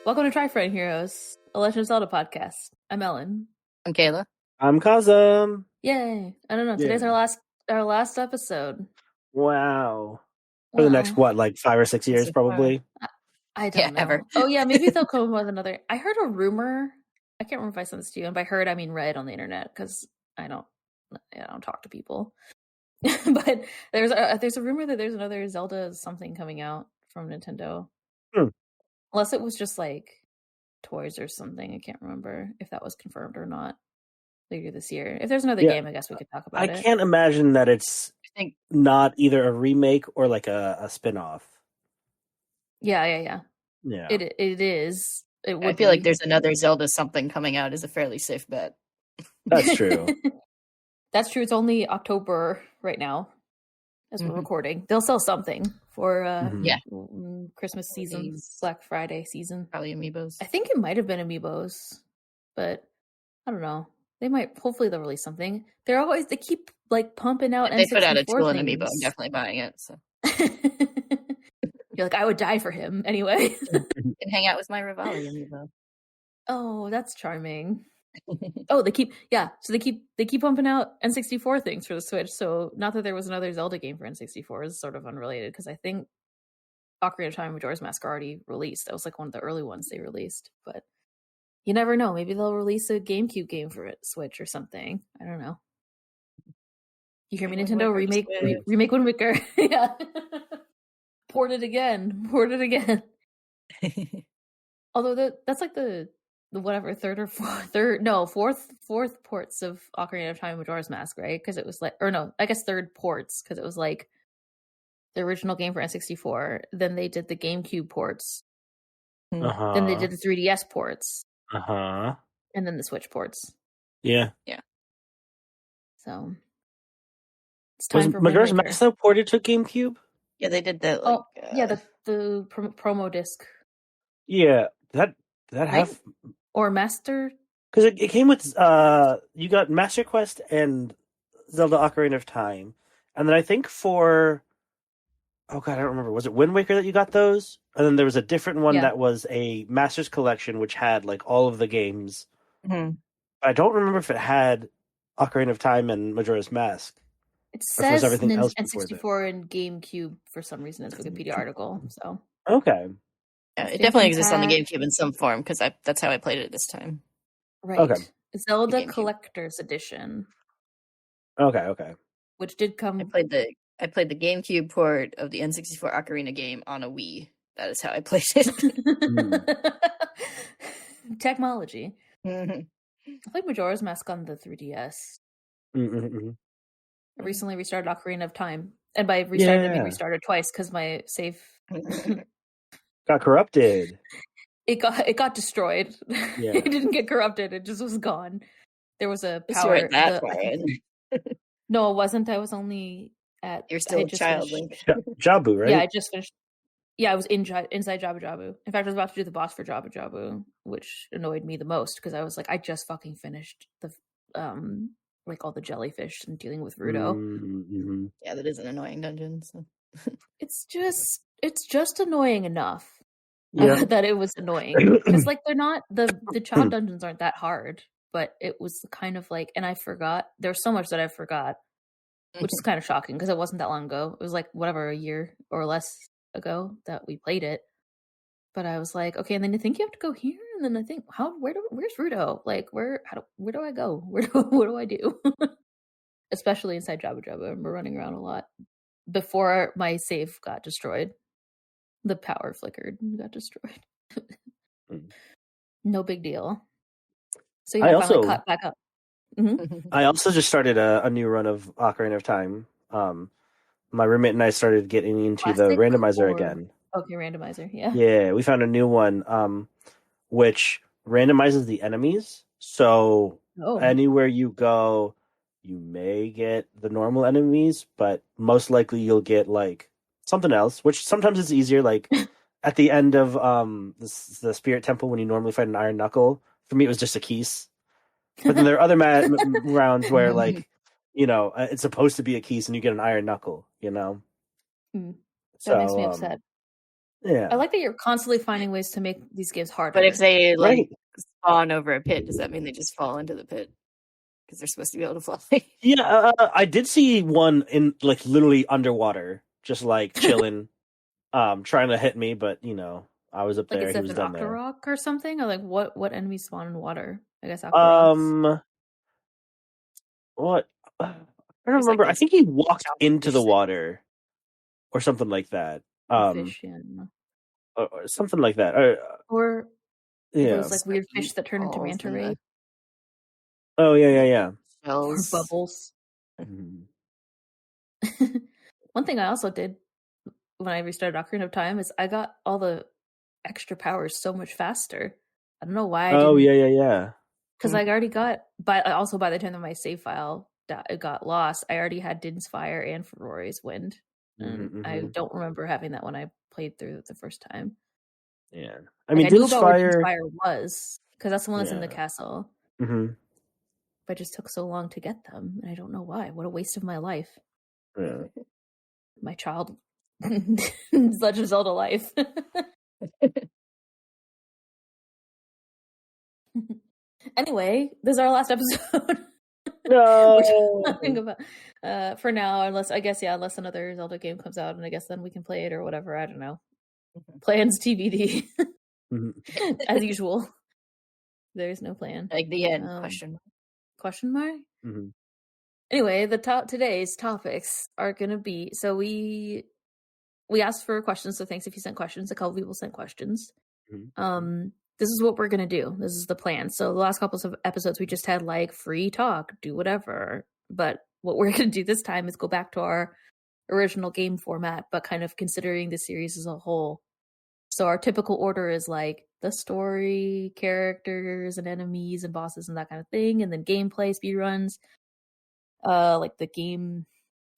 Welcome to Try Friend Heroes, a Legend of Zelda podcast. I'm Ellen. I'm Kayla. I'm Kazum. Yay! I don't know. Today's our last episode. Wow. For the next 5 or 6 years, probably. I don't know. Ever. Oh yeah, maybe they'll come with another. I heard a rumor. I can't remember if I sent this to you, and by heard I mean read on the internet because I don't talk to people. But there's a rumor that there's another Zelda something coming out from Nintendo. Unless it was just like toys or something. I can't remember if that was confirmed or not later this year. If there's another game, I guess we could talk about it. I can't imagine that it's not either a remake or like a spinoff. Yeah. It is. I feel like there's another Zelda something coming out is a fairly safe bet. That's true. That's true. It's only October right now as we're recording. They'll sell something for Christmas season, Black Friday season. Probably amiibos. I think it might have been amiibos, but I don't know. They might. Hopefully, they'll release something. They keep like pumping out. If they put out a tool things. and amiibo, I'm definitely buying it. So you're like, I would die for him anyway. And hang out with my Rivali amiibo. Oh, that's charming. Oh, they keep pumping out N64 things for the Switch. So not that there was another Zelda game for N64 is sort of unrelated because I think Ocarina of Time, Majora's Mask already released. That was like one of the early ones they released, but you never know. Maybe they'll release a GameCube game for Switch or something. I don't know. You hear me, Nintendo? Remake Wind Waker. Yeah. Port it again. Although that's like the whatever fourth ports of Ocarina of Time and Majora's Mask, right? Because it was like, or no, I guess third ports because it was like the original game for N64. Then they did the GameCube ports. Then they did the 3DS ports. And then the Switch ports. Yeah. So it's time for Majora's Mask though ported to GameCube? Yeah, they did that. The promo disc. Yeah, that have or Master because it came with you got Master Quest and Zelda Ocarina of Time, and then I think for I don't remember, was it Wind Waker that you got those? And then there was a different one that was a Master's Collection which had like all of the games. I don't remember if it had Ocarina of Time and Majora's Mask. It says N64 and GameCube for some reason. It's a Wikipedia article. So okay, yeah, it definitely exists on the GameCube in some form because that's how I played it this time. Right. Okay. Zelda Collector's Edition. Okay. Which did come. I played the GameCube port of the N64 Ocarina game on a Wii. That is how I played it. Technology. I played Majora's Mask on the 3DS. I recently restarted Ocarina of Time. And by restarted, I mean restarted twice because my save got corrupted. It got destroyed. Yeah. It didn't get corrupted. It just was gone. There was a power. No, it wasn't. I was only at. You're still a child, Link. Jabu, right? Yeah, I just finished. Yeah, I was inside Jabu Jabu. In fact, I was about to do the boss for Jabu Jabu, which annoyed me the most because I was like, I just fucking finished the like all the jellyfish and dealing with Rudo. Yeah, that is an annoying dungeon. So. It's just annoying enough that it was annoying because like they're not the child dungeons aren't that hard, but it was kind of like, and I forgot there's so much that I forgot, which is kind of shocking because it wasn't that long ago. It was like whatever, a year or less ago that we played it. But I was like, okay, and then I think you have to go here, and then I think, where's Rudo? Like, where do I go? What do I do? Especially inside Jabu Jabu, I remember running around a lot before my save got destroyed. The power flickered and got destroyed. No big deal. So you finally caught back up. I also just started a new run of Ocarina of Time. My roommate and I started getting into the randomizer again. Okay, randomizer, yeah. Yeah, we found a new one, which randomizes the enemies. So anywhere you go, you may get the normal enemies, but most likely you'll get like something else, which sometimes it's easier. Like at the end of the Spirit Temple, when you normally fight an Iron Knuckle, for me it was just a Keese. But then there are other rounds where like, it's supposed to be a Keese and you get an Iron Knuckle, That makes me upset. Yeah. I like that you're constantly finding ways to make these games harder. But if they like spawn over a pit, does that mean they just fall into the pit? Because they're supposed to be able to fly. Yeah, I did see one in like literally underwater, just like chilling, trying to hit me, but I was up like there. Is He it was an down there. Octorok or something? Or like what enemies spawn in water? I guess Octoroks. What? I don't remember. I think he walked into the water, or something like that. Fish, yeah. Or something like that. Or yeah, those like weird fish that turn into manta ray. Oh yeah. Or bubbles. Mm-hmm. One thing I also did when I restarted Ocarina of Time is I got all the extra powers so much faster. I don't know why I didn't. Oh yeah. Because I already got by the time that my save file got lost, I already had Din's Fire and Ferori's Wind, and I don't remember having that when I played through it the first time. Yeah, I mean, I knew about where Din's Fire was because that's the one that's in the castle. Mm-hmm. But it just took so long to get them, and I don't know why. What a waste of my life. Yeah. My child Legend of Zelda life. Anyway, this is our last episode. No. About, for now, unless another Zelda game comes out, and I guess then we can play it or whatever. I don't know. Plans TBD. As usual. There's no plan. Like the end question mark? Mm-hmm. Anyway, today's topics are gonna be, so we asked for questions, so thanks if you sent questions. A couple people sent questions. Mm-hmm. This is what we're gonna do. This is the plan. So the last couple of episodes we just had like free talk, do whatever. But what we're gonna do this time is go back to our original game format, but kind of considering the series as a whole. So our typical order is like the story, characters and enemies and bosses and that kind of thing, and then gameplay, speedruns, like the game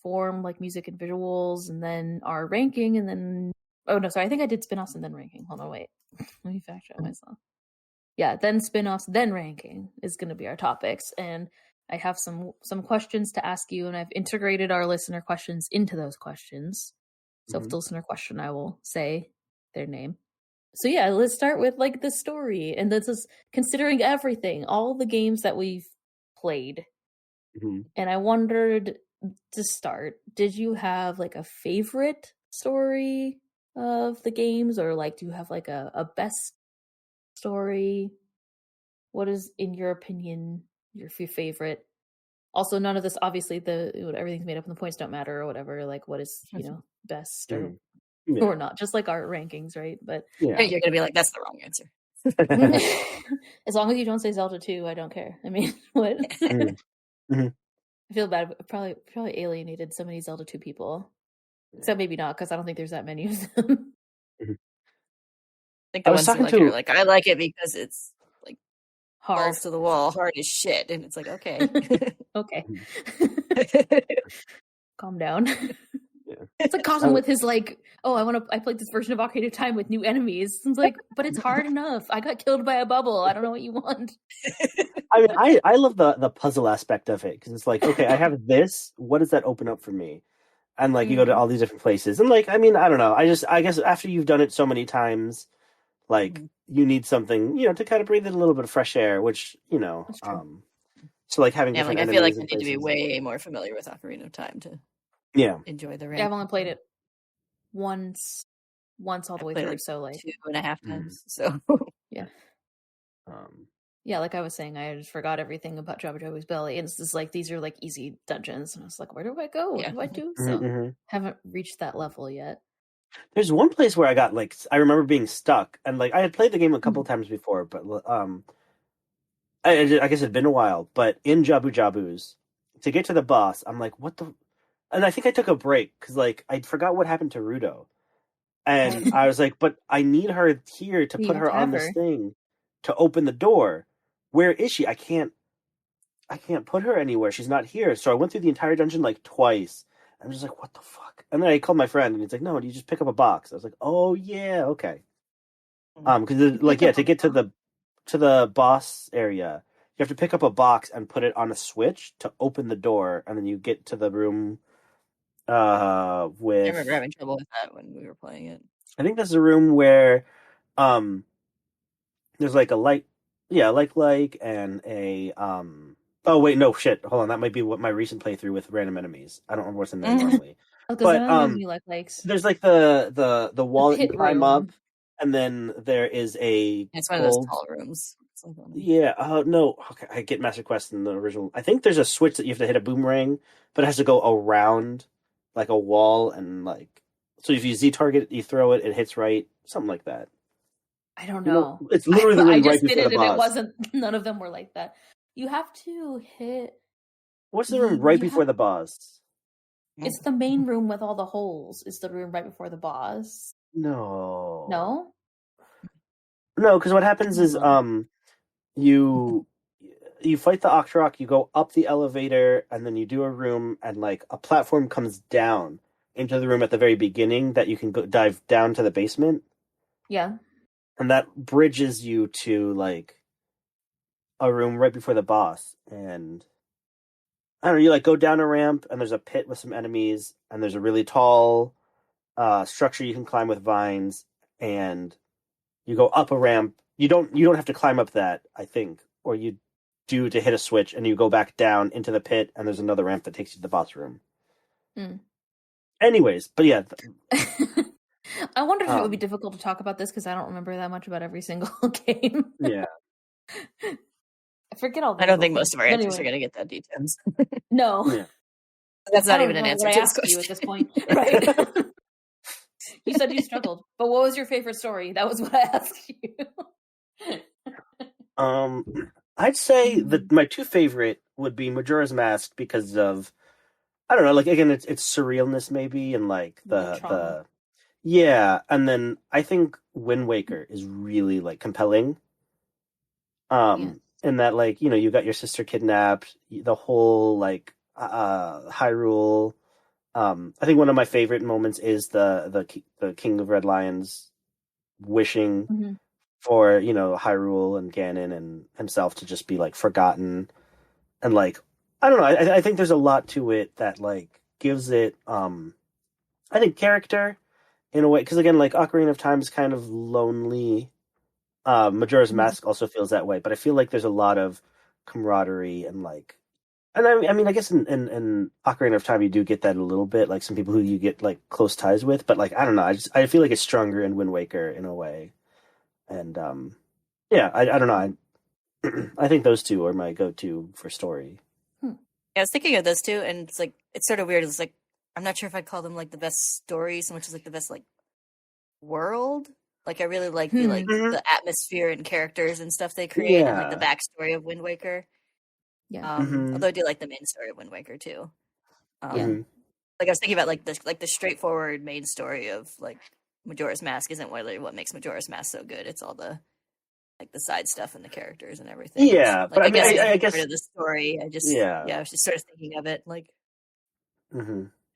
form, like music and visuals, and then our ranking, and then I think I did spinoffs and then ranking. Hold on, wait. Let me fact check myself. Yeah, then spinoffs, then ranking is going to be our topics, and I have some questions to ask you, and I've integrated our listener questions into those questions. So if the listener question, I will say their name. So yeah, let's start with like the story, and this is considering everything, all the games that we've played. And I wondered, to start, did you have like a favorite story of the games, or like do you have like a best story? What is, in your opinion, your favorite? Also, none of this, obviously, everything's made up and the points don't matter or whatever. Like, what is best or not? Just like our rankings, right? But you're gonna be like, that's the wrong answer. As long as you don't say Zelda 2, I don't care. I mean, what? I feel bad. Probably alienated so many Zelda 2 people. Except maybe not, because I don't think there's that many of them. I think the ones who like it are like, I like it because it's like hard to the wall, hard as shit, and it's like, okay. Okay. Calm down. It's like Cosmo with his like, I played this version of Ocarina of Time with new enemies. It's like, but it's hard enough. I got killed by a bubble. I don't know what you want. I mean, I love the puzzle aspect of it, because it's like, okay, I have this. What does that open up for me? And like, you go to all these different places, and like, I mean, I don't know. I guess after you've done it so many times, like you need something, to kind of breathe in a little bit of fresh air, which so like having different I feel like you need to be way more familiar with Ocarina of Time to enjoy the rank. Yeah, I've only played it once all the way through, so like 2.5 times. So yeah. Yeah, like I was saying, I just forgot everything about Jabba Jabba's belly, and it's just like, these are like easy dungeons, and I was like, where do I go? What do I do? So haven't reaced that level yet. There's one place where I got like, I remember being stuck, and like I had played the game a couple times before, but I guess it'd been a while. But in Jabu Jabu's, to get to the boss, I'm like, what the? And I think I took a break because like I forgot what happened to Rudo, and I was like, but I need her here to put her on this thing to open the door. Where is she? I can't put her anywhere. She's not here. So I went through the entire dungeon like twice. I'm just like, what the fuck? And then I called my friend, and he's like, no, you just pick up a box. I was like, oh yeah, okay. Because like, to get to the boss area, you have to pick up a box and put it on a switch to open the door, and then you get to the room. With, I remember having trouble with that when we were playing it. I think there's a room where there's like a light, and a Oh wait, no shit. Hold on, that might be what my recent playthrough with random enemies. I don't remember what's in there normally. Because But I don't really like likes. there's like the wall that you climb room. up, and then there is a It's one of those tall rooms. Yeah. No. Okay, I get Master Quest in the original. I think there's a switch that you have to hit a boomerang, but it has to go around like a wall and like. So if you Z target, you throw it, it hits right, something like that. I don't know. It's literally the room I just right before did it, the boss. And it wasn't. None of them were like that. You have to hit. What's the room right before the boss? It's the main room with all the holes. It's the room right before the boss. No. No. No, because what happens is you fight the Octorok, you go up the elevator, and then you do a room, and like a platform comes down into the room at the very beginning that you can go dive down to the basement. Yeah. And that bridges you to like a room right before the boss. And I don't know, you like go down a ramp, and there's a pit with some enemies, and there's a really tall structure you can climb with vines, and you go up a ramp. You don't have to climb up that, I think, or you do to hit a switch, and you go back down into the pit, and there's another ramp that takes you to the boss room. Anyways, but yeah. I wondered if it would be difficult to talk about this because I don't remember that much about every single game. Yeah. I forget all. I don't think most of our answers are going to get that details. No. Yeah. That's not even an answer to this question. You at this point. Right. You said you struggled, but what was your favorite story? That was what I asked you. I'd say that my two favorite would be Majora's Mask because of, I don't know, like again, it's surrealness maybe, and like the yeah, and then I think Wind Waker is really like compelling. In that like you got your sister kidnapped, the whole like Hyrule. I think one of my favorite moments is the King of Red Lions wishing for Hyrule and Ganon and himself to just be like forgotten, and like I don't know, I think there's a lot to it that like gives it I think character in a way, because again like Ocarina of Time is kind of lonely. Majora's Mask also feels that way, but I feel like there's a lot of camaraderie and like. And I mean, I guess in Ocarina of Time you do get that a little bit, like some people who you get like close ties with, but like I don't know, I feel like it's stronger in Wind Waker in a way, and yeah, I don't know, I think those two are my go-to for story. Yeah, I was thinking of those two, and it's sort of weird. It's like I'm not sure if I'd call them like the best stories so much as like the best like world. Like I really like the atmosphere and characters and stuff they create, and like the backstory of Wind Waker. Yeah. Although I do like the main story of Wind Waker too. Like I was thinking about like the straightforward main story of like Majora's Mask isn't really what makes Majora's Mask so good. It's all the like the side stuff and the characters and everything. Yeah, like, but I mean, I guess part of the story. I was just sort of thinking of it like.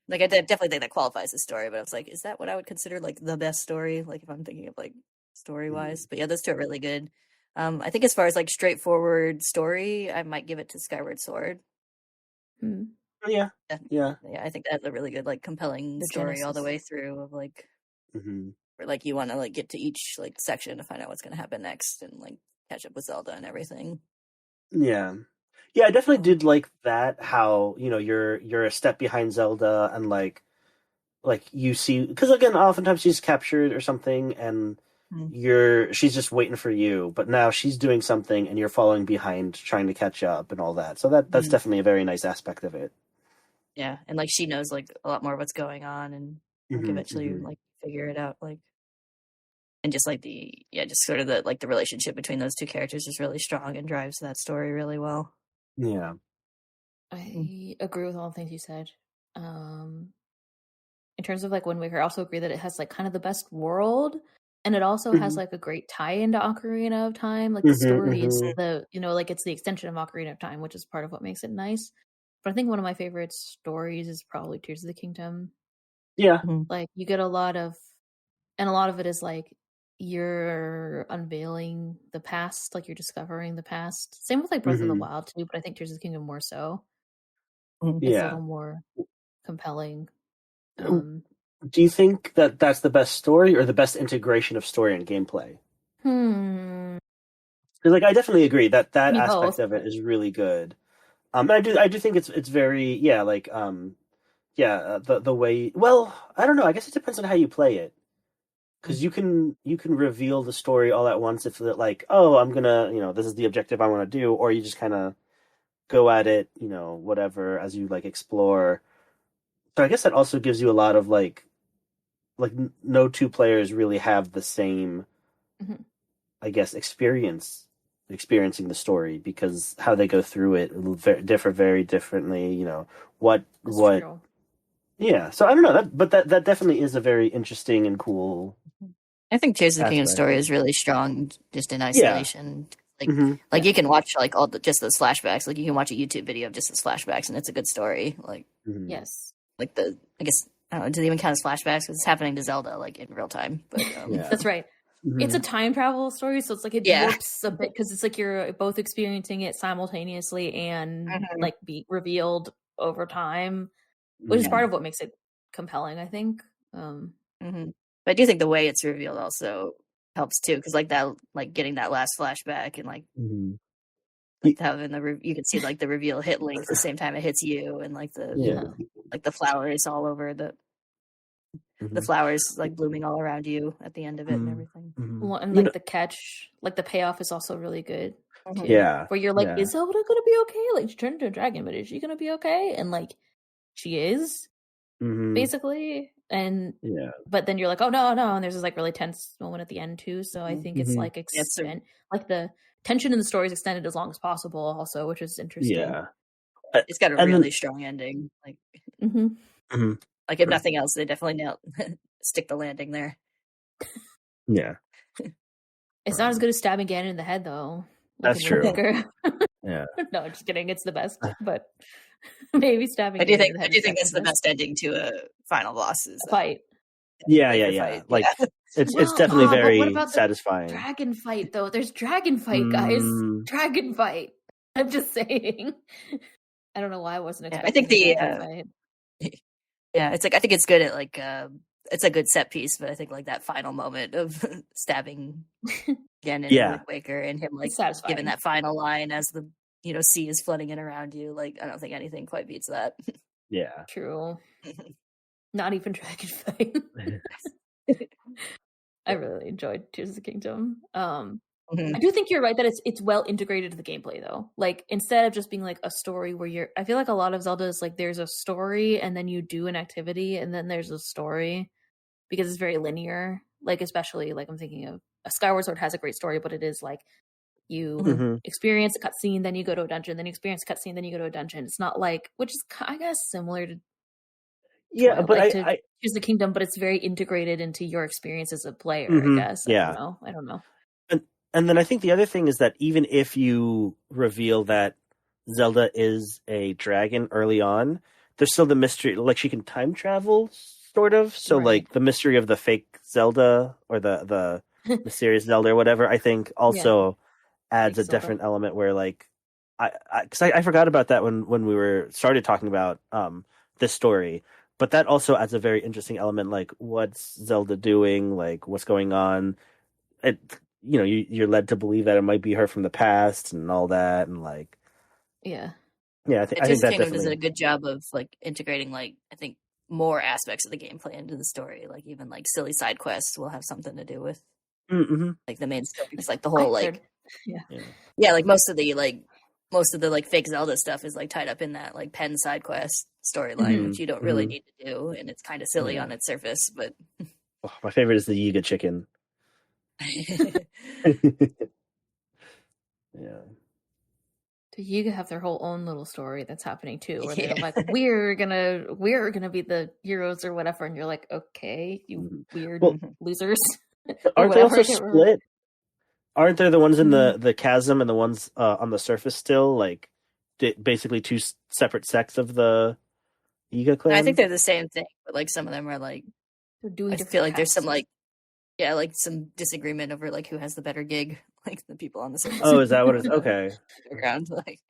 Like I definitely think that qualifies as story, but I was like, is that what I would consider like the best story? Like if I'm thinking of like story wise, but yeah, those two are really good. I think as far as like straightforward story, I might give it to Skyward Sword. Yeah. I think that has a really good like compelling story all the way through of like, where like you want to like get to each like section to find out what's going to happen next and like catch up with Zelda and everything. Yeah. Yeah, I definitely did like that. How you're a step behind Zelda, and like you see, because again, oftentimes she's captured or something, and she's just waiting for you. But now she's doing something, and you're following behind, trying to catch up, and all that. So that's definitely a very nice aspect of it. Yeah, and like she knows like a lot more of what's going on, and like eventually like figure it out. Like, and just like just sort of the relationship between those two characters is really strong and drives that story really well. Yeah. I agree with all the things you said. In terms of like Wind Waker, I also agree that it has like kind of the best world, and it also has like a great tie into Ocarina of Time. Like the story is like it's the extension of Ocarina of Time, which is part of what makes it nice. But I think one of my favorite stories is probably Tears of the Kingdom. Yeah. Like you get a lot of it is like you're unveiling the past, like you're discovering the past. Same with like Breath of the Wild too, but I think Tears of the Kingdom more so. It's a little more compelling. Do you think that that's the best story or the best integration of story and gameplay? Because like I definitely agree that aspect of it is really good. I do think it's very the way, well, I don't know, I guess it depends on how you play it. Because you can reveal the story all at once if it like, oh, I'm gonna, this is the objective I want to do, or you just kind of go at it, whatever, as you like explore. So I guess that also gives you a lot of like no two players really have the same, I guess, experiencing the story, because how they go through it will differ very differently. That's true. Yeah. So I don't know but that definitely is a very interesting and cool. I think Tears of the Kingdom story is really strong just in isolation. Yeah. Like you can watch like just those flashbacks. Like you can watch a YouTube video of just those flashbacks, and it's a good story. Like yes, like I guess I don't know. Does it even count as flashbacks? It's happening to Zelda like in real time. But that's right. It's a time travel story, so it's like it warps a bit because it's like you're both experiencing it simultaneously and like be revealed over time, which is part of what makes it compelling, I think. But I do think the way it's revealed also helps too, because like that, like getting that last flashback and like having you can see like the reveal hit Link at the same time it hits you, and like the flowers all over the flowers like blooming all around you at the end of it and everything. Well, and like the catch, like the payoff is also really good. Too, yeah, where you're like, is Zelda gonna be okay? Like she turned into a dragon, but is she gonna be okay? And like she is, basically. And but then you're like, oh no, and there's this like really tense moment at the end too. So I think it's like like the tension in the story is extended as long as possible, also, which is interesting. Yeah, it's got a really strong ending. Like, like if nothing else, they definitely stick the landing there. Yeah, it's not as good as stabbing Ganon in the head, though. That's true. Yeah. No, just kidding. It's the best, but. Maybe stabbing. I do think that's the best ending to a final boss is fight. Yeah. Like it's definitely very satisfying. Dragon fight though. There's dragon fight, guys. Dragon fight. I'm just saying. I don't know why I wasn't expecting. I think fight. Yeah, it's like I think it's good at like it's a good set piece, but I think like that final moment of stabbing Ganon and Waker and him like giving that final line as the sea is flooding in around you. Like, I don't think anything quite beats that. Yeah. True. Not even Dragon Fight. I really enjoyed Tears of the Kingdom. I do think you're right that it's well integrated to the gameplay, though. Like, instead of just being like a story where I feel like a lot of Zelda is like there's a story and then you do an activity and then there's a story, because it's very linear. Like, especially like I'm thinking of Skyward Sword has a great story, but it is like you experience a cutscene, then you go to a dungeon, then you experience a cutscene, then you go to a dungeon. It's not like, which is I guess similar to but like to Tears of the Kingdom, but it's very integrated into your experience as a player. I guess. Yeah. I don't know. And then I think the other thing is that even if you reveal that Zelda is a dragon early on, there's still the mystery. Like she can time travel, sort of. So like the mystery of the fake Zelda or the mysterious Zelda or whatever, I think also adds a different element where like I forgot about that when we started talking about this story, but that also adds a very interesting element, like what's Zelda doing, like what's going on. It you're led to believe that it might be her from the past and all that, and like yeah I think that Kingdom does a good job of like integrating like I think more aspects of the gameplay into the story. Like even like silly side quests will have something to do with like the main story, because like the whole like like most of the like fake Zelda stuff is like tied up in that like pen side quest storyline, which you don't really need to do, and it's kind of silly on its surface. But my favorite is the Yiga chicken. Yeah. The Yiga have their whole own little story that's happening too, where they're like, we're gonna be the heroes or whatever, and you're like, okay, you weird losers. Aren't they also split? Aren't there the ones in the chasm and the ones on the surface still? Like, basically two separate sects of the Yiga clan? I think they're the same thing, but like some of them are like, I feel like there's some like, like some disagreement over like who has the better gig, like the people on the surface. Oh, is that what it's okay? Around like,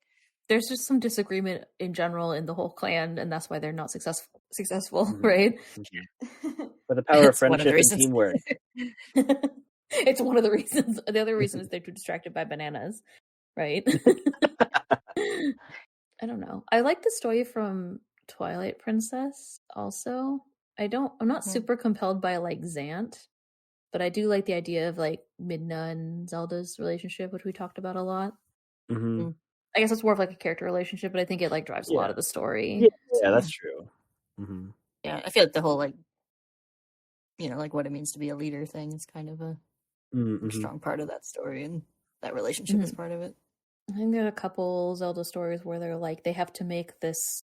there's just some disagreement in general in the whole clan, and that's why they're not successful, right? For the power of friendship and teamwork. It's one of the reasons. The other reason is they're too distracted by bananas, right? I don't know. I like the story from Twilight Princess also. I'm not super compelled by like Xant, but I do like the idea of like Midna and Zelda's relationship, which we talked about a lot. Mm-hmm. I guess it's more of like a character relationship, but I think it like drives a lot of the story. Yeah, that's true. Mm-hmm. Yeah, I feel like the whole like, like what it means to be a leader thing is kind of a strong part of that story, and that relationship is part of it. I think there are a couple Zelda stories where they're like they have to make this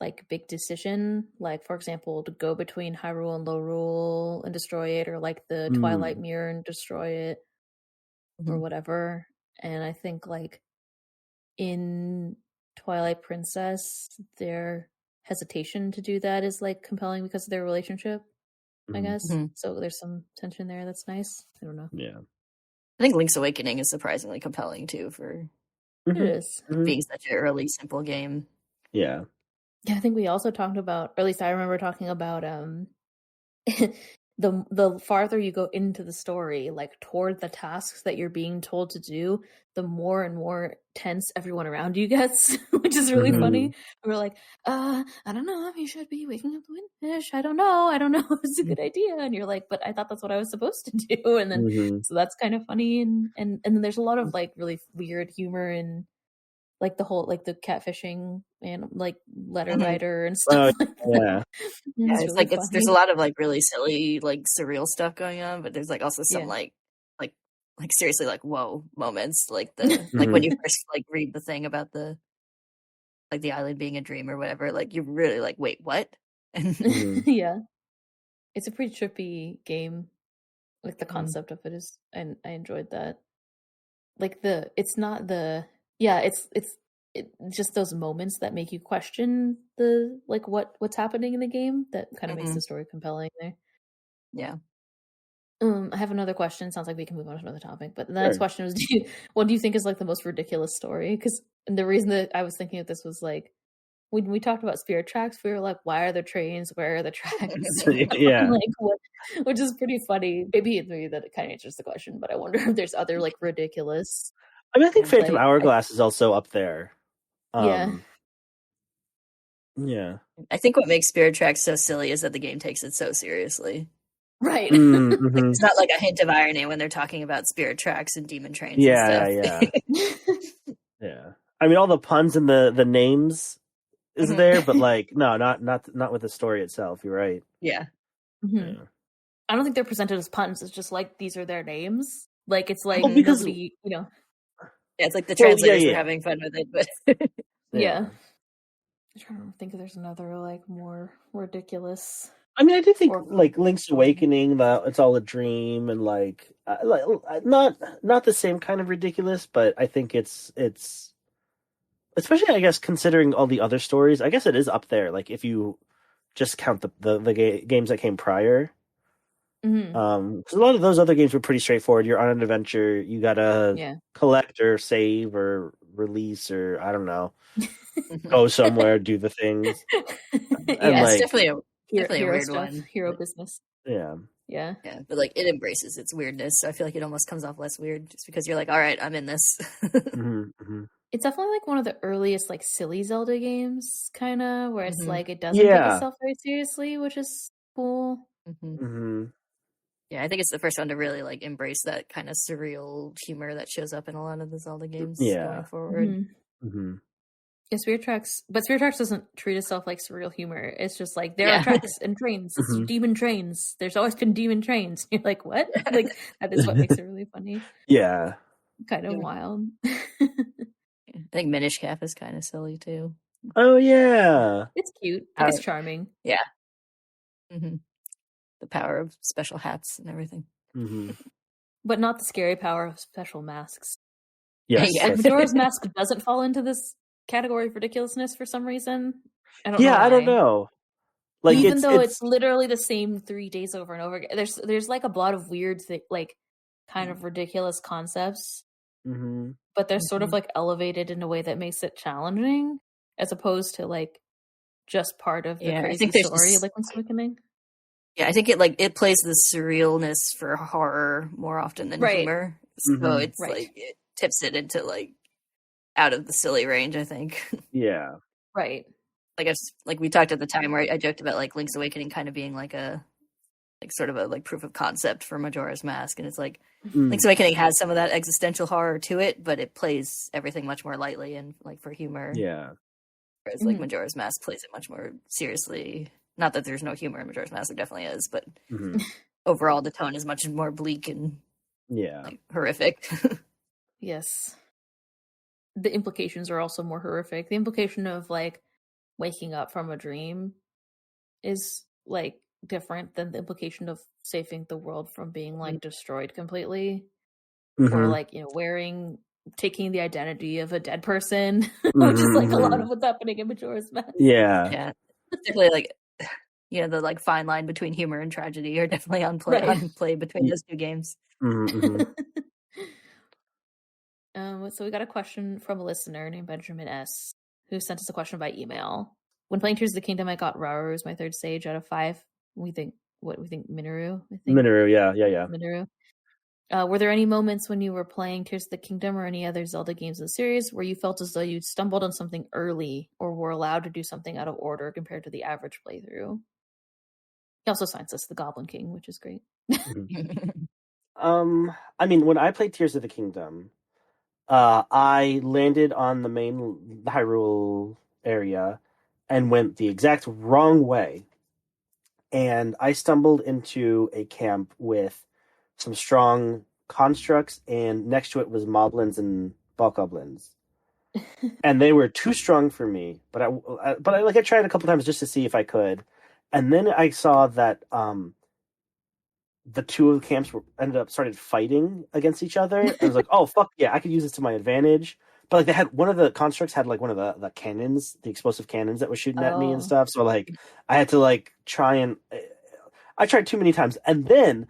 like big decision, like for example, to go between Hyrule and Lorule and destroy it, or like the Twilight Mirror and destroy it, or whatever. And I think like in Twilight Princess, their hesitation to do that is like compelling because of their relationship, I guess. So there's some tension there that's nice. I don't know. Yeah. I think Link's Awakening is surprisingly compelling too for it is being such an early, simple game. Yeah. Yeah, I think we also talked about, or at least I remember talking about the farther you go into the story, like toward the tasks that you're being told to do, the more and more tense everyone around you gets, which is really funny. We're like, I don't know if you should be waking up the windfish. I don't know if it's a good idea. And you're like, but I thought that's what I was supposed to do. And then so that's kind of funny, and then there's a lot of like really weird humor in like the whole like the catfishing and like letter writer and stuff. Yeah. It's really like there's a lot of like really silly like surreal stuff going on, but there's like also some like seriously like whoa moments, like the like when you first like read the thing about the like the island being a dream or whatever, like you're really like, wait, what? Yeah, it's a pretty trippy game. Like the concept of it is, and I enjoyed that. Like it's just those moments that make you question the like what's happening in the game that kind of makes the story compelling there. Yeah. I have another question. Sounds like we can move on to another topic, but the next question was, what do you think is like the most ridiculous story? Because the reason that I was thinking of this was like when we talked about Spirit Tracks, we were like, why are there trains? Where are the tracks? Yeah. Like what, which is pretty funny. Maybe that it kind of answers the question, but I wonder if there's other like ridiculous. I mean, I think Phantom Hourglass is also up there. Yeah. I think what makes Spirit Tracks so silly is that the game takes it so seriously. Right. Like, it's not like a hint of irony when they're talking about Spirit Tracks and Demon Trains and stuff. Yeah. I mean, all the puns and the names is there, but like no, not with the story itself. You're right. Yeah. I don't think they're presented as puns. It's just like these are their names. Like it's like because nobody, Yeah, it's like the translators were having fun with it, but yeah. I'm trying to think if there's another like more ridiculous. I mean, I do think like Link's Awakening, that it's all a dream, and like not the same kind of ridiculous, but I think it's especially, I guess, considering all the other stories, I guess it is up there. Like if you just count the games that came prior. Because a lot of those other games were pretty straightforward. You're on an adventure, you gotta collect or save or release or I don't know, go somewhere, do the things. It's definitely a weird stuff, one. Hero business. Yeah. But like it embraces its weirdness, so I feel like it almost comes off less weird just because you're like, all right, I'm in this. It's definitely like one of the earliest like silly Zelda games, kind of where it's like it doesn't take itself very seriously, which is cool. Yeah, I think it's the first one to really like embrace that kind of surreal humor that shows up in a lot of the Zelda games going forward. Yeah, Spirit Tracks doesn't treat itself like surreal humor. It's just like there are tracks and trains, demon trains. There's always been demon trains. You're like, what? Like that is what makes it really funny. Yeah, kind of wild. I think Minish Cap is kind of silly too. Oh yeah, it's cute. It's charming. Yeah. The power of special hats and everything. But not the scary power of special masks. Yes. Majora's Mask doesn't fall into this category of ridiculousness for some reason. I don't know. Like even though it's literally the same 3 days over and over again. There's like a lot of weird like kind of ridiculous concepts. But they're sort of like elevated in a way that makes it challenging as opposed to like just part of the crazy story like Link's Awakening. Yeah, I think it plays the surrealness for horror more often than humor. So it's like it tips it into like out of the silly range, I think. Yeah. Right. Like we talked at the time where I joked about like Link's Awakening kind of being like a like sort of a like proof of concept for Majora's Mask, and it's like Link's Awakening has some of that existential horror to it, but it plays everything much more lightly and like for humor. Yeah. Whereas like Majora's Mask plays it much more seriously. Not that there's no humor in Majora's Mask, there definitely is, but overall the tone is much more bleak and like, horrific. Yes. The implications are also more horrific. The implication of like waking up from a dream is like different than the implication of saving the world from being like destroyed completely, or like, you know, taking the identity of a dead person, which is like a lot of what's happening in Majora's Mask. Yeah, definitely like, you know, the like fine line between humor and tragedy are definitely on play between those two games. So we got a question from a listener named Benjamin S, who sent us a question by email. When playing Tears of the Kingdom, I got Rauru as my third stage out of 5. We think Minoru. I think Minoru, yeah. Minoru. Were there any moments when you were playing Tears of the Kingdom or any other Zelda games in the series where you felt as though you stumbled on something early or were allowed to do something out of order compared to the average playthrough? He also signs us the Goblin King, which is great. I mean, when I played Tears of the Kingdom, I landed on the main Hyrule area and went the exact wrong way. And I stumbled into a camp with some strong constructs, and next to it was moblins and bokoblins. And they were too strong for me, but I tried a couple times just to see if I could. And then I saw that the two of the camps started fighting against each other. And I was like, oh fuck yeah, I could use this to my advantage. But like they had one of the constructs had like one of the cannons, the explosive cannons that was shooting at me and stuff. So like I had to like I tried too many times. And then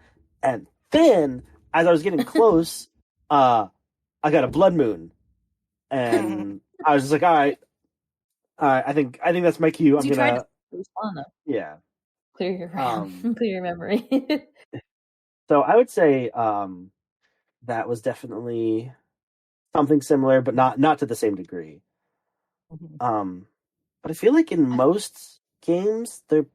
as I was getting close, I got a blood moon. And I was just like, all right, I think that's my cue. I'm gonna respond. Yeah. Clear your RAM. Clear your memory. So I would say that was definitely something similar, but not to the same degree. But I feel like in most games they're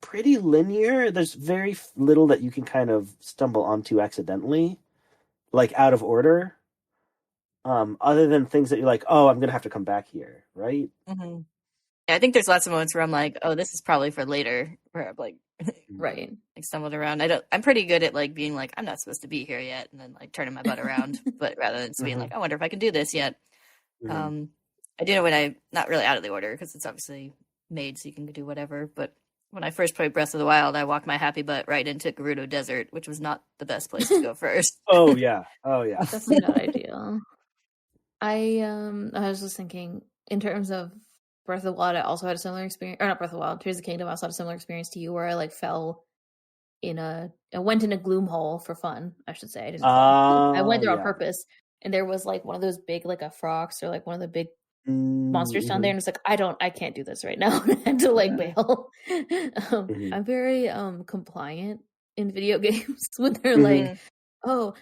pretty linear. There's very little that you can kind of stumble onto accidentally, like out of order. Other than things that you're like, oh, I'm gonna have to come back here, right? Yeah, I think there's lots of moments where I'm like, oh, this is probably for later, where I'm like, right, like stumbled around. I'm pretty good at like being like, I'm not supposed to be here yet, and then like turning my butt around. But rather than being like, I wonder if I can do this yet. I do know when I'm not really out of the order because it's obviously made so you can do whatever. But when I first played Breath of the Wild, I walked my happy butt right into Gerudo Desert, which was not the best place to go first. Oh yeah, definitely not ideal. I was just thinking in terms of Breath of the Wild, I also had a similar experience, or not Breath of the Wild, Tears of the Kingdom. I also had a similar experience to you where I like I went in a gloom hole for fun, I should say. I didn't fall. I went there on purpose, and there was like one of those big like a frogs or like one of the big monsters down there, and it's like I can't do this right now. I had to like bail. I'm very compliant in video games when they're like, oh,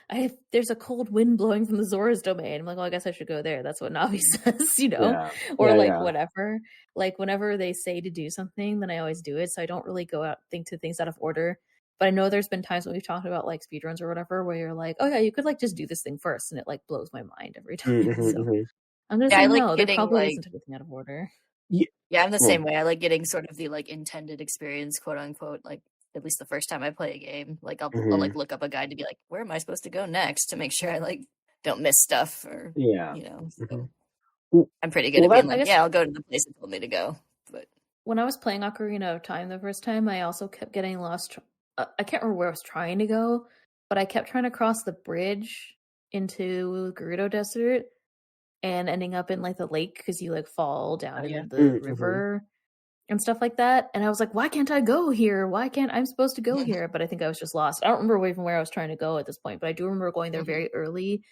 there's a cold wind blowing from the Zora's domain. I'm like, well, I guess I should go there. That's what Navi says, you know? Whatever. Like, whenever they say to do something, then I always do it. So I don't really go out, think things out of order. But I know there's been times when we've talked about, like, speedruns or whatever, where you're like, oh, yeah, you could, like, just do this thing first. And it, like, blows my mind every time. So I'm going to say no. There probably isn't anything out of order. Yeah, I'm the same way. I like getting sort of the, like, intended experience, quote unquote, like, at least the first time I play a game, like I'll like look up a guide to be like, where am I supposed to go next to make sure I like don't miss stuff or you know. So I'm pretty good at being like, I'll go to the place it told me to go. But when I was playing Ocarina of Time the first time, I also kept getting lost. I can't remember where I was trying to go, but I kept trying to cross the bridge into Gerudo Desert and ending up in like the lake because you like fall down into the river. And stuff like that. And I was like, why can't I go here? I'm supposed to go here? But I think I was just lost. I don't remember even where I was trying to go at this point, but I do remember going there very early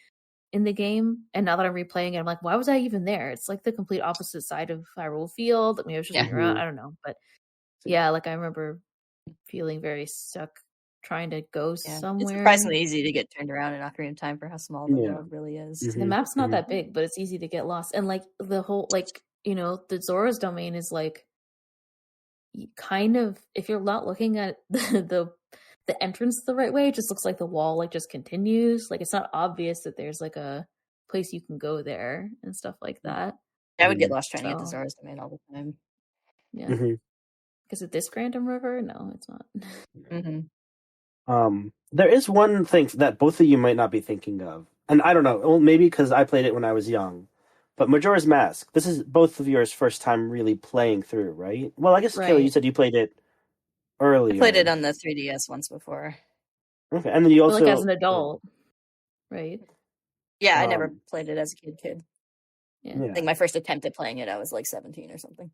in the game. And now that I'm replaying it, I'm like, why was I even there? It's like the complete opposite side of Hyrule Field. I mean, I was just running around. I don't know. But yeah, like I remember feeling very stuck trying to go somewhere. It's surprisingly easy to get turned around in Ocarina of Time for how small the world really is. Mm-hmm. The map's not that big, but it's easy to get lost. And like the whole, like, you know, the Zora's domain is like kind of, if you're not looking at the entrance the right way, it just looks like the wall like just continues. Like it's not obvious that there's like a place you can go there and stuff like that. I would get lost trying to get the Zora's domain all the time. Yeah. Is it this random river? No, it's not. There is one thing that both of you might not be thinking of, and I don't know, well, maybe because I played it when I was young, but Majora's Mask. This is both of yours first time really playing through, right? Well, I guess Kayla, you said you played it earlier. I played it on the 3DS once before. Okay, and then you also like as an adult, right? Yeah, I never played it as a kid. Yeah. I think my first attempt at playing it, I was like 17 or something.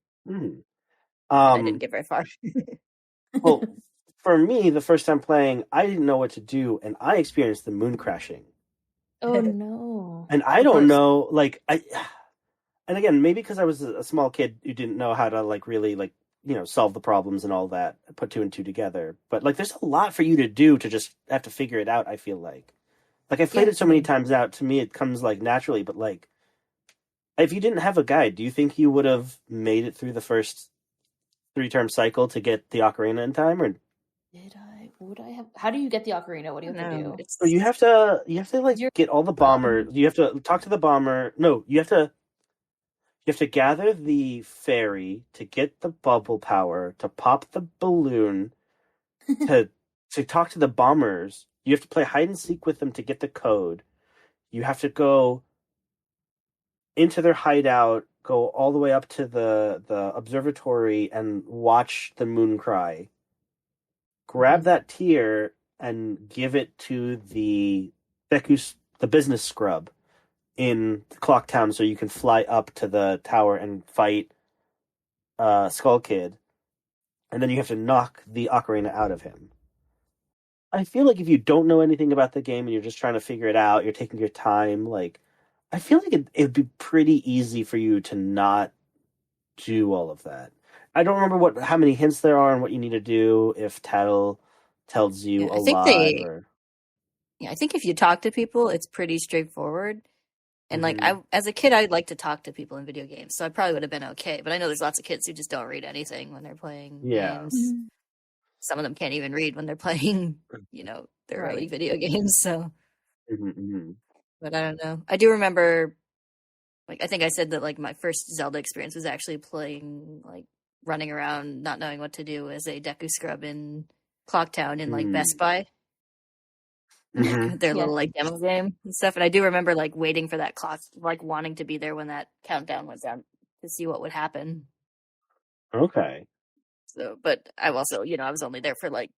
I didn't get very far. Well, for me, the first time playing, I didn't know what to do, and I experienced the moon crashing. Oh no! And I don't know, like and again, maybe because I was a small kid who didn't know how to like really like solve the problems and all that, put two and two together. But like, there's a lot for you to do to just have to figure it out. I feel like I've played it so many times out. To me, it comes like naturally. But like, if you didn't have a guide, do you think you would have made it through the first 3-term cycle to get the ocarina in time, or did I? Would I have? How do you get the ocarina? What do you have to do? So you have to like get all the bombers. You have to talk to the bomber. No, you have to gather the fairy to get the bubble power to pop the balloon to talk to the bombers. You have to play hide and seek with them to get the code. You have to go into their hideout, go all the way up to the observatory and watch the moon cry. Grab that tear and give it to the business scrub in Clock Town so you can fly up to the tower and fight Skull Kid. And then you have to knock the ocarina out of him. I feel like if you don't know anything about the game and you're just trying to figure it out, you're taking your time, like, I feel like it'd be pretty easy for you to not do all of that. I don't remember how many hints there are and what you need to do if Tattle tells you a lot. I think if you talk to people, it's pretty straightforward. And like as a kid, I'd like to talk to people in video games, so I probably would have been okay. But I know there's lots of kids who just don't read anything when they're playing games. Some of them can't even read when they're playing, their early video games. So, but I don't know. I do remember, like, I think I said that like my first Zelda experience was actually playing, like, running around not knowing what to do as a Deku Scrub in Clocktown in like Best Buy. Their little like demo game and stuff. And I do remember like waiting for that clock, like wanting to be there when that countdown went down to see what would happen. Okay. So, but I also, I was only there for like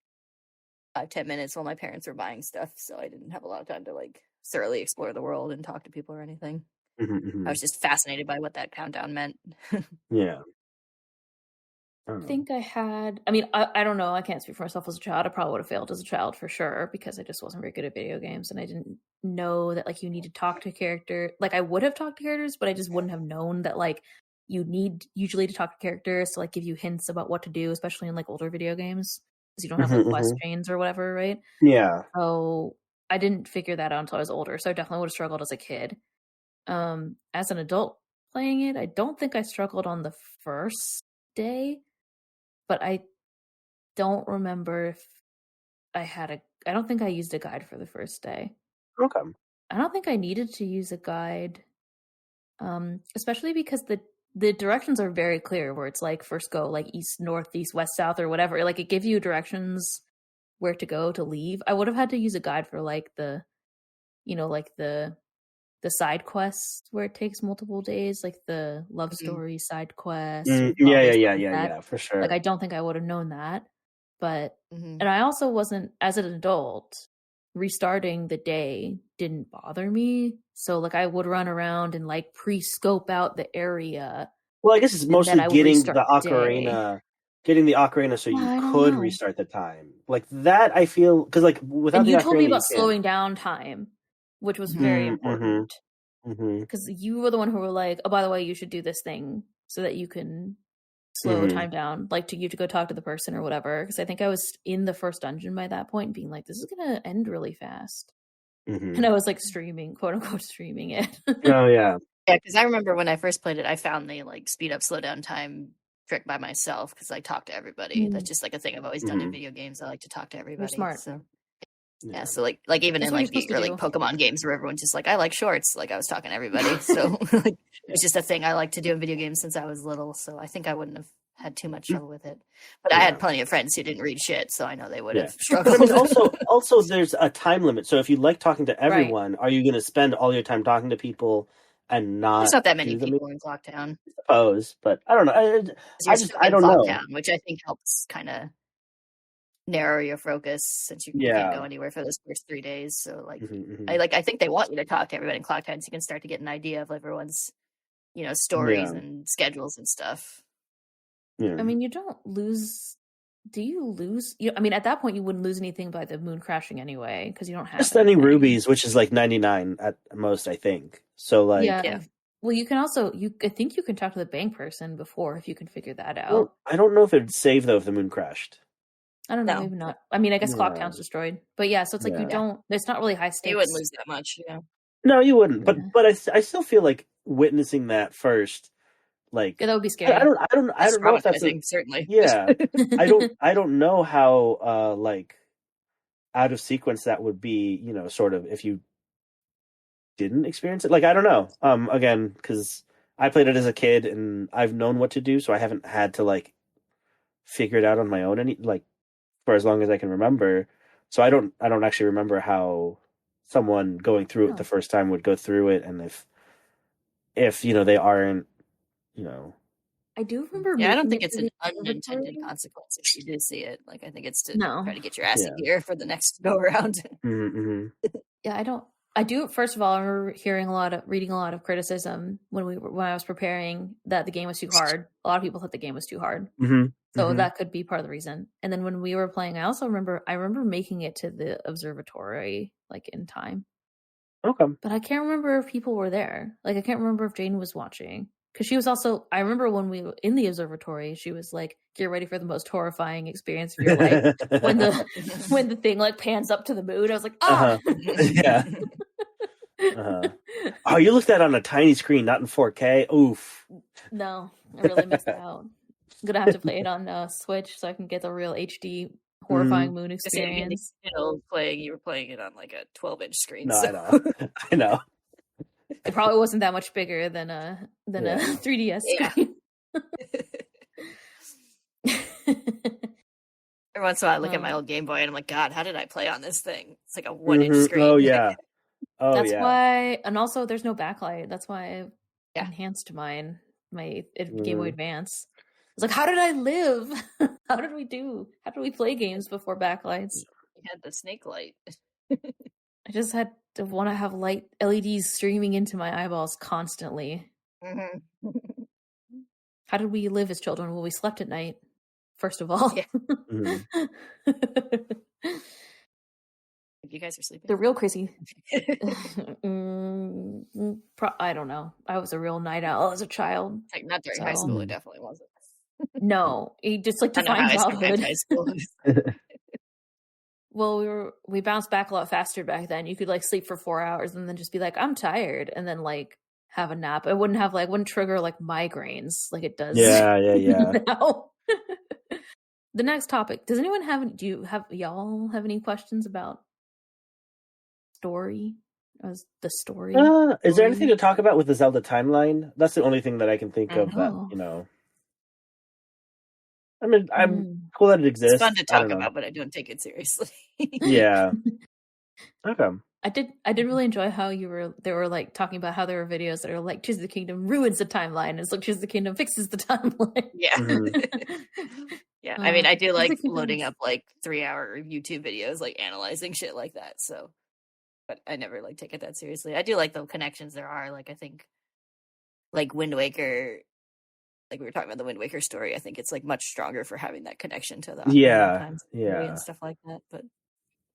5-10 minutes while my parents were buying stuff, so I didn't have a lot of time to like thoroughly explore the world and talk to people or anything. I was just fascinated by what that countdown meant. Yeah. I think I had, I don't know, I can't speak for myself as a child. I probably would have failed as a child for sure, because I just wasn't very good at video games, and I didn't know that like you need to talk to a character. Like I would have talked to characters, but I just wouldn't have known that like you need usually to talk to characters to like give you hints about what to do, especially in like older video games, because you don't have like quest chains or whatever, right? Yeah. So I didn't figure that out until I was older, so I definitely would have struggled as a kid. As an adult playing it, I don't think I struggled on the first day. But I don't remember if I don't think I used a guide for the first day. Okay. I don't think I needed to use a guide, especially because the directions are very clear, where it's like first go like east, north, east, west, south, or whatever. Like it gives you directions where to go to leave. I would have had to use a guide for like the side quests where it takes multiple days, like the love story side quest. Yeah, for sure. Like I don't think I would have known that, but and I also wasn't, as an adult, restarting the day didn't bother me. So like I would run around and like pre-scope out the area. Well, I guess it's mostly getting the ocarina so you could restart the time. Like that, I feel, because like without the ocarina, you told me about slowing down time, which was very important. Because you were the one who were like, oh, by the way, you should do this thing so that you can slow time down, like to go talk to the person or whatever. Because I think I was in the first dungeon by that point, being like, "This is gonna end really fast," and I was like streaming, quote unquote, streaming it. Oh yeah, because I remember when I first played it, I found the like speed up, slow down time trick by myself because I talk to everybody. That's just like a thing I've always done in video games. I like to talk to everybody. You're smart. So yeah, so like even in like the early Pokemon games where everyone's just like, I like shorts, like I was talking to everybody. So like, it's just a thing I like to do in video games since I was little. So I think I wouldn't have had too much trouble with it. But I had plenty of friends who didn't read shit, so I know they would have struggled. But I mean, also there's a time limit. So if you like talking to everyone, are you going to spend all your time talking to people and not? There's not that many people in Clocktown. I suppose, but I don't know. I don't know. Which I think helps kind of narrow your focus since you can't go anywhere for those first 3 days. So like, I think they want you to talk to everybody in Clocktown so you can start to get an idea of everyone's, stories and schedules and stuff. Yeah. I mean, you don't lose. Do you lose? I mean, at that point, you wouldn't lose anything by the moon crashing anyway, because you don't have just any rubies, which is like 99 at most, I think. So like, yeah. Well, you can also I think you can talk to the bank person before if you can figure that out. Well, I don't know if it'd save though if the moon crashed. I don't know, maybe not. I mean, I guess Clocktown's destroyed, but yeah. So it's like you don't. It's not really high stakes. You wouldn't lose that much, No, you wouldn't. But I still feel like witnessing that first. Like that would be scary. I don't know if that's certainly. Yeah. I don't know how like out of sequence that would be, sort of if you didn't experience it. Like I don't know. Again, because I played it as a kid and I've known what to do, so I haven't had to like figure it out on my own for as long as I can remember. So I don't actually remember how someone going through it the first time would go through it, and if they aren't. I do remember. Yeah, I don't think it's an unintended consequence if you do see it. Like, I think it's to try to get your ass in gear for the next go around. Yeah, I do. First of all, I remember reading a lot of criticism when I was preparing that the game was too hard. A lot of people thought the game was too hard, so that could be part of the reason. And then when we were playing, I remember making it to the observatory like in time. Okay. But I can't remember if people were there. Like, I can't remember if Jane was watching. Because she was also, I remember when we were in the observatory, she was like, get ready for the most horrifying experience of your life. when the thing like pans up to the moon, I was like, yeah. Oh, you looked at it on a tiny screen, not in 4K? Oof. No, I really missed out. I'm going to have to play it on Switch so I can get the real HD horrifying moon experience. You were playing it on like a 12-inch screen. No, so. I know. It probably wasn't that much bigger than a 3DS screen. Every once in a while I look at my old Game Boy and I'm like, God, how did I play on this thing? It's like a 1-inch screen. Oh yeah. That's why, and also there's no backlight. That's why I enhanced my Game Boy Advance. It's like, how did I live? How did we play games before backlights? You had the snake light. I just had to want to have light LEDs streaming into my eyeballs constantly. How did we live as children? Well, we slept at night, first of all. Yeah. You guys are sleeping. The real crazy. I don't know. I was a real night owl as a child. Like not during high school, it definitely wasn't. No, he just like defined childhood. High school. Well, we bounced back a lot faster back then. You could like sleep for 4 hours and then just be like, I'm tired, and then like have a nap. It wouldn't trigger like migraines like it does. Yeah. Now. The next topic. Does anyone y'all have any questions about story? The story? Is there anything to talk about with the Zelda timeline? That's the only thing that I can think of that, I mean, I'm cool that it exists. It's fun to talk about, but I don't take it seriously. Yeah. Okay. I did really enjoy how they were like talking about how there were videos that are like Tears of the Kingdom ruins the timeline, and it's like Tears of the Kingdom fixes the timeline. Yeah. Yeah. I mean, I do like loading up like 3-hour YouTube videos, like analyzing shit like that. So, but I never like take it that seriously. I do like the connections there are. Like, I think like Wind Waker, like we were talking about the Wind Waker story, I think it's like much stronger for having that connection to the and stuff like that. But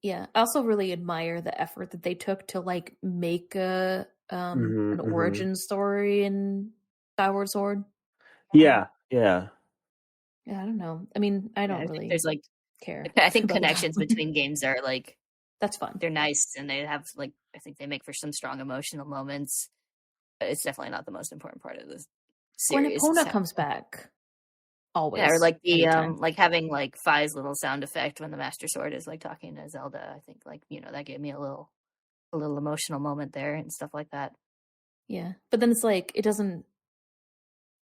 yeah, I also really admire the effort that they took to like make an origin story in Skyward Sword. Yeah. Yeah, I don't know. I mean, I don't really there's like care. I think connections between games are like that's fun. They're nice and they have like I think they make for some strong emotional moments. But it's definitely not the most important part of the series. When Epona comes back, always. Yeah, or like the like having like Fi's little sound effect when the Master Sword is like talking to Zelda. I think like that gave me a little emotional moment there and stuff like that. Yeah, but then it's like it doesn't.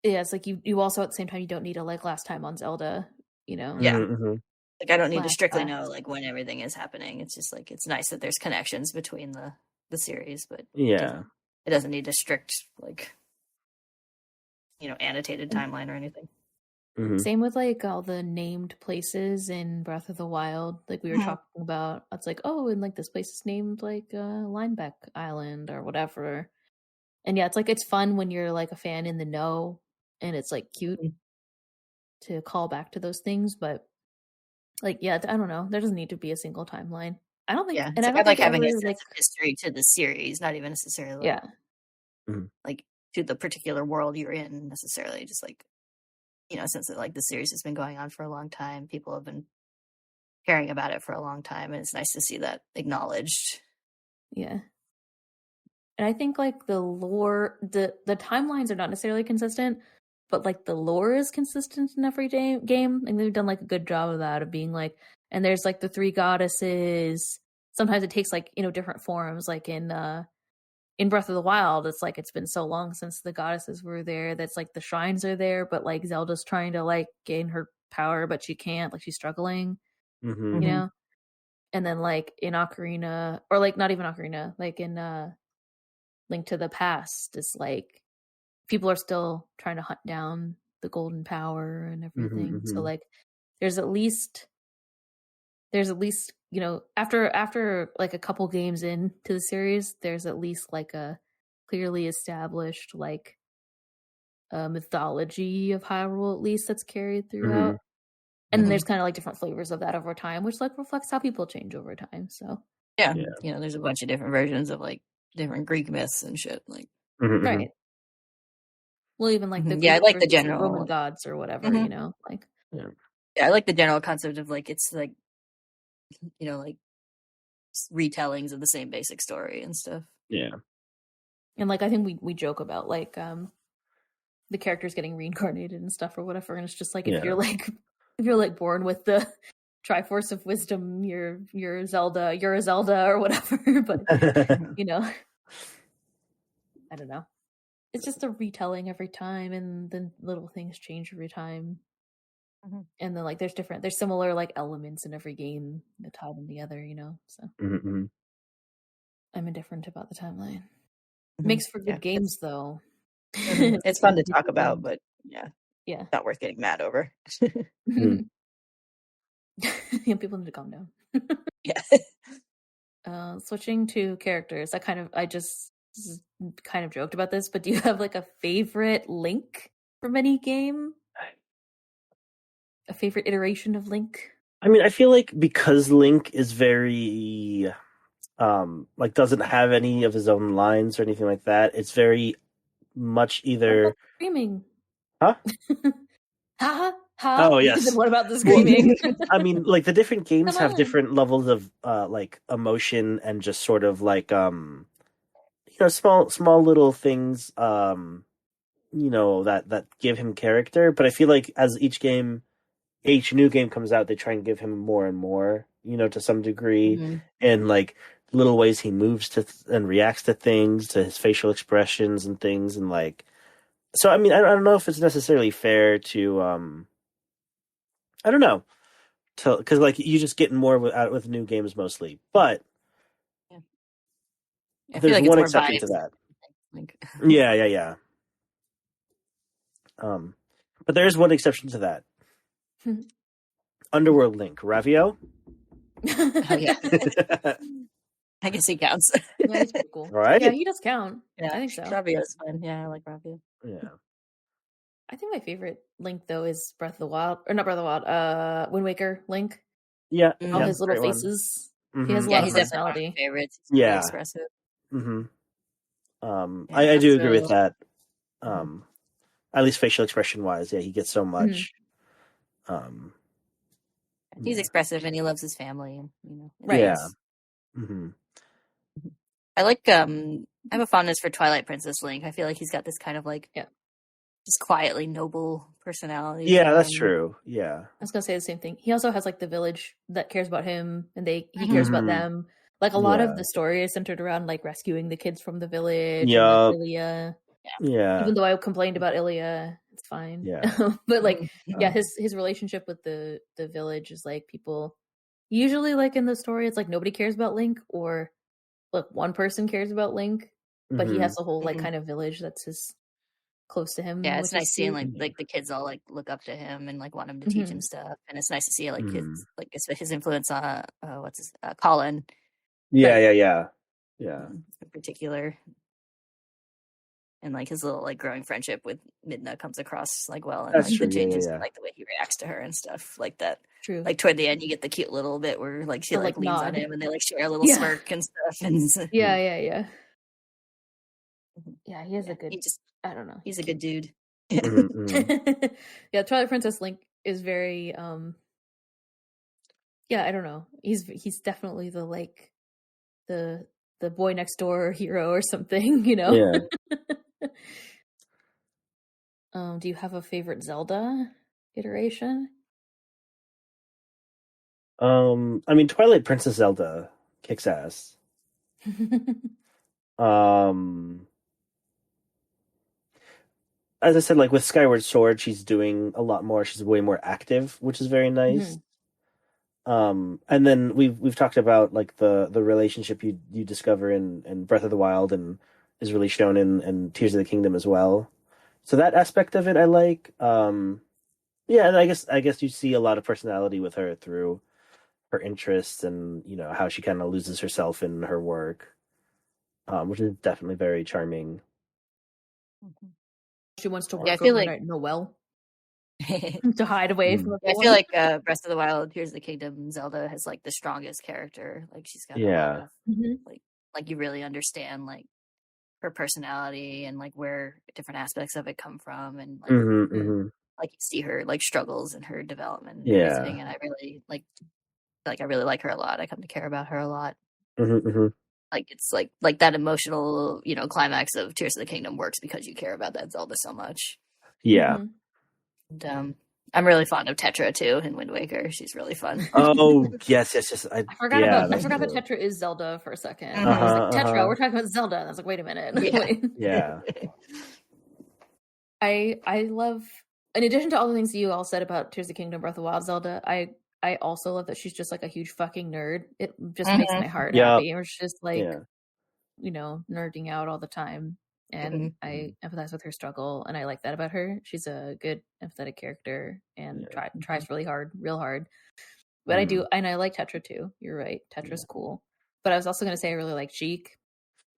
Yeah, it's like you also at the same time you don't need a like last time on Zelda. Yeah. Mm-hmm. Like I don't need to strictly know like when everything is happening. It's just like it's nice that there's connections between the series, but it doesn't need a strict like annotated timeline or anything. Mm-hmm. Same with like all the named places in Breath of the Wild. Like we were talking about, it's like, oh, and like this place is named like Linebeck Island or whatever. And yeah, it's like it's fun when you're like a fan in the know, and it's like cute to call back to those things. But like, yeah, I don't know. There doesn't need to be a single timeline. I don't think. Yeah, and I don't like having a sense of history to the series, not even necessarily. Like to the particular world you're in necessarily, just like since like the series has been going on for a long time, people have been caring about it for a long time, and it's nice to see that acknowledged. Yeah. And I think like the lore, the timelines are not necessarily consistent, but like the lore is consistent in every game. And they've done like a good job of that, of being like, and there's like the 3 goddesses. Sometimes it takes like, different forms, like in Breath of the Wild, it's like it's been so long since the goddesses were there. That's like the shrines are there, but like Zelda's trying to like gain her power, but she can't, like she's struggling, And then like in Ocarina, or like not even Ocarina, like in Link to the Past, it's like people are still trying to hunt down the golden power and everything. So like there's at least after like a couple games into the series, there's at least like a clearly established like mythology of Hyrule, at least, that's carried throughout. And there's kind of like different flavors of that over time, which like reflects how people change over time. So yeah. There's a bunch of different versions of like different Greek myths and shit, like right. Well, even like the I like the general Roman gods or whatever, like I like the general concept of like it's like like retellings of the same basic story and stuff. Yeah. And like I think we joke about like the characters getting reincarnated and stuff or whatever, and it's just like if you're like born with the Triforce of Wisdom, you're a Zelda or whatever. But I don't know. It's just a retelling every time, and then little things change every time. And then like there's similar like elements in every game that tie them together, So I'm indifferent about the timeline. Makes for good games though. It's fun to talk about, but yeah, not worth getting mad over. People need to calm down. Switching to characters, I just kind of joked about this, but do you have like a favorite Link from any game? A favorite iteration of Link? I mean, I feel like because Link is very like doesn't have any of his own lines or anything like that, it's very much either screaming. Huh? Ha ha. Oh yes. What about the screaming? I mean, like the different games have different levels of like emotion and just sort of like small little things that give him character. But I feel like as each new game comes out, they try and give him more and more, to some degree, and like little ways he moves to and reacts to things, to his facial expressions and things, and like. So I mean, I don't know if it's necessarily fair to I don't know, because like you just get more with new games mostly, but there's one exception to that. Yeah. But there is one exception to that. Underworld Link, Ravio. Oh, yeah. I guess he counts. Yeah, he's pretty cool. Right? Yeah, he does count. Yeah, I think so. Ravio's fun. Yeah, I like Ravio. Yeah. I think my favorite Link though is Breath of the Wild, or not Breath of the Wild. Wind Waker Link. Yeah, all his little faces. He has a lot of personality. Favorites. He's really expressive. I do agree with that. At least facial expression wise, yeah, he gets so much. He's expressive and he loves his family. Right. Yeah. Mm-hmm. I like. I have a fondness for Twilight Princess Link. I feel like he's got this kind of like, just quietly noble personality. Yeah, that's true. Yeah, I was gonna say the same thing. He also has like the village that cares about him, and he cares about them. Like a lot of the story is centered around like rescuing the kids from the village. And, like, Ilya. Yeah. Even though I complained about Ilya, it's fine. Yeah. But like, his relationship with the village is like people usually like in the story. It's like nobody cares about Link, or like one person cares about Link, but he has a whole like kind of village that's his close to him. Yeah, it's nice seeing like the kids all like look up to him and like want him to teach him stuff, and it's nice to see like kids like his influence on Colin. Yeah. In particular, and like his little like growing friendship with Midna comes across like well, and that's like true. the changes in, like the way he reacts to her and stuff like that. True. Like toward the end, you get the cute little bit where like she like leans on him and they like share a little smirk and stuff. And yeah, he has a good. I don't know. He's a good dude. Yeah, Twilight Princess Link is very. Yeah, I don't know. He's definitely the like the boy next door hero or something, you know. Yeah. Do you have a favorite Zelda iteration? I mean, Twilight Princess Zelda kicks ass. As I said, like with Skyward Sword, she's doing a lot more. She's way more active, which is very nice. And then we've talked about like the relationship you discover in Breath of the Wild and is really shown in Tears of the Kingdom as well. So that aspect of it I like. And I guess you see a lot of personality with her through her interests and how she kind of loses herself in her work, which is definitely very charming. She wants to work overnight in a well to hide away from. I feel like Breath of the Wild, Tears of the Kingdom, Zelda has like the strongest character. Like she's got a lot of like you really understand like her personality and like where different aspects of it come from, and like like you see her like struggles and her development and everything. And I really I really like her a lot. I come to care about her a lot. Like it's like that emotional climax of Tears of the Kingdom works because you care about that Zelda so much. Yeah. And, I'm really fond of Tetra too in Wind Waker. She's really fun. Oh yes. I forgot that Tetra is Zelda for a second. I was like, Tetra, we're talking about Zelda. And I was like, wait a minute. Yeah. I love, in addition to all the things you all said about Tears of the Kingdom, Breath of the Wild, Zelda, I also love that she's just like a huge fucking nerd. It just makes my heart happy. Or she's just like, nerding out all the time. And I empathize with her struggle, and I like that about her. She's a good, empathetic character, and tries really hard, real hard. But I do, and I like Tetra too. You're right, Tetra's cool. But I was also going to say I really like Sheik.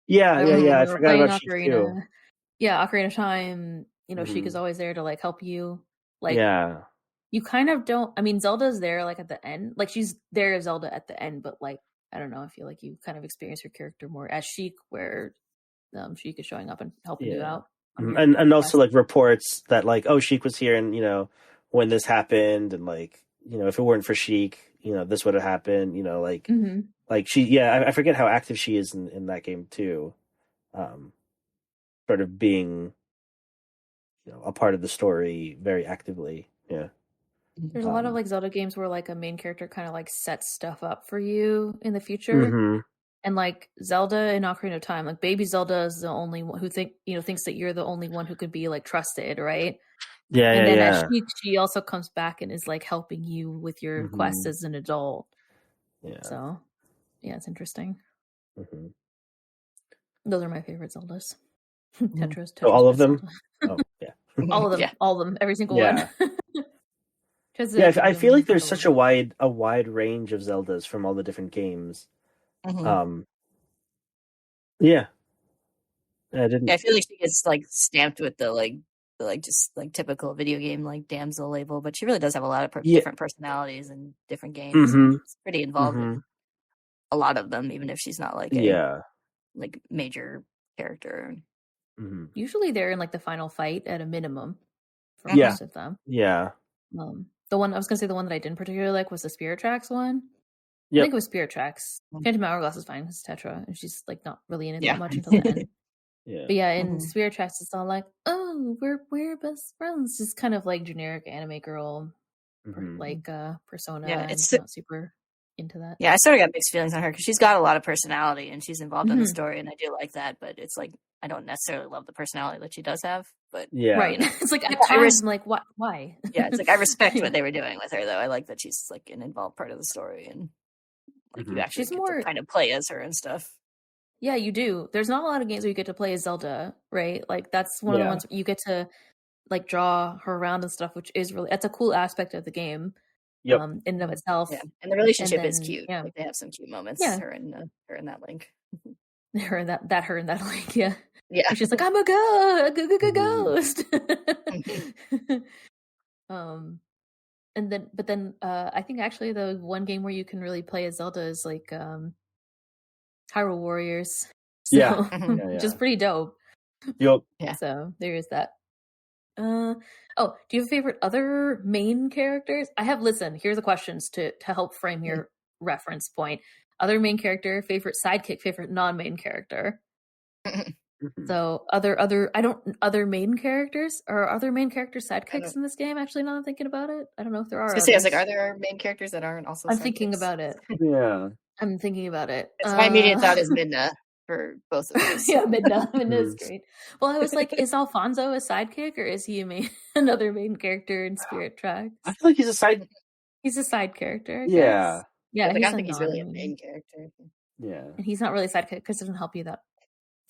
Yeah. I forgot about Sheik too. Yeah, Ocarina of Time. Sheik is always there to like help you. Like, you kind of don't. I mean, Zelda's there like at the end. Like she's there as Zelda at the end, but like I don't know. I feel like you kind of experience her character more as Sheik, where Sheik is showing up and helping you out. And also like reports that like, oh, Sheik was here and when this happened, and like if it weren't for Sheik, this would have happened. Like she, I forget how active she is in that game too. Sort of being a part of the story very actively. Yeah. There's a lot of like Zelda games where like a main character kind of like sets stuff up for you in the future. And like Zelda in Ocarina of Time, like baby Zelda is the only one who thinks that you're the only one who could be like trusted, right? Yeah. And then as she also comes back and is like helping you with your quests as an adult. Yeah. So it's interesting. Those are my favorite Zeldas. Tetra's so all of them. Oh yeah. All of them. All of them. Every single one. I feel like there's such a wide range of Zeldas from all the different games. Yeah. I feel like she gets like stamped with the just like typical video game like damsel label, but she really does have a lot of different personalities and different games. She's pretty involved in a lot of them, even if she's not like a like major character. Usually they're in like the final fight at a minimum for most of them. Yeah. The one I was gonna say, the one that I didn't particularly like was the Spirit Tracks one. Yep. I think it was Spirit Tracks. Phantom Hourglass is fine. It's Tetra, and she's like not really in it that much until the end. Yeah. But yeah, in Spirit Tracks, it's all like, oh, we're best friends. It's kind of like generic anime girl, like persona. Yeah, it's not super into that. Yeah, I sort of got mixed feelings on her because she's got a lot of personality and she's involved in the story, and I do like that. But it's like I don't necessarily love the personality that she does have. But right, it's like at times I'm like, what? Why? Yeah, it's like I respect what they were doing with her, though. I like that she's like an involved part of the story, and like you actually get to kind of play as her and stuff. Yeah, you do. There's not a lot of games where you get to play as Zelda, right? Like that's one of the ones you get to like draw her around and stuff, which is really, that's a cool aspect of the game. Yep. In and of itself. Yeah, and the relationship is cute. Yeah, like they have some cute moments. Yeah, her and that Link. her and that Link. Yeah. Yeah. She's like, I'm a ghost. But then I think actually the one game where you can really play as Zelda is like Hyrule Warriors. So, which is pretty dope. Yep. Yeah. So there is that. Do you have favorite other main characters? Here's the questions to help frame your reference point. Other main character, favorite sidekick, favorite non-main character. So other main characters, or other main character sidekicks in this game? Actually, now I'm thinking about it, I don't know if there are. I was like, are there main characters that aren't also? I'm thinking about it. Yeah, I'm thinking about it. My immediate thought is Midna for both of those. Yeah, Midna is great. Well, I was like, is Alfonso a sidekick or is he another main character in Spirit Tracks? I feel like he's a side. He's a side character. I guess. Yeah. I don't think he's really a main character. Yeah, and he's not really a sidekick because it doesn't help you that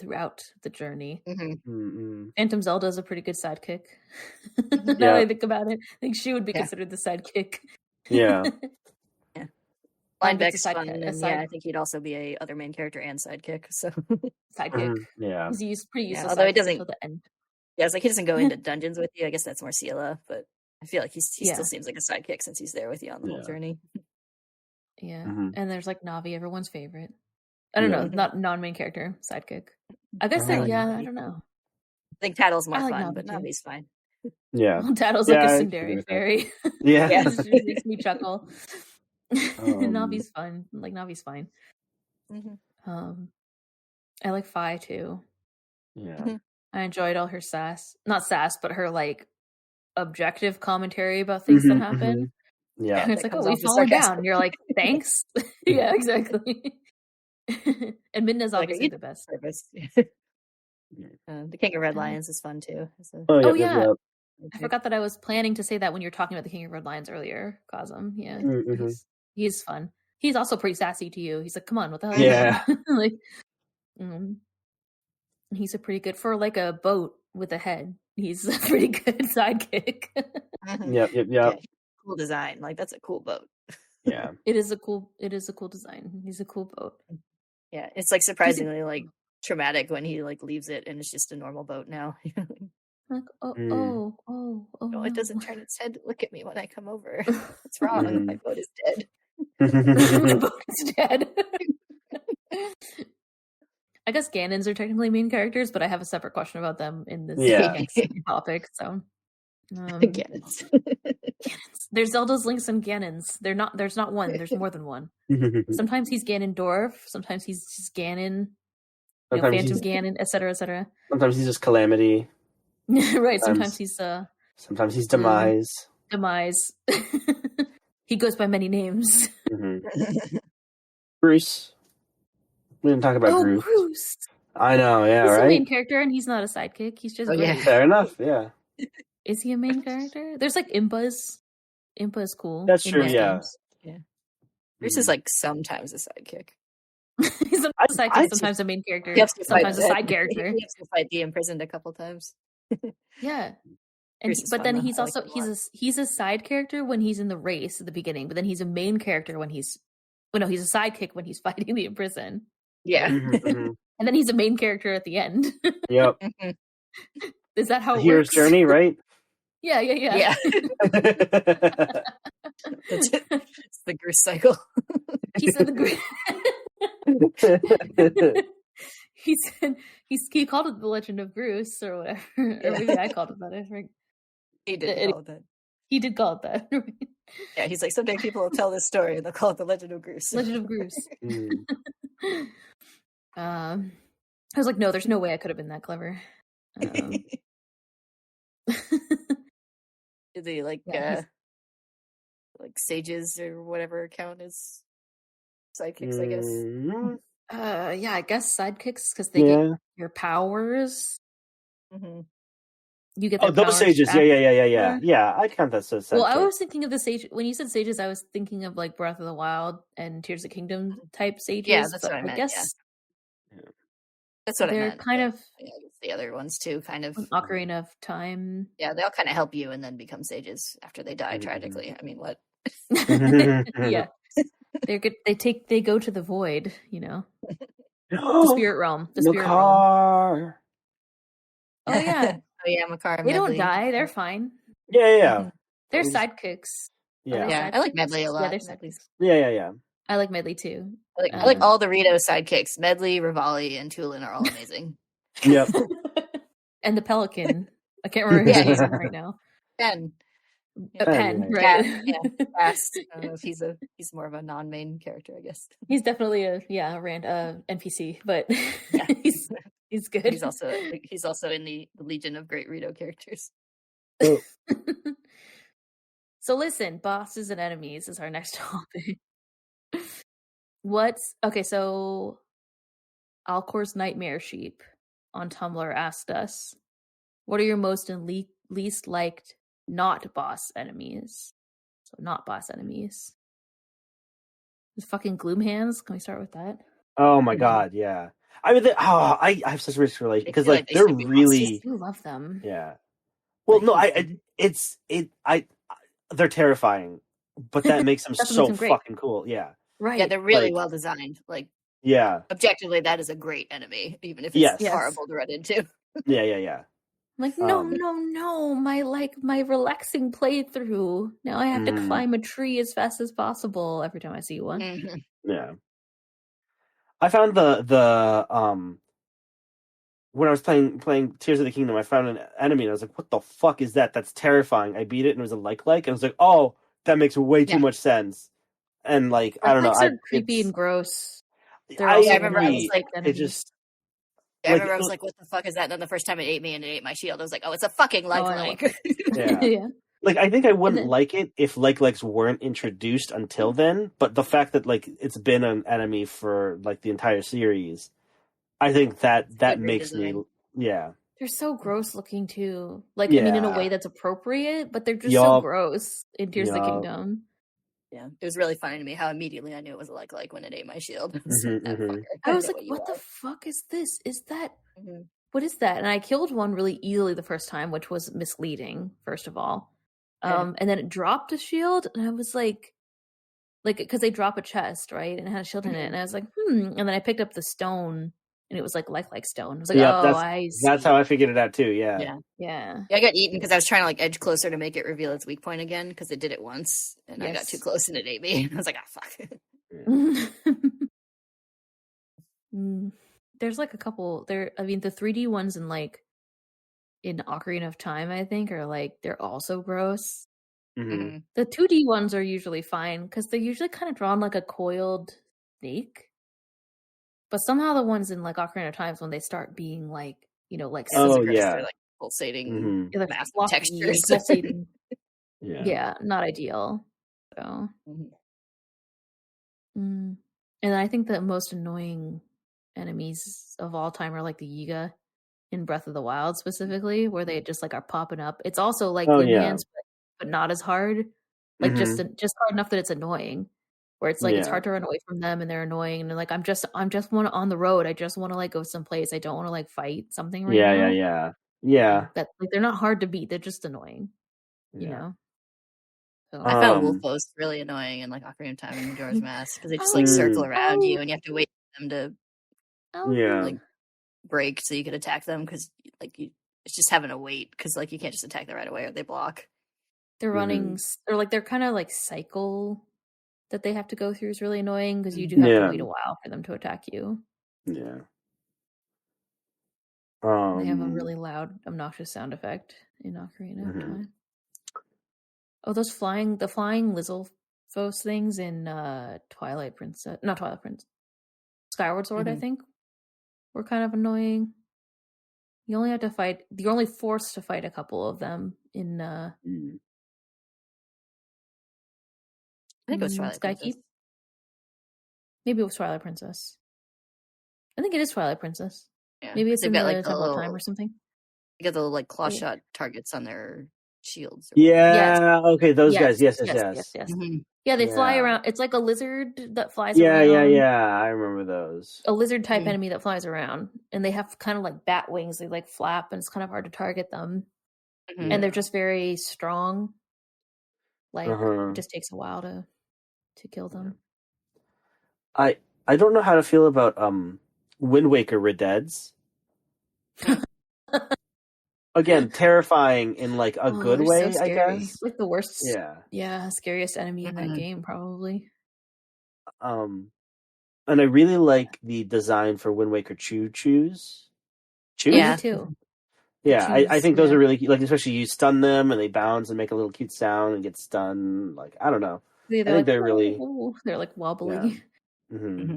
throughout the journey. Phantom Zelda is a pretty good sidekick. Now that I think about it, I think she would be considered the sidekick. Yeah. Lineback's fun, and I think he'd also be a other main character and sidekick. So sidekick, yeah, he's pretty useful. Although he doesn't until the end. Yeah, it's like he doesn't go into dungeons with you. I guess that's more Ciela, but I feel like he still seems like a sidekick since he's there with you on the whole journey. Yeah, and there's like Navi, everyone's favorite. I don't know, not non-main character, sidekick. I guess I don't know. I think Tattle's more fun, but Navi's fine. Yeah, Tattle's like a Sundari fairy. Yeah, it makes me chuckle. Navi's fun. Like Navi's fine. I like Fi too. Yeah, I enjoyed all her sass. Not sass, but her like objective commentary about things that happen. Yeah, it's like, oh, we've fallen down. And you're like, thanks. Yeah, exactly. And Midna's obviously the best. The King of Red Lions is fun too. Yeah. I forgot that I was planning to say that when you were talking about the King of Red Lions earlier, Cosm. Yeah, he's fun. He's also pretty sassy to you. He's like, come on, what the hell? Yeah. Like, he's a pretty good, for like a boat with a head, he's a pretty good sidekick. Yep. Cool design. Like, that's a cool boat. Yeah. It is a cool design. He's a cool boat. Yeah, it's like surprisingly like traumatic when he like leaves it and it's just a normal boat now. Like, no, it doesn't turn its head to look at me when I come over. What's wrong? My boat is dead. My boat is dead. I guess Ganons are technically main characters, but I have a separate question about them in this topic. So, Ganons. There's Zelda's, Links, and Ganons. There's not one. There's more than one. Sometimes he's Ganondorf. Sometimes he's just Ganon. Phantom Ganon, etc., etc. Sometimes he's just Calamity. Right. Sometimes he's Demise. Demise. He goes by many names. Bruce. We didn't talk about Bruce. Bruce. I know, yeah, he's right? He's a main character and he's not a sidekick. He's just great. Fair enough, yeah. Is he a main character? There's like Impas. Impa is cool. That's true, yeah. Bruce is like sometimes a sidekick. He's a sidekick, sometimes a main character, sometimes a side character. He has to fight the imprisoned a couple times. Yeah. But then he's also he's a side character when he's in the race at the beginning, but then he's a main character when he's a sidekick when he's fighting the imprisoned. Yeah. And then he's a main character at the end. Yep. Is that how it Hero's works? Journey, right? Yeah. It's the Goose cycle. He said he called it the Legend of Bruce or whatever. Or maybe I called it that. I think he did call it that. He did call it that. Yeah, he's like, someday people will tell this story and they'll call it the Legend of Groose. Legend of Groose. I was like, no, there's no way I could have been that clever. Do they like sages or whatever count as sidekicks? I guess. Yeah, I guess sidekicks because they get your powers. Mm-hmm. You get those sages. Yeah. I count that as sidekick. Well, I was thinking of the sage when you said sages. I was thinking of like Breath of the Wild and Tears of the Kingdom type sages. Yeah, that's what I meant. I guess that's what I meant. They're kind of the other ones too, kind of Ocarina of Time. Yeah, they all kind of help you and then become sages after they die tragically. I mean, what? Yeah, they're good. They go to the void. You know, the spirit realm. The spirit realm. Oh yeah. Oh yeah, Makar. They don't die. They're fine. Yeah. They're sidekicks. Yeah. I like Medley a lot. Yeah, they're sidekicks. Yeah. I like Medley too. I like all the Rito sidekicks. Medley, Rivali, and Tulin are all amazing. Yep. And the Pelican. I can't remember his name right now. Pen. Pen, right? Yeah. Fast. I don't know if he's more of a non-main character, I guess. He's definitely a NPC, but he's good. He's also in the Legion of Great Rito characters. So listen, bosses and enemies is our next topic. So Alcor's Nightmare Sheep on Tumblr asked us, what are your most and least liked not boss enemies? So not boss enemies. The fucking Gloom Hands. Can we start with that? Oh my god, yeah. I mean, I have such a mixed relation because like they're really. I love them. Yeah. Well, no, they're terrifying, but that makes them so fucking cool. Yeah. Right. Yeah, they're really well designed. Like, yeah. Objectively, that is a great enemy, even if it's horrible to run into. Yeah. Like, no, my relaxing playthrough. Now I have to climb a tree as fast as possible every time I see one. Mm-hmm. Yeah. I found the when I was playing Tears of the Kingdom, I found an enemy and I was like, what the fuck is that? That's terrifying. I beat it and it was a like and I was like, oh, that makes way too much sense. And like, I don't know. They're creepy and gross. I remember I was like, I remember I was like, what the fuck is that? And then the first time it ate me and it ate my shield, I was like, oh, it's a fucking like. Yeah. Like, I think I wouldn't like it if likes weren't introduced until then, but the fact that like it's been an enemy for like the entire series, I think that makes me They're so gross looking too. Like, I mean, in a way that's appropriate, but they're just so gross in Tears of the Kingdom. Yeah, it was really funny to me how immediately I knew it was a like when it ate my shield. I was like, what the fuck is this? Is that what is that? And I killed one really easily the first time, which was misleading, first of all. And then it dropped a shield, and I was like because they drop a chest, right? And it had a shield in it, and I was like, And then I picked up the stone, and it was like stone. I was like, that's how I figured it out too. Yeah. I got eaten because I was trying to like edge closer to make it reveal its weak point again because it did it once, and I got too close and it ate me. I was like, fuck. There's like a couple there. I mean, the 3D ones in Ocarina of Time, I think, are like they're also gross. Mm-hmm. The 2D ones are usually fine because they're usually kind of drawn like a coiled snake. But somehow the ones in like Ocarina of Time, when they start being like, like they're like pulsating, massive textures. Pulsating. Yeah, not ideal. So, and I think the most annoying enemies of all time are like the Yiga in Breath of the Wild specifically, where they just like are popping up. It's also like hands, but not as hard. Like just hard enough that it's annoying. Where it's like it's hard to run away from them and they're annoying and they're like I'm just on the road. I just want to like go someplace. I don't want to like fight something right now. Yeah. That like they're not hard to beat. They're just annoying. You know. So, I found Wolfos really annoying in like Ocarina of Time and Majora's Mask because they just like circle around you and you have to wait for them to like break so you could attack them because like it's just having to wait because like you can't just attack them right away or they block. They're running or like they're kind of like cycle that they have to go through is really annoying because you do have to wait a while for them to attack you. Yeah. They have a really loud, obnoxious sound effect in Ocarina of Time. Oh, the flying Lizalfos things in not Twilight Princess, Skyward Sword, I think, were kind of annoying. You're only forced to fight a couple of them in I think it was Twilight Princess. Skykeep. Maybe it was Twilight Princess. I think it is Twilight Princess. Yeah, maybe it's in the like Temple of Time or something. They got the little like claw shot targets on their shields. Yeah. Okay, those guys. Yes. Yeah, they fly around. It's like a lizard that flies around. Yeah. I remember those. A lizard type enemy that flies around, and they have kind of like bat wings. They like flap, and it's kind of hard to target them. And they're just very strong. Like it just takes a while to kill them. I don't know how to feel about Wind Waker Redeads. Again, terrifying in like a good way, so I guess. Like the worst. Yeah, scariest enemy in that game, probably. And I really like the design for Wind Waker Choo-Choos. Yeah, me too. Yeah, I think those are really cute. Like, especially you stun them and they bounce and make a little cute sound and get stunned. Like, I don't know. I think they're really... They're like wobbly. Yeah.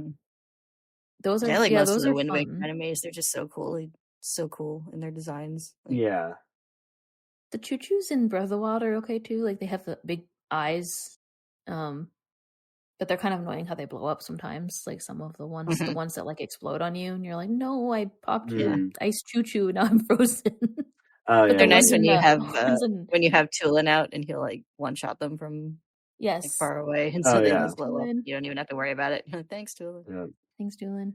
Those are... I like most of the Wind fun. Waker enemies. They're just so cool in their designs. Like, yeah. The Choo-Choos in Breath of the Wild are okay too. Like, they have the big eyes. But they're kind of annoying how they blow up sometimes. Like some of the ones that like explode on you, and you're like, "No, I popped ice choo-choo, and now I'm frozen." But they're nice when you have Tulin out, and he'll like one shot them from like, far away, and so they just blow up. You don't even have to worry about it. Thanks, Tulin. Yeah. Thanks, Tulin.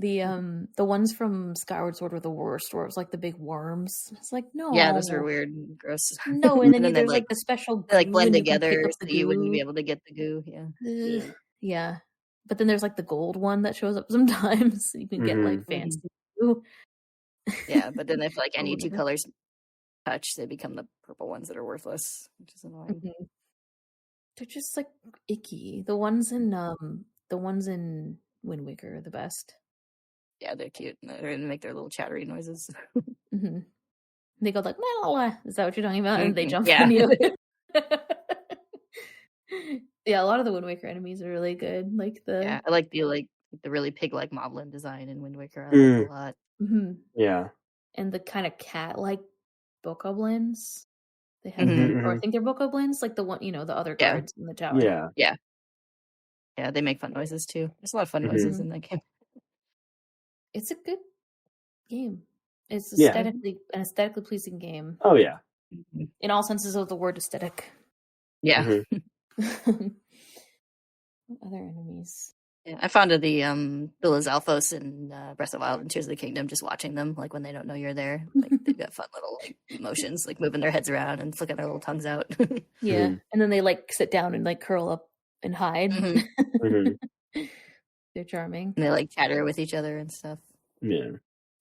The ones from Skyward Sword were the worst, where it was like the big worms. It's like, no. Yeah, those are weird and gross. No, and then there's like the special goo, they like blend together so you wouldn't be able to get the goo. Yeah. But then there's like the gold one that shows up sometimes. So you can get like fancy goo. Yeah, but then if like any two colors touch, they become the purple ones that are worthless, which is annoying. They're just like icky. The ones in Wind Waker are the best. Yeah, they're cute. They make their little chattery noises. They go like, la, la, la. Is that what you're talking about? And they jump on you. Yeah, a lot of the Wind Waker enemies are really good. Like I like the really pig-like moblin design in Wind Waker. I like a lot. Yeah, and the kind of cat-like bokoblins. They have, or I think they're bokoblins, like the one, the other guards in the tower. Yeah. They make fun noises too. There's a lot of fun noises in that game. It's a good game. It's an aesthetically pleasing game. Oh yeah, in all senses of the word, aesthetic. Yeah. What other enemies? Yeah, I found the Lizalfos in Breath of the Wild and Tears of the Kingdom. Just watching them, like when they don't know you're there, like they've got fun little motions, like moving their heads around and flicking their little tongues out. And then they like sit down and like curl up and hide. They're charming. And they like chatter with each other and stuff. Yeah.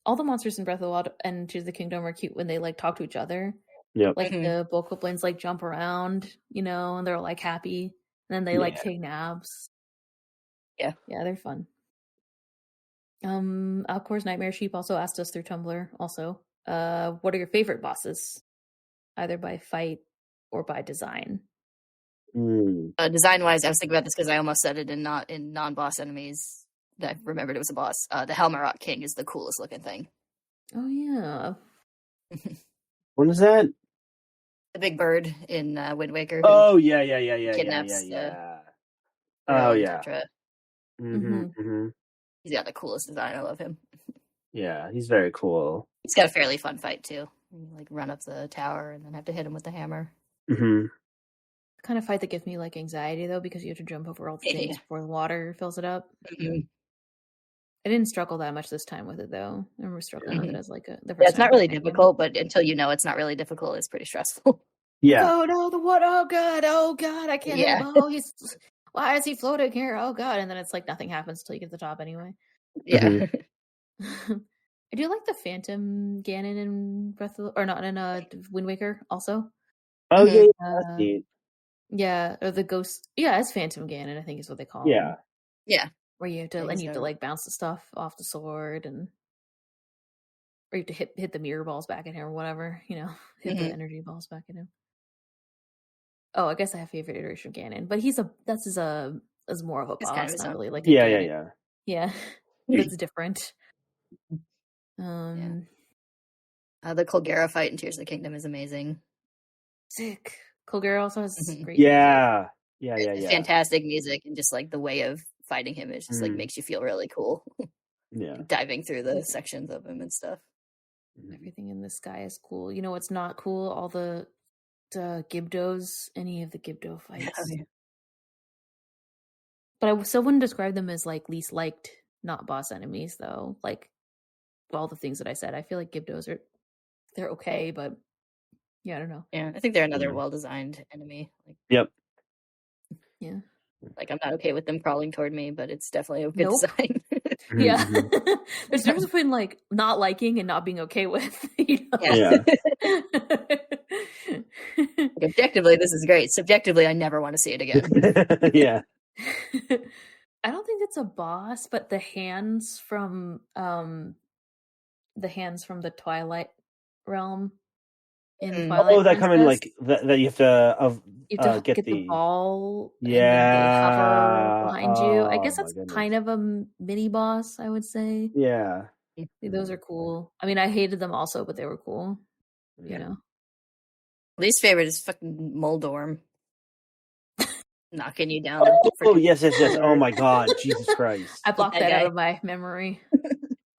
All the monsters in Breath of the Wild and Tears of the Kingdom are cute when they like talk to each other. Yep. Like the bokoblins like jump around, and they're like happy. And then they like take naps. Yeah, they're fun. Alcor's Nightmare Sheep also asked us through Tumblr. Also, what are your favorite bosses, either by fight or by design? Design-wise, I was thinking about this because I almost said it in non-boss enemies. That I remembered it was a boss. The Helmarok King is the coolest looking thing. Oh yeah. What is that? The big bird in Wind Waker. Oh yeah. Kidnaps. Oh yeah. He's got the coolest design. I love him. Yeah, he's very cool. He's got a fairly fun fight too. You, like run up the tower and then have to hit him with the hammer. The kind of fight that gives me like anxiety though, because you have to jump over all the things before the water fills it up. I didn't struggle that much this time with it though. I remember struggling with it as like the first it's not really difficult, but until it's not really difficult, it's pretty stressful. Yeah. Oh no, the what? Oh god, I can't hit him. Oh, why is he floating here? Oh god, and then it's like nothing happens till you get to the top anyway. Yeah. I do like the Phantom Ganon in Wind Waker also. Oh yeah. Yeah, or the ghost. Yeah, it's Phantom Ganon, I think is what they call him. Yeah. Where you have to like bounce the stuff off the sword, or you have to hit the mirror balls back at him or whatever, hit the energy balls back at him. Oh, I guess I have favorite iteration of Ganon, but that's more of a boss, kind of not really like a Ganon. Yeah. That's different. The Colgera fight in Tears of the Kingdom is amazing. Sick. Colgera also has great music. Fantastic music, and just like the way of fighting him is just like makes you feel really cool. Diving through the sections of him and stuff. Everything in this guy is cool. You know what's not cool? All the Gibdos, any of the Gibdo fights. But I still wouldn't describe them as like least liked, not boss enemies though. Like all the things that I said, I feel like Gibdos they're okay, but I don't know. Yeah, I think they're another well-designed enemy. Yep. Yeah. Like I'm not okay with them crawling toward me, but it's definitely a good design. Yeah. There's a difference between like not liking and not being okay with. You know? Yeah. Like, objectively, this is great. Subjectively, I never want to see it again. Yeah. I don't think it's a boss, but the hands from the Twilight realm in Twilight that come in like that you have to get the ball and then they hover behind you. I guess that's kind of a mini boss, I would say. Yeah. Those are cool. I mean, I hated them also, but they were cool. You know. Least favorite is fucking Moldorm. Knocking you down. Yes. Oh my god, Jesus Christ. I blocked that out of my memory.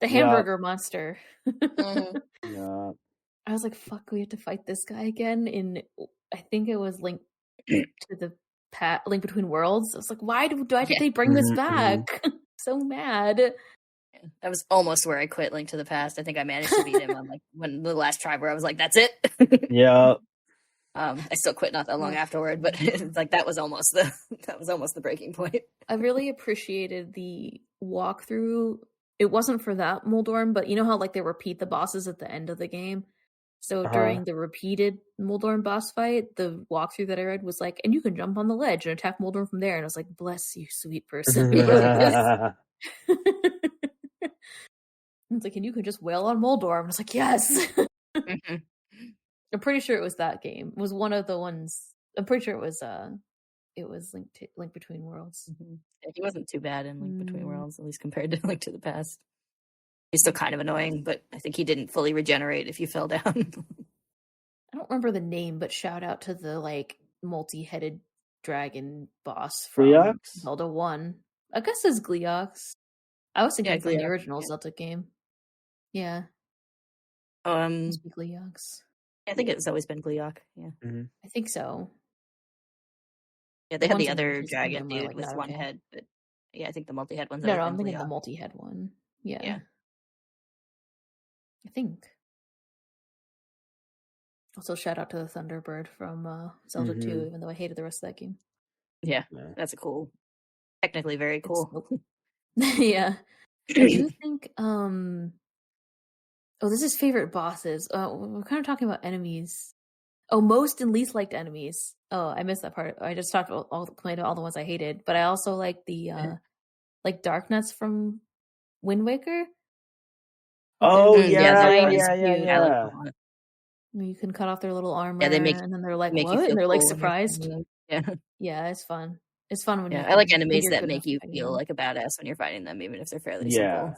The hamburger monster. Yeah. I was like, fuck, we have to fight this guy again I think it was Link Between Worlds. I was like, why did they bring this back? So mad. Yeah, that was almost where I quit Link to the Past. I think I managed to beat him on like when the last try where I was like, that's it. Yeah. I still quit not that long afterward, but it's like that was almost the breaking point. I really appreciated the walkthrough. It wasn't for that Moldorm, but you know how like they repeat the bosses at the end of the game? So during the repeated Moldorm boss fight, the walkthrough that I read was like, and you can jump on the ledge and attack Moldorm from there. And I was like, bless you, sweet person. It's like, and you can just wail on Moldorm. And I was like, yes. I'm pretty sure it was that game. It was one of the ones. I'm pretty sure it was Link Between Worlds. Yeah, he wasn't too bad in Link Between Worlds, at least compared to Link to the Past. He's still kind of annoying, but I think he didn't fully regenerate if you fell down. I don't remember the name, but shout out to the like multi-headed dragon boss from Gleeox? Zelda 1. I guess it's Gleeox. I was thinking from the original Zelda game. Yeah. Gleeox. I think it's always been Gleeok. Yeah. I think so. Yeah, they had the other dragon dude with one head, but yeah, I think the multi-head one's. No, I'm thinking the multi-head one. Yeah. I think. Also, shout out to the Thunderbird from Zelda 2, even though I hated the rest of that game. Yeah, that's technically very cool. Yeah. I do think, this is favorite bosses. We're kind of talking about enemies. Oh, most and least liked enemies. Oh, I missed that part. I just talked about all the ones I hated, but I also like the like Dark Nuts from Wind Waker. Oh yeah. You can cut off their little armor, and then they're like, "What?" And they're like surprised. Yeah, it's fun. It's fun when I like enemies that make you feel like a badass when you're fighting them, even if they're fairly simple.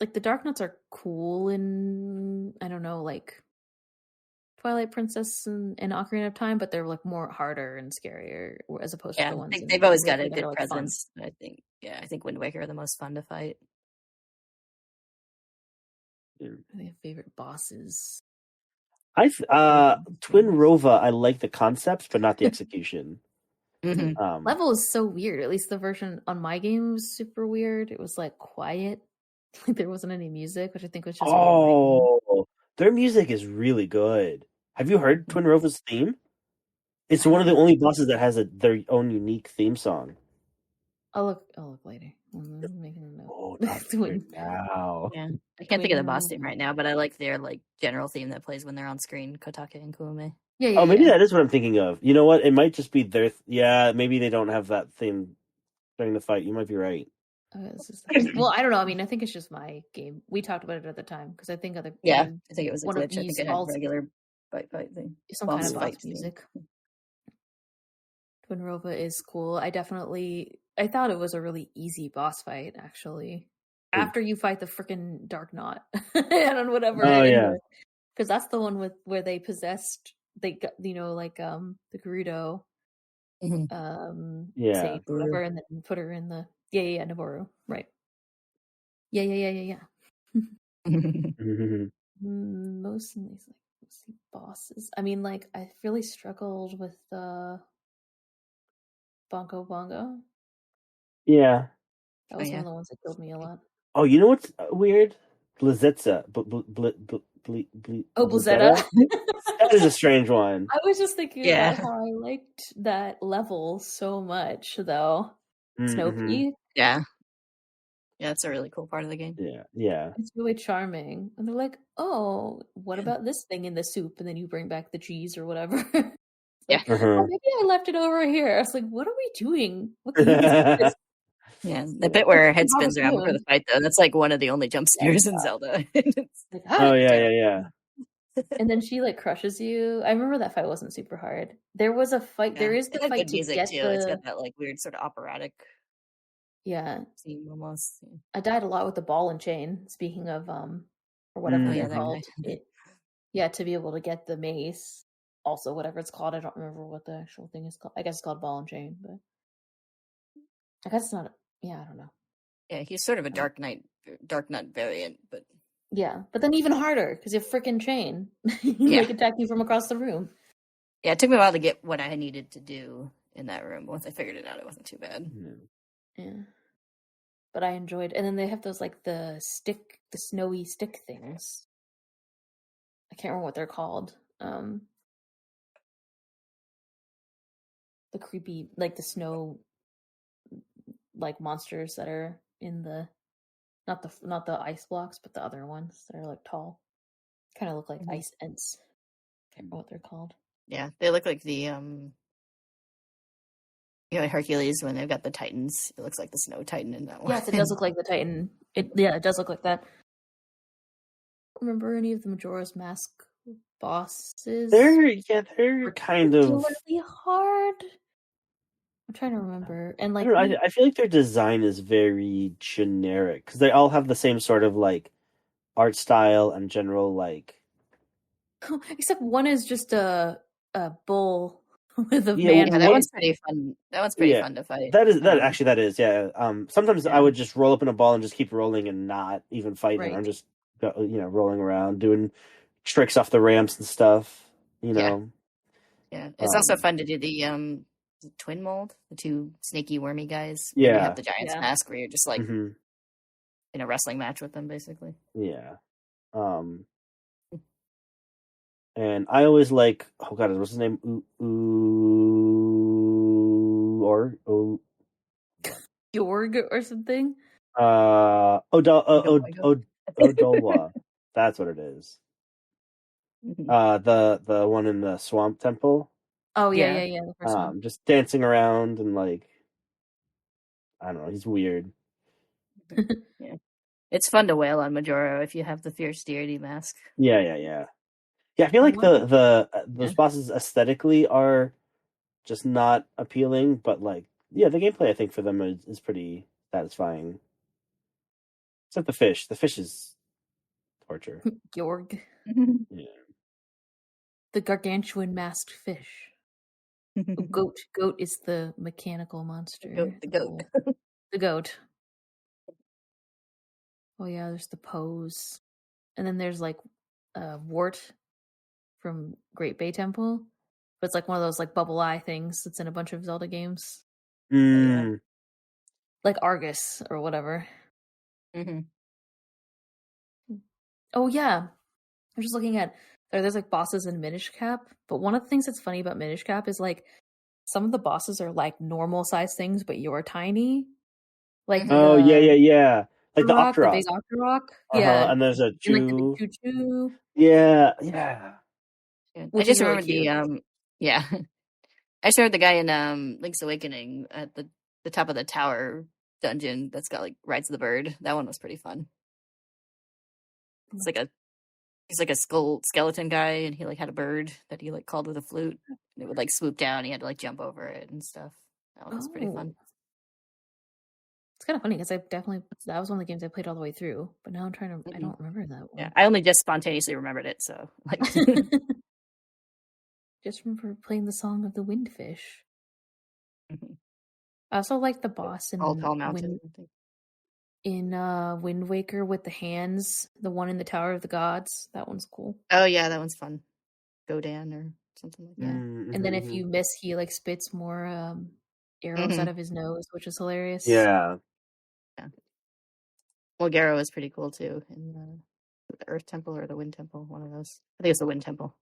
Like the Dark Nuts are cool in I don't know, like Twilight Princess and Ocarina of Time, but they're like more harder and scarier as opposed to the ones. They've always got a good presence. I think Wind Waker are the most fun to fight. They have favorite bosses. Twin Rova. I like the concept, but not the execution. Level is so weird. At least the version on my game was super weird. It was like quiet, like there wasn't any music, which I think was just. Their music is really good. Have you heard Twin Rova's theme? It's one of the only bosses that has their own unique theme song. I'll look later. I'm making a note. Wow. Yeah, I can't think of the boss theme right now, but I like their like general theme that plays when they're on screen. Kotake and Kuume. Yeah. Maybe that is what I'm thinking of. You know what? It might just be their. Maybe they don't have that theme during the fight. You might be right. Well, I don't know. I mean, I think it's just my game. We talked about it at the time because I think I think it was a glitch. I think it had regular fight thing. Some kind of boss music. Twinrova is cool. I thought it was a really easy boss fight, actually. After you fight the freaking Dark Knot and whatever. Oh yeah. Because that's the one where they possessed, they got, the Gerudo. Say whatever, and then put her in the Naboru, right? Yeah. Mostly bosses. I mean, I really struggled with the Bongo Bongo. Yeah, that was one of the ones that killed me a lot. Oh, you know what's weird? Blizzetza. Blizzetta. That is a strange one. I was just thinking about how I liked that level so much, though. Snowpea. Yeah, it's a really cool part of the game. Yeah. It's really charming. And they're like, oh, what about this thing in the soup? And then you bring back the cheese or whatever. Yeah. Oh, maybe I left it over here. I was like, what are we doing? What the is Yeah, the bit where her head spins around before the fight, though, that's one of the only jump scares in Zelda. Yeah. And then she crushes you. I remember that fight wasn't super hard. There was a fight. There is the fight to get too. It's got that weird sort of operatic. Yeah. Scene almost. I died a lot with the ball and chain. Speaking of or whatever they're called. To be able to get the mace. Also, whatever it's called, I don't remember what the actual thing is called. I guess it's called ball and chain, but I guess it's not. I don't know. Yeah, he's sort of a Dark Knight variant, but but then even harder because you have freaking chain. He attack you from across the room. Yeah, it took me a while to get what I needed to do in that room. Once I figured it out, it wasn't too bad. Yeah, but I enjoyed. And then they have those the snowy stick things. I can't remember what they're called. The creepy, the snow, monsters that are in the not the ice blocks, but the other ones that are tall, kind of look like ice ents. I can't remember what they're called. Yeah, they look like the Hercules when they've got the Titans. It looks like the Snow Titan in that one. Yes, it does look like the Titan. It does look like that. I don't remember any of the Majora's Mask bosses. They're kind of really hard. I'm trying to remember, and I feel like their design is very generic because they all have the same sort of art style and general except one is just a bull with a man. Yeah, that one's pretty fun. That one's pretty fun to fight. That is. Yeah. Sometimes I would just roll up in a ball and just keep rolling and not even fighting. Right. I'm just rolling around doing tricks off the ramps and stuff. Yeah. It's also fun to do the twin mold, the two snaky wormy guys. Yeah, you have the giant's mask where you're just in a wrestling match with them, basically. Yeah. And I always what's his name? Jorg or something. Odolwa. That's what it is. The one in the swamp temple. Oh yeah. The first one. Just dancing around and I don't know. He's weird. Yeah, it's fun to wail on Majora if you have the fierce deity mask. Yeah. I feel like those bosses aesthetically are just not appealing, but the gameplay I think for them is pretty satisfying. Except the fish. The fish is torture. Jorg. Yeah. The gargantuan masked fish. Goat. Goat is the mechanical monster. The goat. The goat. Oh yeah, there's the pose. And then there's Wart from Great Bay Temple. But it's one of those bubble eye things that's in a bunch of Zelda games. Like Argus or whatever. Oh yeah. I'm just looking at there's bosses in Minish Cap, but one of the things that's funny about Minish Cap is some of the bosses are normal size things, but you're tiny. Yeah. Like the Octorok. The big Octorok. Yeah. And there's a Choo. Choo. Yeah. I just remember the I just heard the guy in Link's Awakening at the top of the tower dungeon that's got rides the bird. That one was pretty fun. It's He's like a skeleton guy, and he like had a bird that he like called with a flute, and it would like swoop down. He had to like jump over it and stuff. That one was pretty fun. It's kind of funny because that was one of the games I played all the way through, but now I'm trying to. I don't remember that one. Yeah, I only just spontaneously remembered it, so like. Just remember playing the Song of the Windfish. I also like the boss in Wind Waker with the hands, the one in the Tower of the Gods. That one's cool. Oh yeah, that one's fun. Godan or something like that. And then if you miss, he like spits more arrows out of his nose, which is hilarious. Yeah. Well, Garo is pretty cool too. In the Earth Temple or the Wind Temple, one of those. I think it's the Wind Temple.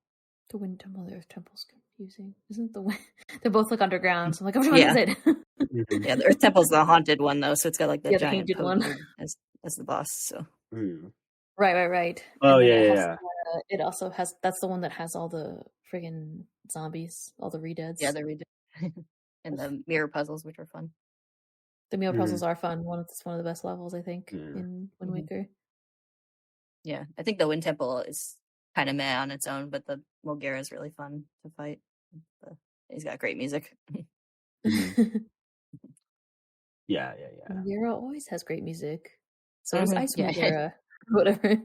The Wind Temple, the Earth Temple's confusing. Isn't the wind? They're both like underground. So I'm like, which one is it? Yeah, the Earth Temple's the haunted one though, so it's got like the giant painted one as the boss. So. Right. Oh yeah. It also has. That's the one that has all the friggin' zombies, all the redeads. Yeah, the redeads and the mirror puzzles, which are fun. The mirror puzzles are fun. It's one of the best levels, I think, in Wind Waker. Yeah, I think the Wind Temple is kind of meh on its own, but the Mulgara is really fun to fight. He's got great music. Yeah. Mulgara always has great music. So is Ice Mulgara. Whatever.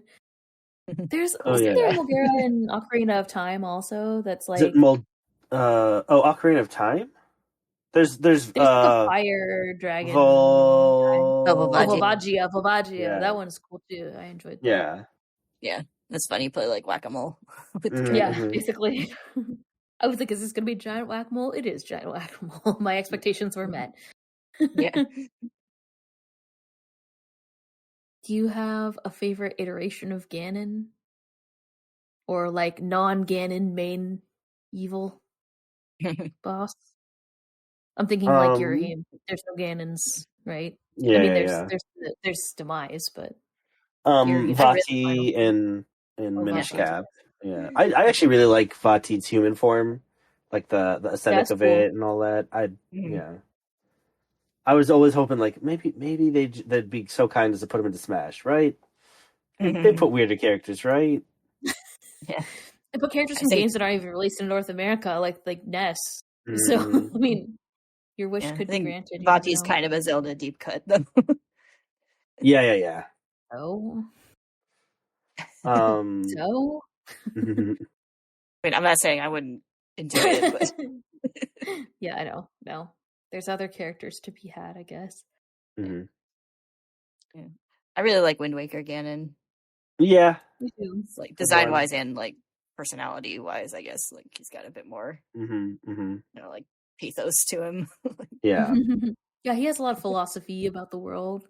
Isn't there a Mulgara in Ocarina of Time also? That's like Ocarina of Time. There's the fire dragon. Volvagia. Yeah. That one's cool too. I enjoyed that. Yeah. That's funny. You play like whack-a-mole with the dragon. Yeah, basically. I was like, is this going to be giant whack-a-mole? It is giant whack-a-mole. My expectations were met. Yeah. Do you have a favorite iteration of Ganon? Or like non-Ganon main evil boss? I'm thinking like Yurihim. There's no Ganons, right? Yeah, I mean, there's Demise, but Vati and Minish Cap. Yeah, I actually really like Vati's human form, like the aesthetic of it and all that. I was always hoping like maybe they'd be so kind as to put him into Smash, right? They put weirder characters, right? Yeah, they put characters from games that aren't even released in North America, like Ness. So I mean, your wish could be granted. Vati's kind of a Zelda deep cut, though. Yeah. Oh. So. I mean, I'm not saying I wouldn't enjoy it, but yeah, I know. No, there's other characters to be had, I guess. Yeah. I really like Wind Waker Ganon. Yeah, me too. It's like design wise and like personality wise, I guess. Like he's got a bit more, like pathos to him. Yeah. Yeah, he has a lot of philosophy about the world,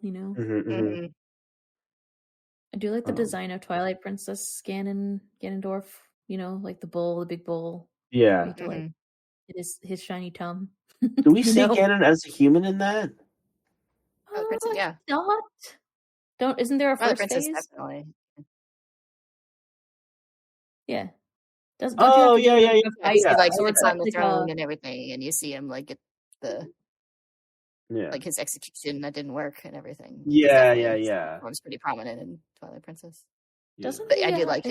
I do like the design of Twilight Princess Ganondorf, like the big bowl. Yeah. It is his shiny tum. Do we see Ganon as a human in that? Yeah. Isn't there a Twilight first Princess phase? Definitely. Yeah. Yeah. He like sits on the throne and everything, and you see him like get the like his execution that didn't work and everything. Yeah. Form's pretty prominent in Twilight Princess. Doesn't but I do like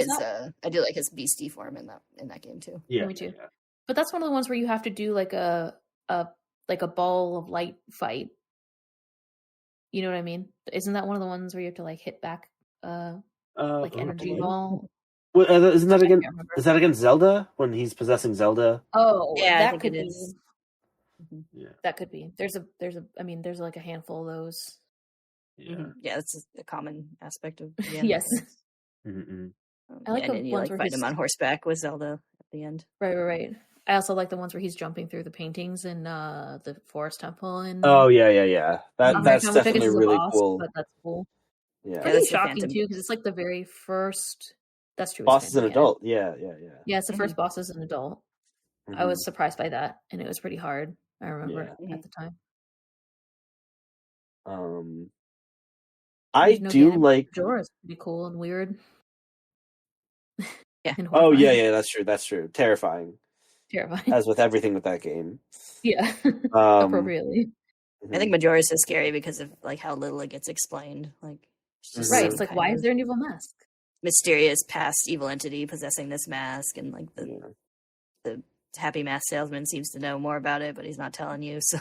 his beastie form in that game too. Yeah, me too. Yeah. But that's one of the ones where you have to do like a ball of light fight. You know what I mean? Isn't that one of the ones where you have to like hit back like energy ball? Well, isn't that against? Is that against Zelda when he's possessing Zelda? Oh, yeah, that could be. Yeah, that could be. There's like a handful of those. Yeah, that's a common aspect of. Yes. I like the ones you where fight him on horseback with Zelda at the end. Right. I also like the ones where he's jumping through the paintings in the Forest Temple and. Oh yeah. That's definitely really cool. But that's cool. Yeah, it's shocking too because it's like the very first. That's true. Boss is an adult. Yeah. Yeah, it's the first boss as an adult. I was surprised by that, and it was pretty hard. I remember at the time. I do like Majora's pretty cool and weird. Yeah. Oh yeah, that's true. Terrifying. As with everything with that game. Yeah. Appropriately. I think Majora's is scary because of like how little it gets explained. Like it's just it's like why is there an evil mask? mysterious past evil entity possessing this mask, and like the happy mask salesman seems to know more about it, but he's not telling you. So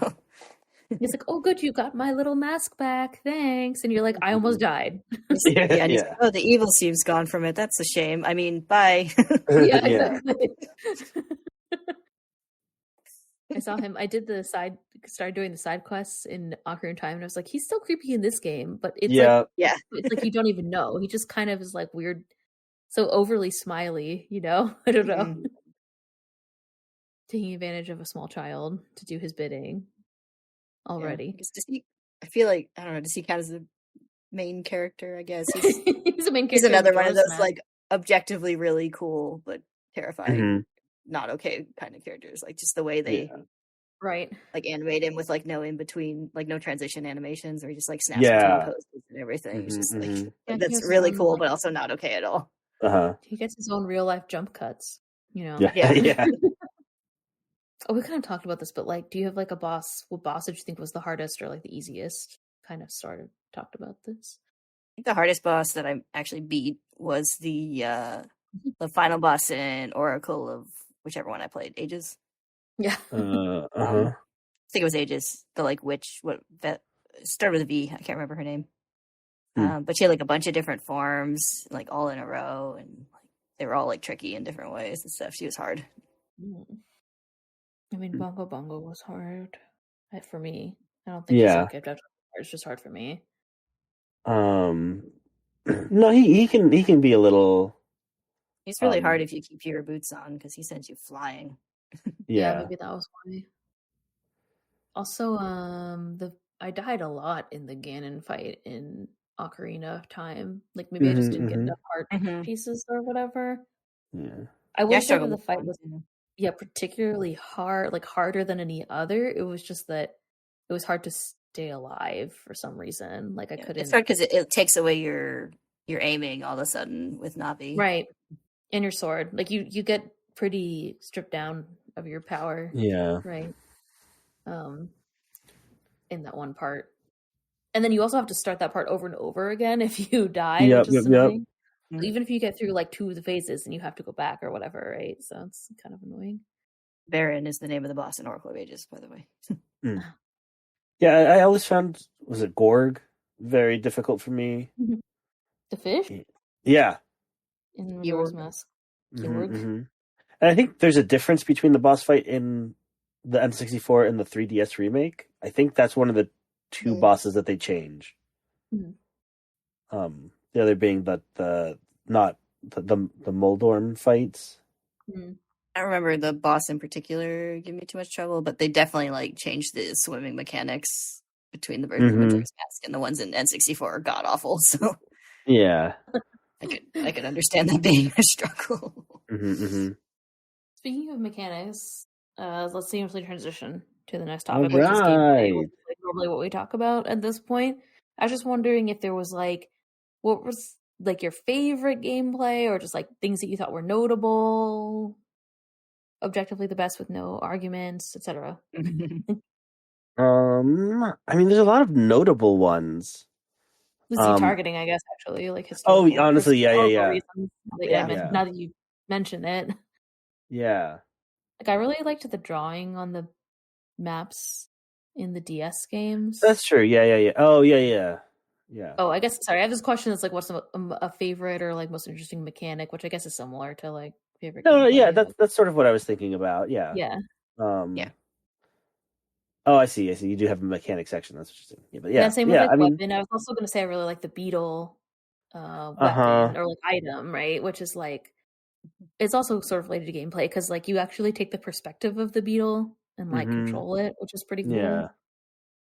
he's like, "Oh, good, you got my little mask back, thanks." And you're like, "I almost died." And he's like, "Oh, the evil seems gone from it. That's a shame. I mean, bye." Yeah, exactly. I saw him. I did started doing the side quests in Ocarina of Time, and I was like, he's still creepy in this game, but it's it's like you don't even know. He just kind of is like weird, so overly smiley, I don't know. Taking advantage of a small child to do his bidding already. Yeah. I feel like, I don't know, does he count as the main character, I guess? He's the main character. He's another one of those like objectively really cool but terrifying, not okay kind of characters. Like just the way they like animate him with like no in between, like no transition animations, or he just like snaps between poses and everything. It's just like that's really cool, but also not okay at all. He gets his own real life jump cuts, Yeah. Oh, we kind of talked about this, but like, do you have like a boss? What boss did you think was the hardest or like the easiest? Kind of talked about this. I think the hardest boss that I actually beat was the final boss in Oracle of whichever one I played, Ages. Yeah. I think it was Ages. The like witch, started with a V. I can't remember her name. But she had like a bunch of different forms, like all in a row, and like they were all like tricky in different ways and stuff. She was hard. I mean, Bongo Bongo was hard for me. I don't think he's okay. It's just hard for me. No, he can be a little. He's really hard if you keep your boots on because he sends you flying. Yeah, maybe that was why. Also, I died a lot in the Ganon fight in Ocarina of Time. Like maybe I just didn't get enough heart pieces or whatever. Yeah, I will say that the fight was particularly hard, like harder than any other. It was just that it was hard to stay alive for some reason. Like I couldn't. It's hard because it takes away your aiming all of a sudden with Navi, right? And your sword, like you get pretty stripped down of your power. Yeah. Right. In that one part, and then you also have to start that part over and over again if you die, which is annoying. Even if you get through like 2 of the phases and you have to go back or whatever, right? So it's kind of annoying. Baron is the name of the boss in Oracle of Ages, by the way. Yeah, I always found, was it Gorg, very difficult for me. The fish? Yeah. In Majora's Mask. And I think there's a difference between the boss fight in the N64 and the 3DS remake. I think that's one of the 2 bosses that they change. The other being the Moldorm fights. I don't remember the boss in particular giving me too much trouble, but they definitely like changed the swimming mechanics between the version of Majora's Mask and the ones in N64 are god awful. So yeah, I could understand that being a struggle. Speaking of mechanics, let's seamlessly transition to the next topic, which is gameplay, which is like normally what we talk about at this point. I was just wondering if there was like, what was like your favorite gameplay, or just like things that you thought were notable, objectively the best with no arguments, etc. I mean, there's a lot of notable ones. Z-targeting, I guess, actually, like historical. Oh, honestly, yeah. Reasons, now that you mention it. Yeah. Like, I really liked the drawing on the maps in the DS games. That's true. Yeah. Oh, yeah. Oh, I guess, sorry, I have this question that's like, what's a favorite or like most interesting mechanic, which I guess is similar to like favorite. No, yeah, that's sort of what I was thinking about. Yeah. Yeah. Oh, I see. You do have a mechanic section. That's interesting. Yeah, but yeah. Same with like weapon. I was also going to say I really like the beetle weapon or like item, right? Which is like, it's also sort of related to gameplay because like you actually take the perspective of the beetle and like control it, which is pretty cool.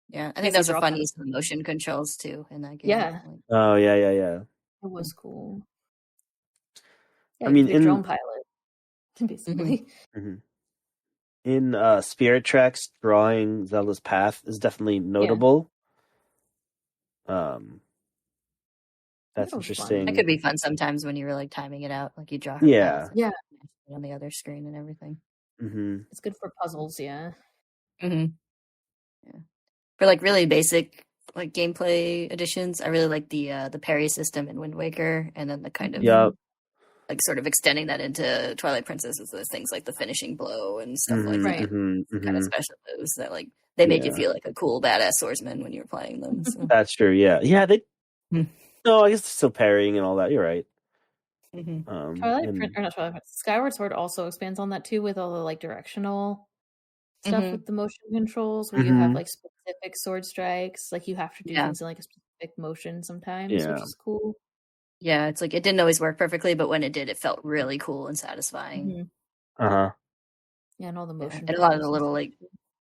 Yeah, I think those are fun use of motion controls too in that game. Yeah. Oh yeah. It was cool. Yeah, I mean, in drone pilot, basically. In Spirit Tracks, drawing Zelda's path is definitely notable. That's interesting. That could be fun sometimes when you were like timing it out, like you draw her path on the other screen and everything. It's good for puzzles, yeah. Yeah. For like really basic like gameplay additions. I really like the parry system in Wind Waker, and then the kind of like sort of extending that into Twilight Princess with those things like the finishing blow and stuff like that. Kind of special moves that like they made you feel like a cool badass swordsman when you were playing them. So. That's true. Yeah. They. No, I guess it's still parrying and all that. You're right. Skyward Sword also expands on that too with all the like directional stuff with the motion controls where you have like specific sword strikes, like you have to do things in like a specific motion sometimes, which is cool. Yeah, it's like it didn't always work perfectly, but when it did, it felt really cool and satisfying. Yeah, and all the motion and a lot of the little like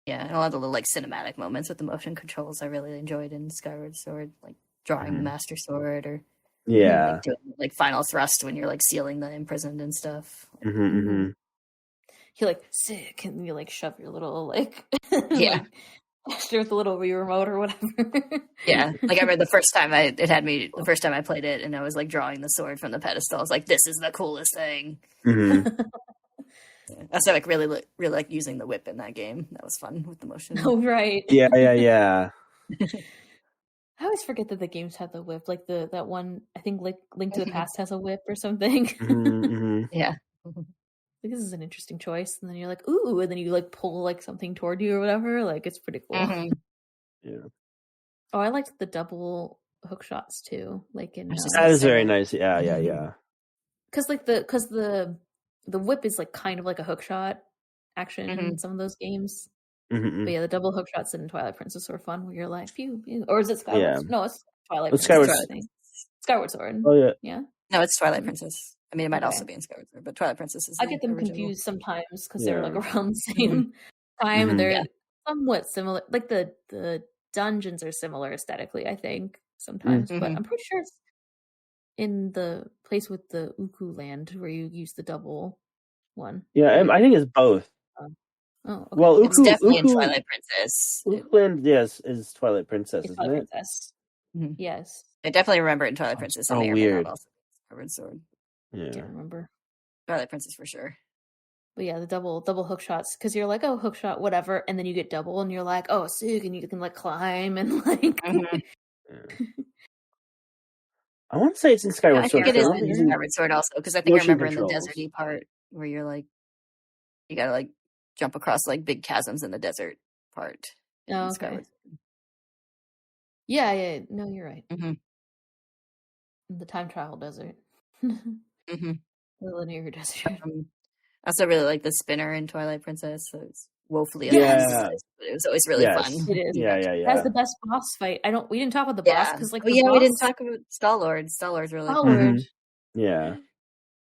and a lot of the little like cinematic moments with the motion controls I really enjoyed in Skyward Sword, like drawing the Master Sword or like doing like final thrust when you're like sealing the imprisoned and stuff. You're like sick, and you like shove your little like like, with the little Wii remote or whatever. Like I remember the first time I played it, and I was like drawing the sword from the pedestal. I was like, "This is the coolest thing." I also like really like using the whip in that game. That was fun with the motion. Oh right. Yeah. I always forget that the games have the whip. Like that one, I think like Link to the Past has a whip or something. Yeah. Like, this is an interesting choice, and then you're like, ooh, and then you like pull like something toward you or whatever. Like it's pretty cool. Yeah. Oh, I liked the double hook shots too. Like in that is very nice. Yeah. Because the whip is like kind of like a hook shot action in some of those games. But yeah, the double hook shots in Twilight Princess were fun. Where you're like, phew, or is it Skyward? No, it's Twilight Princess. Skyward Sword. Oh yeah. No, it's Twilight Princess. I mean, it might also be in Skyward Sword, but Twilight Princess is. I get them confused sometimes because they're like around the same time, and they're somewhat similar. Like the dungeons are similar aesthetically, I think sometimes, but I'm pretty sure it's in the place with the Uku Land where you use the double one. Yeah, I think it's both. Oh, okay. Well, it's definitely in Twilight Princess. Uku yes, is Twilight Princess, isn't Twilight it? Princess. Yes. I definitely remember it in Twilight Princess. Oh, weird. Also Skyward Sword. Yeah. I can't remember. Twilight Princess for sure. But yeah, the double hook shots, because you're like, oh, hook shot, whatever, and then you get double, and you're like, oh, sick, and you can like climb and like. I want to say it's in Skyward Sword. I think it is in Skyward Sword also, because I think I remember in the deserty part where you're like, you gotta like jump across like big chasms in the desert part. Oh, okay. Yeah. No, you're right. The time travel desert. The linear desert. I also really like the spinner in Twilight Princess. So it's woefully unnecessary, but it was always really fun. It is. Yeah. It has the best boss fight. We didn't talk about the boss because like we didn't talk about Star-Lord. Star-Lord's really fun. Yeah.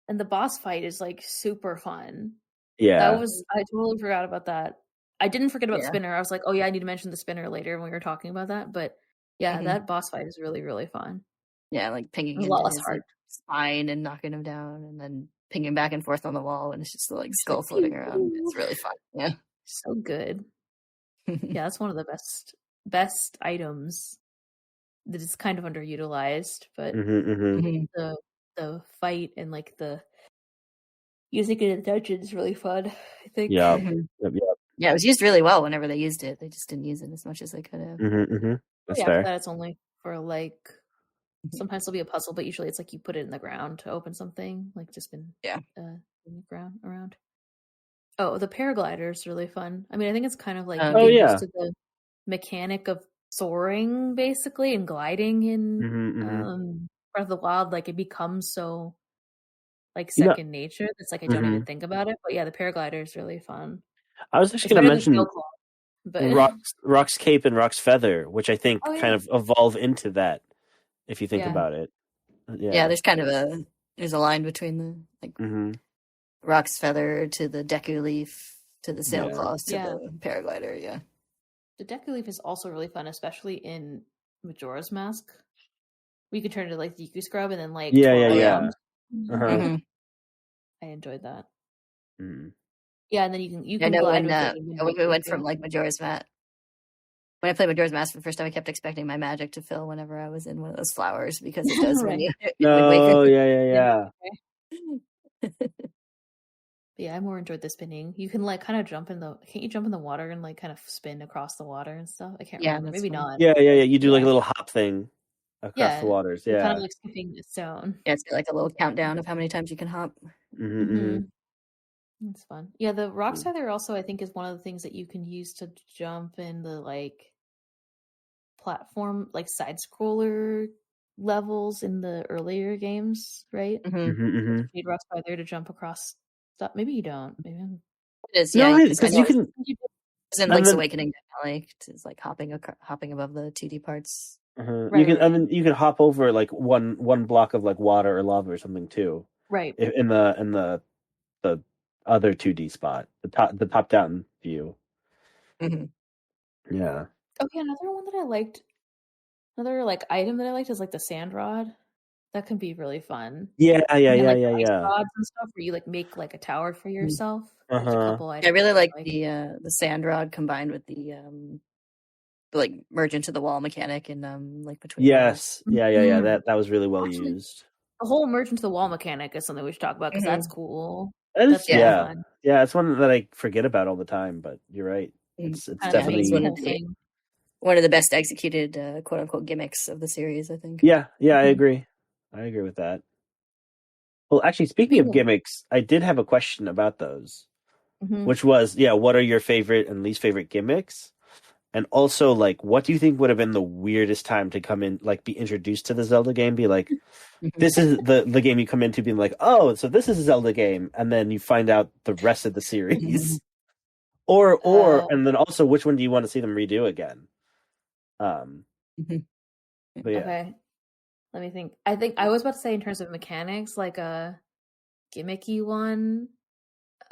And the boss fight is like super fun. Yeah. I totally forgot about that. I didn't forget about spinner. I was like, oh yeah, I need to mention the spinner later when we were talking about that. But yeah, that boss fight is really, really fun. Yeah, like pinging into his like, spine and knocking him down, and then pinging back and forth on the wall, and it's just the like skull floating around. It's really fun. Yeah, so good. Yeah, that's one of the best items that is kind of underutilized, but the fight and like the using it in the dungeon is really fun, I think. Yeah. Yeah, it was used really well whenever they used it. They just didn't use it as much as they could have. That's fair. After that, it's only for like sometimes it'll be a puzzle, but usually it's like you put it in the ground to open something, like just in the ground around. Oh, the paraglider is really fun. I mean, I think it's kind of like you get used to the mechanic of soaring basically and gliding in Breath of the Wild. Like it becomes so like second nature. That's like I don't even think about it. But yeah, the paraglider is really fun. I was actually going to mention Rock's Cape and Rock's Feather, which I think kind of evolve into that. If you think about it, there's kind of a line between the like Rock's Feather to the Deku Leaf to the Sailcloth to the paraglider. Yeah, the Deku Leaf is also really fun, especially in Majora's Mask. We could turn it like Deku Scrub and then like I enjoyed that. Yeah, and then you can glide with it. When we went from like Majora's Mask. When I played Majora's Mask for the first time, I kept expecting my magic to fill whenever I was in one of those flowers because it does when you. No, yeah. But yeah, I more enjoyed the spinning. You can like kind of jump in the. Can't you jump in the water and like kind of spin across the water and stuff? I can't remember. Maybe fun. not. Yeah. You do like a little hop thing across the waters. Yeah, kind of like skipping the stone. Yeah, it's got like a little countdown of how many times you can hop. It's fun. Yeah, the rock slider also I think is one of the things that you can use to jump in the like platform, like side scroller levels in the earlier games, right? You need rock slider to jump across stuff. Maybe you don't. Maybe it is. Yeah, because you can. In Link's Awakening, definitely, it's like hopping above the 2D parts. Right, you can. I mean, you can hop over like one block of like water or lava or something too. Right. In the other 2D spot, the top down view. Yeah. Okay, another one that I liked, another like item that I liked is like the sand rod. That can be really fun. Yeah. Rods and stuff where you like make like a tower for yourself. There's a couple items. I really like the sand rod combined with the like merge into the wall mechanic and like between. Yes. Yeah. That was really well used. The whole merge into the wall mechanic is something we should talk about because that's cool. That's fun. Yeah, it's one that I forget about all the time, but you're right. It's definitely one of the best executed quote unquote gimmicks of the series, I think. Yeah, I agree. I agree with that. Well, actually, speaking of gimmicks, I did have a question about those, which was, what are your favorite and least favorite gimmicks? And also, like, what do you think would have been the weirdest time to come in, like, be introduced to the Zelda game? Be like, this is the game you come into being like, oh, so this is a Zelda game. And then you find out the rest of the series. Or and then also, which one do you want to see them redo again? But yeah. Okay. Let me think. I think I was about to say in terms of mechanics, like a gimmicky one.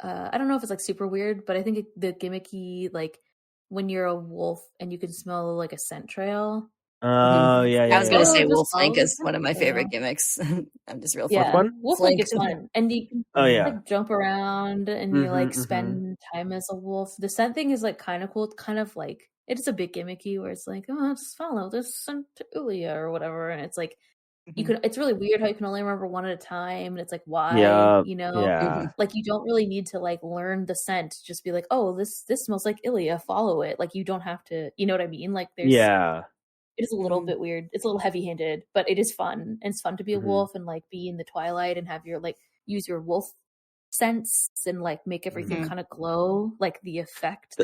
I don't know if it's like super weird, but I think the gimmicky, like when you're a wolf and you can smell like a scent trail. Oh yeah. I was gonna say Wolf Link is one of my favorite gimmicks. I'm just real fun. One? Wolf Link is fun, and you can like jump around and you like spend time as a wolf. The scent thing is like kind of cool. It's kind of like it is a bit gimmicky where it's like, oh, just follow this scent to Ulia or whatever, and it's like you can. It's really weird how you can only remember one at a time, and it's like why, you know, like you don't really need to like learn the scent. Just be like, oh, this smells like Ilia. Follow it. Like you don't have to. You know what I mean? Like there's It is a little bit weird. It's a little heavy-handed, but it is fun. And it's fun to be a wolf and like be in the twilight and have your like use your wolf sense and like make everything kind of glow. Like the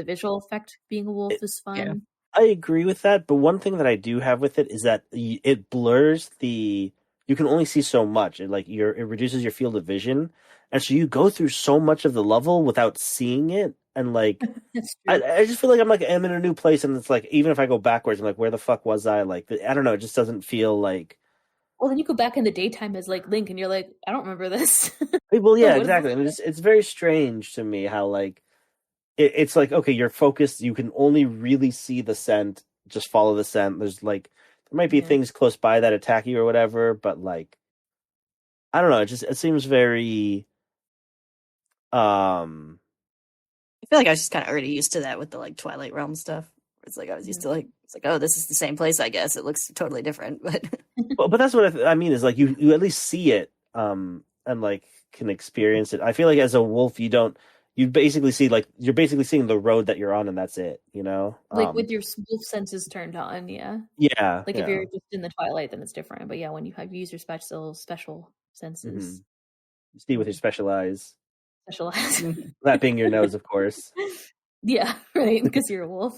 visual effect being a wolf is fun. Yeah. I agree with that, but one thing that I do have with it is that it blurs you can only see so much. It reduces your field of vision, and so you go through so much of the level without seeing it. And like, I just feel like I'm in a new place, and it's like even if I go backwards, I'm like, where the fuck was I? Like, I don't know. It just doesn't feel like. Well, then you go back in the daytime as like Link, and you're like, I don't remember this. Well, yeah, exactly. And it's very strange to me how like it's like, okay, you're focused. You can only really see the scent. Just follow the scent. There might be things close by that attack you or whatever, but like, I don't know. It seems very. I feel like I was just kind of already used to that with the like Twilight Realm stuff. It's like I was used to like it's like, oh, this is the same place. I guess it looks totally different, but but that's what I mean is like you at least see it and like can experience it. I feel like as a wolf you basically see like you're basically seeing the road that you're on and that's it, you know, like with your wolf senses turned on. Like if you're just in the twilight then it's different, but when you use your special senses, you see with your special eyes. That being your nose, of course. Yeah, right, because you're a wolf.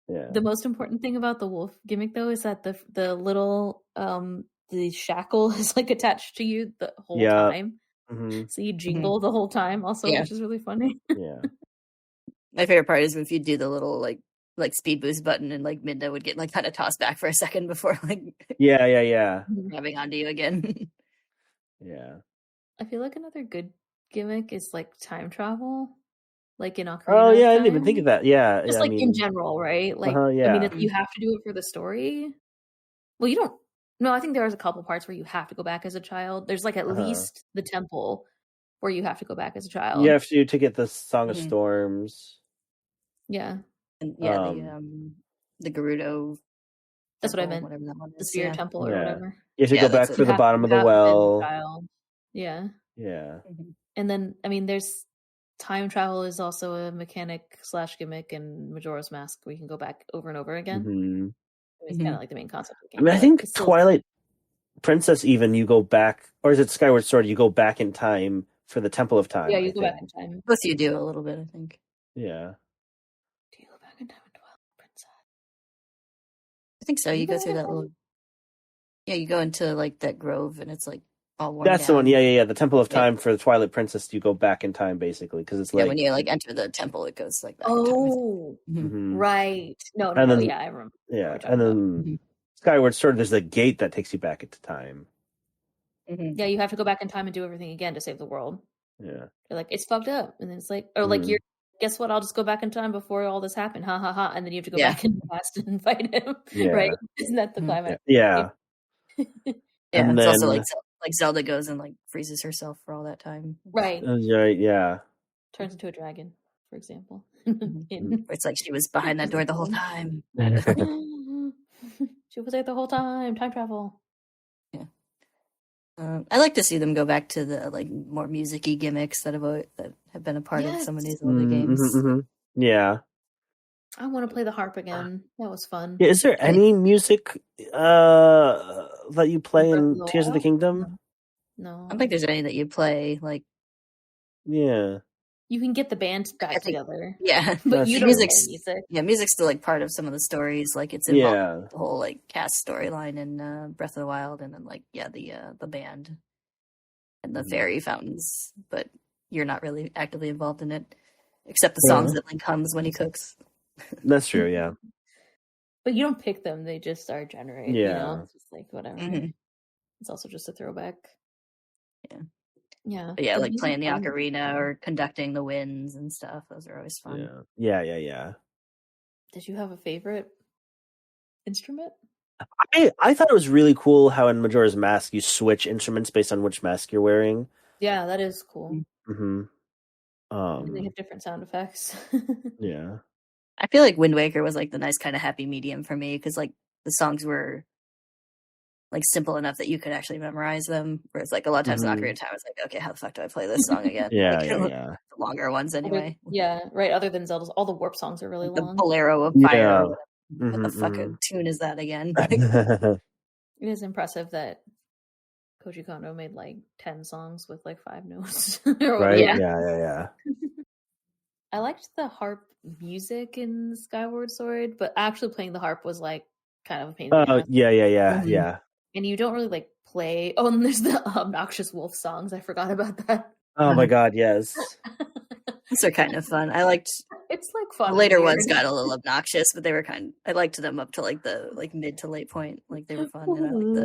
Yeah. The most important thing about the wolf gimmick though is that the little the shackle is like attached to you the whole time. So you jingle the whole time also, which is really funny. Yeah. My favorite part is if you do the little like speed boost button and like Midna would get like kind of tossed back for a second before like grabbing onto you again. Yeah. I feel like another good gimmick is like time travel, like in Ocarina. Oh yeah, I didn't even think of that. Yeah, just like in general, right? Like, I mean, you have to do it for the story. Well, you don't. No, I think there's a couple parts where you have to go back as a child. There's like at least the temple where you have to go back as a child. You have to get the Song of Storms. Yeah, and the Gerudo. That's what I meant. Whatever that one is. The Spirit Temple or whatever. You have to go back to the bottom of the well. Yeah. Yeah. And then, I mean, there's time travel is also a mechanic / gimmick in Majora's Mask. We can go back over and over again. Mm-hmm. It's kind of like the main concept of the game. I mean, I think Twilight Princess, even you go back, or is it Skyward Sword? You go back in time for the Temple of Time. Yeah, you go back in time. Both you do a little bit, I think. Yeah. Do you go back in time in Twilight Princess? I think so. You go through that little. Yeah, you go into like that grove, and it's like all worn That's down. the one. Yeah. The Temple of Time for the Twilight Princess. You go back in time basically because it's like when you like enter the temple, it goes like back in time. Right. No. I remember. Yeah, and then Skyward Sword, there's a gate that takes you back into time. Yeah, you have to go back in time and do everything again to save the world. Yeah. You're like, it's fucked up. And then it's like, or like, guess what? I'll just go back in time before all this happened. Ha ha ha. And then you have to go back in the past and fight him. Yeah. Right? Isn't that the climax? Yeah. And it's also like Zelda goes and like freezes herself for all that time. Right. Yeah. Turns into a dragon, for example. It's like she was behind that door the whole time. She was there the whole time. Time travel. Yeah. I like to see them go back to the like more music-y gimmicks that have been a part of some of these older games. Yeah. I want to play the harp again. That was fun. Yeah, is there any music that you play in Tears of the Kingdom? No. I don't think there's any that you play like. Yeah. You can get the band back together. Yeah. But you don't play music. Yeah, music's still like part of some of the stories. Like it's involved with the whole like cast storyline in Breath of the Wild, and then like the band and the fairy fountains. But you're not really actively involved in it, except the songs that Link hums when he cooks. That's true, yeah. But you don't pick them; they just are generated. Yeah, you know? It's just like whatever. It's also just a throwback. Yeah. Yeah. But yeah, like playing the ocarina or conducting the winds and stuff. Those are always fun. Yeah. Did you have a favorite instrument? I thought it was really cool how in Majora's Mask you switch instruments based on which mask you're wearing. Yeah, that is cool. Mm-hmm. They have different sound effects. Yeah. I feel like Wind Waker was like the nice kind of happy medium for me because like the songs were like simple enough that you could actually memorize them. Whereas like a lot of times in Ocarina of Time, I was like, okay, how the fuck do I play this song again? Yeah. The longer ones anyway. Yeah, right. Other than Zelda's, all the warp songs are really long. The Bolero of Fire. What the fuck tune is that again? It is impressive that Koji Kondo made like 10 songs with like 5 notes. Right? Yeah. I liked the harp music in Skyward Sword, but actually playing the harp was like kind of a pain. Oh, yeah. And you don't really like play. Oh, and there's the obnoxious wolf songs. I forgot about that. Oh my god, yes. Those are kind of fun. I liked. It's like fun. The later ones got a little obnoxious, but they were I liked them up to like the mid to late point. Like they were fun. And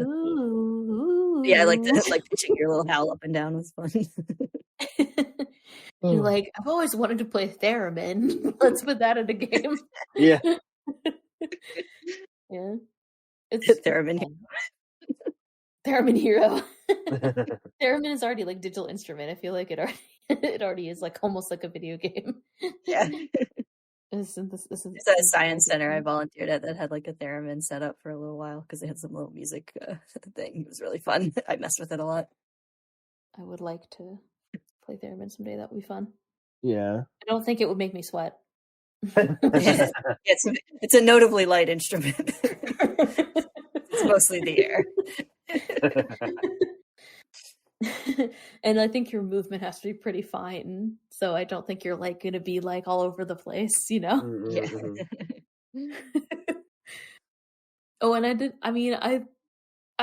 I liked I liked pitching your little howl up and down was fun. You're like, I've always wanted to play theremin. Let's put that in a game. Yeah. Yeah. It's theremin. Theremin Hero. Theremin is already like digital instrument. I feel like it already is like almost like a video game. Yeah. It's a science center I volunteered at that had like a theremin set up for a little while because they had some little music thing. It was really fun. I messed with it a lot. I would like to play theremin someday. That would be fun. Yeah. I don't think it would make me sweat. It's a notably light instrument. It's mostly the air. And I think your movement has to be pretty fine, so I don't think you're like going to be like all over the place, you know? Oh, and I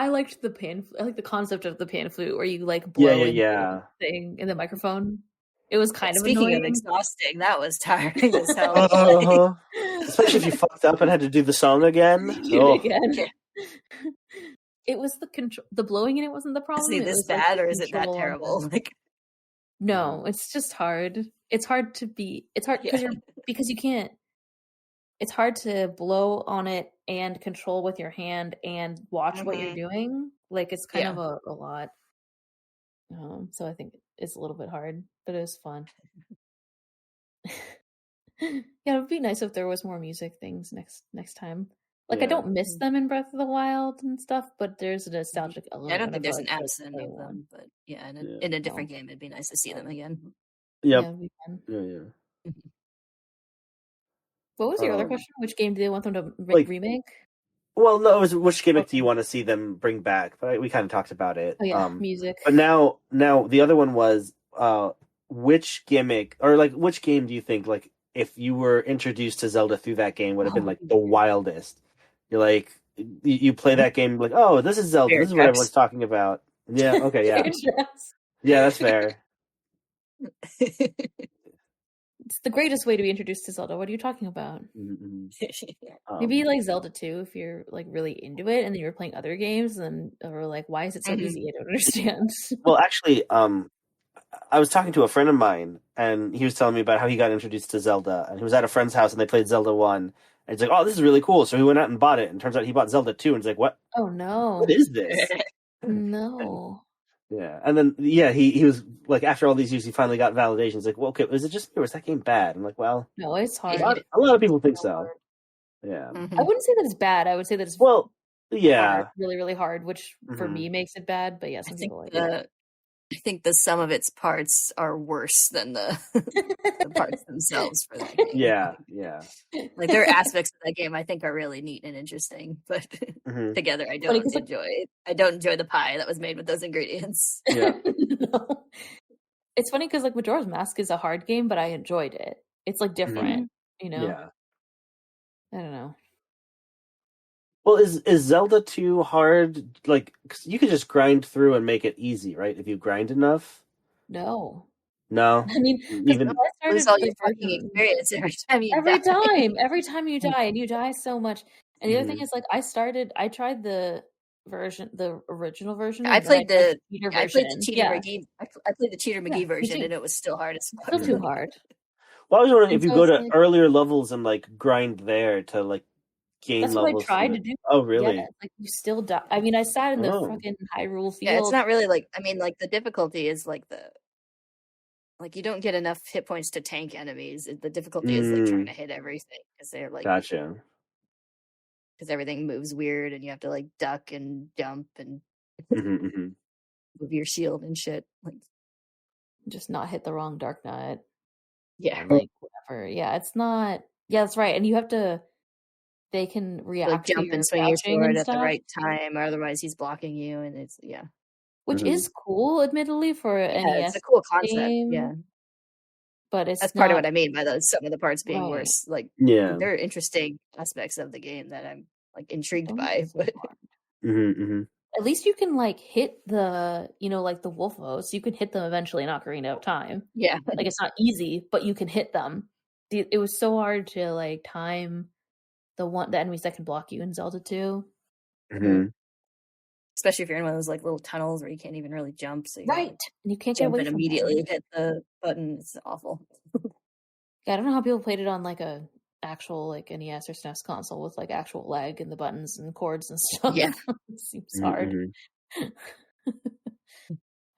liked the I like the concept of the pan flute where you like blow the thing in the microphone. It was kind of Speaking annoying. of exhausting, that was tiring as hell. Especially if you fucked up and had to do the song again. It was the blowing in it wasn't the problem. Is it this bad or is it that terrible? No, it's just hard. It's hard because you can't. It's hard to blow on it and control with your hand and watch what you're doing. Like it's kind of a lot. So I think it's a little bit hard, but it was fun. Yeah, it would be nice if there was more music things next time. Like I don't miss them in Breath of the Wild and stuff, but there's a nostalgic element. I don't think there's an absence of them, but in a different game, it'd be nice to see them again. Yep. Yeah, it'd be fun. Yeah. What was your other question? Which game do they want them to remake? Well, no, it was which gimmick do you want to see them bring back? But we kind of talked about it. Oh yeah, music. But now the other one was which gimmick or like which game do you think like if you were introduced to Zelda through that game would have been like the wildest? You're like you play that game like, oh, this is Zelda. This is what everyone's talking about. Yeah. Okay. Yeah. Yeah, that's fair. It's the greatest way to be introduced to Zelda. What are you talking about? Maybe like Zelda 2 if you're like really into it and then you're playing other games and or like why is it so easy? I don't understand. Well, actually, I was talking to a friend of mine and he was telling me about how he got introduced to Zelda and he was at a friend's house and they played Zelda 1 and he's like, oh, this is really cool. So he went out and bought it and turns out he bought Zelda 2 and he's like, what? Oh no. What is this? No. Yeah, and then he was like after all these years he finally got validation. He's like, well, okay, is it just me or was that game bad? I'm like, well, no, it's hard. A lot of people think so. Yeah, I wouldn't say that it's bad. I would say that it's hard, really, really hard, which for me makes it bad. But yes, I think the sum of its parts are worse than the parts themselves for that game. Yeah. Like there are aspects of that game I think are really neat and interesting, but together I don't enjoy it. I don't enjoy the pie that was made with those ingredients. Yeah. No. It's funny because like Majora's Mask is a hard game, but I enjoyed it. It's like different, you know? Yeah. I don't know. Well, is Zelda 2 hard? Like, 'cause you could just grind through and make it easy, right? If you grind enough. No. I mean, even lose all your fucking experience every time you die, and you die so much. And the other thing is, like, I tried the original version. I played the Cheater McGee version, and it was still hard as fuck. Still too hard. Well, I was wondering if you go to earlier levels and like grind there to like gain That's levels. What I tried to do. Oh, really? Yeah, like you still die. I mean, I sat in the fucking Hyrule field. Yeah, it's not really like. I mean, like the difficulty is like you don't get enough hit points to tank enemies. The difficulty is like trying to hit everything because they're like gotcha. Because everything moves weird and you have to like duck and jump and move your shield and shit. Like just not hit the wrong Dark Nut. Yeah. Like whatever. Yeah, it's not. Yeah, that's right. And you have to. They can react. Like jump and swing your sword at the right time, or otherwise he's blocking you, and it's which is cool, admittedly, for an NES. It's a cool concept. Game, yeah, but that's part of what I mean by some of the parts being worse. Like, there are interesting aspects of the game that I'm like intrigued by. But at least you can like hit the, like the Wolfos. So you can hit them eventually in Ocarina of Time. Yeah, like it's not easy, but you can hit them. It was so hard to like time the enemies that can block you in Zelda 2. Especially if you're in one of those like little tunnels where you can't even really jump. So and you can't jump get away and from immediately hit the button. It's awful. Yeah, I don't know how people played it on like a actual like NES or SNES console with like actual lag and the buttons and chords and stuff. Yeah, it seems hard. I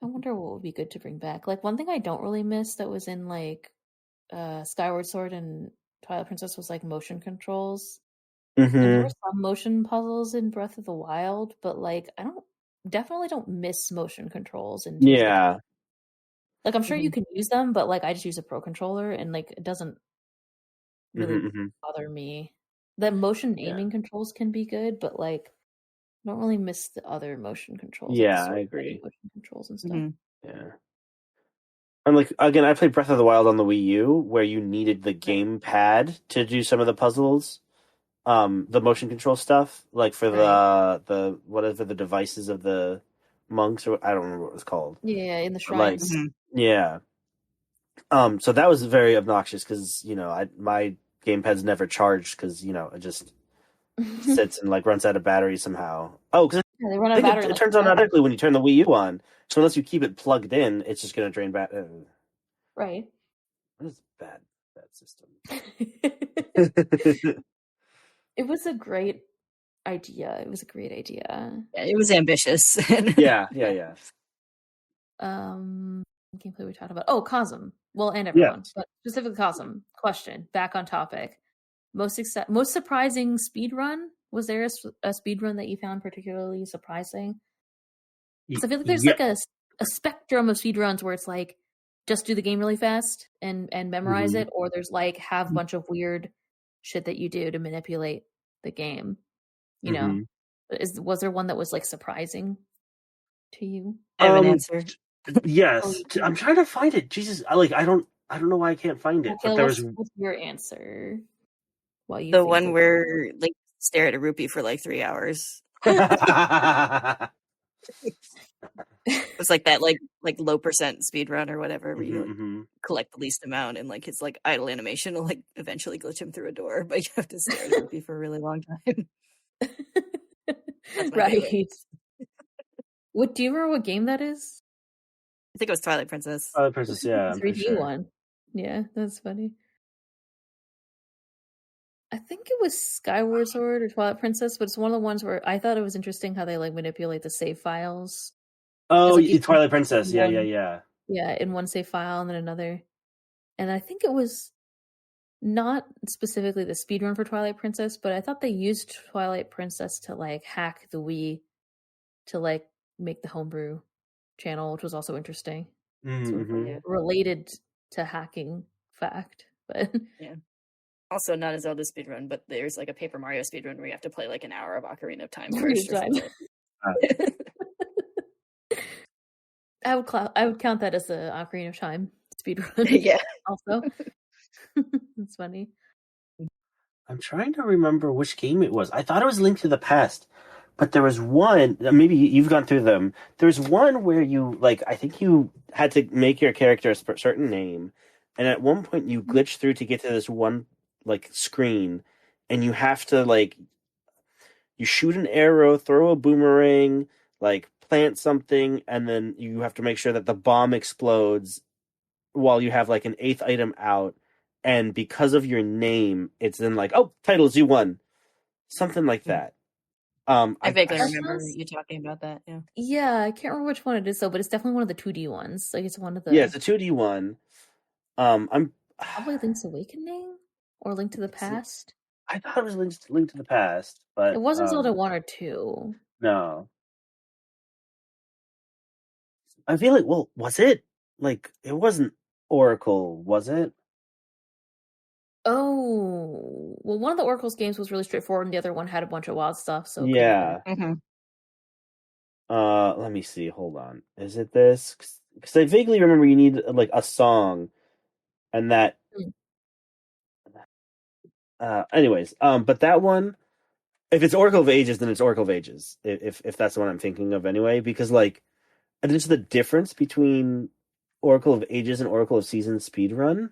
wonder what would be good to bring back. Like one thing I don't really miss that was in like Skyward Sword and Twilight Princess was like motion controls. And there were some motion puzzles in Breath of the Wild, but like I definitely don't miss motion controls. And like I'm sure you can use them, but like I just use a Pro controller, and like it doesn't really bother me. The motion aiming controls can be good, but like I don't really miss the other motion controls. Yeah, I agree. Motion controls and stuff. Yeah. And like again, I played Breath of the Wild on the Wii U, where you needed the gamepad to do some of the puzzles. The motion control stuff, like for the whatever the devices of the monks, or I don't remember what it was called. Yeah, in the shrines. Like, so that was very obnoxious because my gamepad's never charged because it just sits and like runs out of battery somehow. Oh, because they run out of battery. It turns on automatically when you turn the Wii U on. So unless you keep it plugged in, it's just going to drain battery. Right. What is bad system? It was a great idea. Yeah, it was ambitious. yeah. Gameplay we talked about. Oh, Cosm. Well, and everyone, but specifically Cosm. Question. Back on topic. Most surprising speedrun? Was there a speedrun that you found particularly surprising? Because I feel like there's like a spectrum of speedruns where it's like just do the game really fast and memorize it, or there's like have a bunch of weird shit that you do to manipulate the game. You know, was there one that was like surprising to you? I have an answer. Yes, I'm trying to find it. Jesus, I don't know why I can't find it. Okay, what's your answer? While you the one where like stare at a rupee for like 3 hours. It's like that, like low percent speed run or whatever, where you collect the least amount, and like his like idle animation will like eventually glitch him through a door, but you have to stare at a rupee for a really long time. Right. What do you remember? What game that is? I think it was Twilight Princess. Twilight Princess, yeah, 3D one. Yeah, that's funny. I think it was Skyward Sword or Twilight Princess, but it's one of the ones where I thought it was interesting how they like manipulate the save files. Oh, like, Twilight Princess, yeah. Yeah, in one save file and then another. And I think it was not specifically the speedrun for Twilight Princess, but I thought they used Twilight Princess to like hack the Wii to like make the homebrew channel, which was also interesting. Related to hacking fact, but yeah. Also, not a Zelda speedrun, but there's like a Paper Mario speedrun where you have to play like an hour of Ocarina of Time first. I would count that as the Ocarina of Time speedrun. Yeah. Also, it's funny. I'm trying to remember which game it was. I thought it was Link to the Past, but there was one. Maybe you've gone through them. There's one where you like. I think you had to make your character a certain name, and at one point you glitch through to get to this one like screen, and you have to like you shoot an arrow, throw a boomerang, like plant something, and then you have to make sure that the bomb explodes while you have like an 8th item out, and because of your name it's then like, oh, titles, you won, something like that. I vaguely remember you talking about that. Yeah, I can't remember which one it is though, but it's definitely one of the 2D ones. Like it's one of the it's a 2D one. I'm probably Link's Awakening or Link to the Past. I thought it was Link to the Past, but it wasn't Zelda 1 or 2. No. I feel like, well, was it? Like, it wasn't Oracle, was it? Oh, well, one of the Oracle's games was really straightforward, and the other one had a bunch of wild stuff. So yeah. Let me see. Hold on. Is it this? Because I vaguely remember you need like a song, and that. Anyways, but that one, if it's Oracle of Ages, then it's Oracle of Ages. If that's the one I'm thinking of anyway, because like, and it's the difference between Oracle of Ages and Oracle of Seasons speedrun.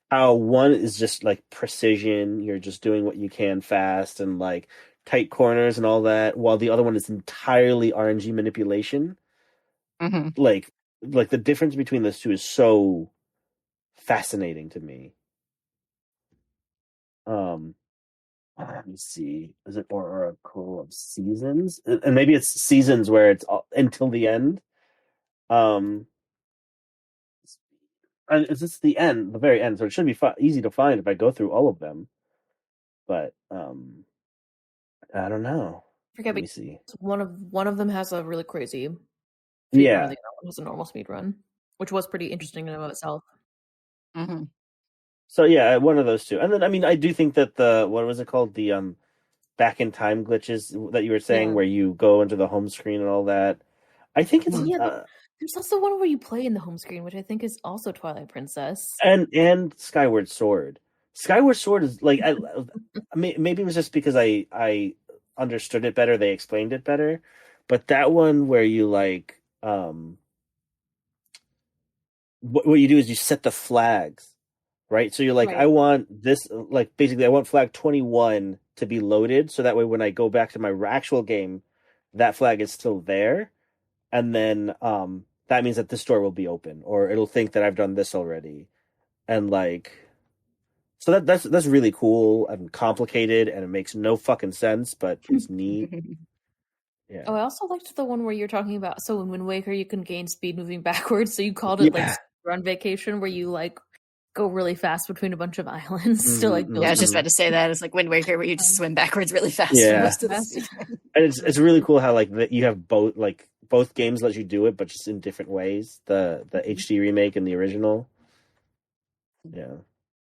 How one is just like precision, you're just doing what you can fast and like tight corners and all that, while the other one is entirely RNG manipulation. Like the difference between those two is so fascinating to me. Let me see. Is it Oracle of Seasons? And maybe it's Seasons where it's until the end. And is this the end, the very end? So it should be easy to find if I go through all of them. But I don't know. Let me see. One of them has a really crazy speed run, and the other one has a normal speed run, which was pretty interesting in and of itself. So yeah, one of those two. And then I mean, I do think that the what was it called, the back in time glitches that you were saying, where you go into the home screen and all that. I think it's there's also one where you play in the home screen, which I think is also Twilight Princess and Skyward Sword. Skyward Sword is like maybe it was just because I understood it better, they explained it better, but that one where you like what you do is you set the flags, right? So you're like, I want this, like basically I want flag 21 to be loaded, so that way when I go back to my actual game, that flag is still there, and then that means that this door will be open, or it'll think that I've done this already, and like, so that's really cool and complicated, and it makes no fucking sense, but it's neat. Yeah. Oh, I also liked the one where you're talking about. So in Wind Waker, you can gain speed moving backwards. So you called it like Run Vacation, where you like go really fast between a bunch of islands to like. Yeah, I was just about to say that. It's like Wind Waker, where you just swim backwards really fast. Yeah, and it's really cool how like you have both, like both games let you do it, but just in different ways. The HD remake and the original. Yeah.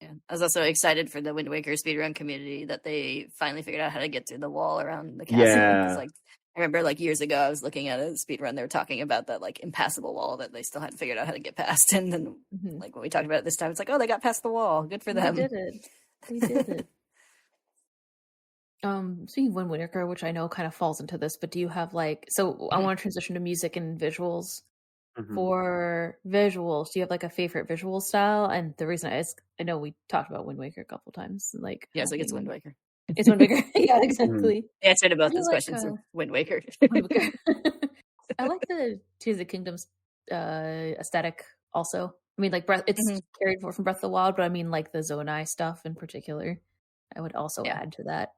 Yeah. I was also excited for the Wind Waker speedrun community that they finally figured out how to get through the wall around the castle. Yeah. Like, I remember like years ago, I was looking at a speedrun. They were talking about that like impassable wall that they still hadn't figured out how to get past. And then like when we talked about it this time, it's like, oh, they got past the wall. Good for them. They did it. They did it. Speaking of Wind Waker, which I know kind of falls into this, but do you have like, so I want to transition to music and visuals. For visuals, do you have like a favorite visual style? And the reason I know we talked about Wind Waker a couple times. Like, yeah, it's like it's Wind Waker. It's Wind Waker. Yeah, exactly. The answer to both those questions are Wind Waker. Wind Waker. I like the Tears of the Kingdom's aesthetic also. I mean, like it's carried forward from Breath of the Wild, but I mean, like the Zonai stuff in particular, I would also add to that.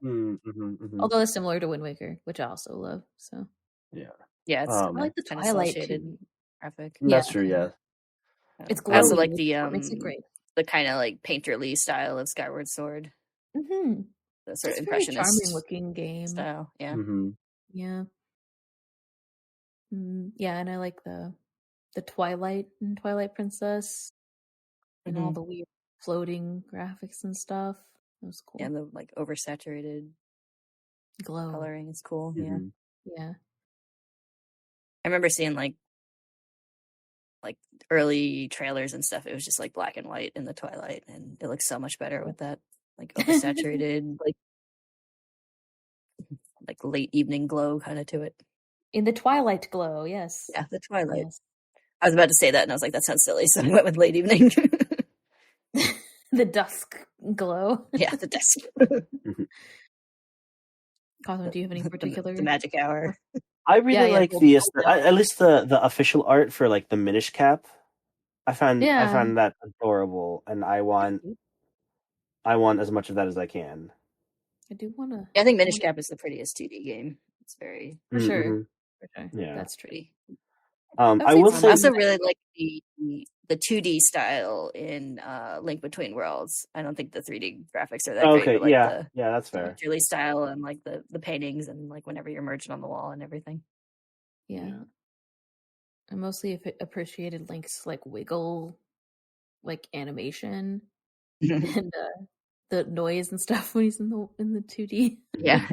Although it's similar to Wind Waker, which I also love. So yeah, it's I like the Twilight shaded graphic. That's true. Yeah, it's glowy. I also like makes it great. The kind of like painterly style of Skyward Sword. The sort of impressionist, charming looking game style. Yeah, yeah, and I like the Twilight and Twilight Princess and all the weird floating graphics and stuff. That was cool. Yeah, and the like oversaturated glow coloring is cool. Yeah. I remember seeing like early trailers and stuff. It was just like black and white in the Twilight, and it looks so much better with that like oversaturated like late evening glow kind of to it. In the Twilight glow, yes. Yeah, the Twilight. Yes. I was about to say that, and I was like, that sounds silly, so I went with late evening. The dusk glow. Yeah, the dusk. Cosmo, do you have any particular? The magic hour. I really like the at least the official art for like the Minish Cap. I found that adorable, and I want as much of that as I can. I do want to. Yeah, I think Minish Cap is the prettiest 2D game. It's very for sure. Yeah, that's pretty. I will say I also really like the 2D style in Link Between Worlds. I don't think the 3D graphics are that great. Okay, but yeah, that's fair. The style and like the paintings and like whenever you're merged on the wall and everything. Yeah. I mostly appreciated Link's like wiggle, like animation and the noise and stuff when he's in the 2D. Yeah.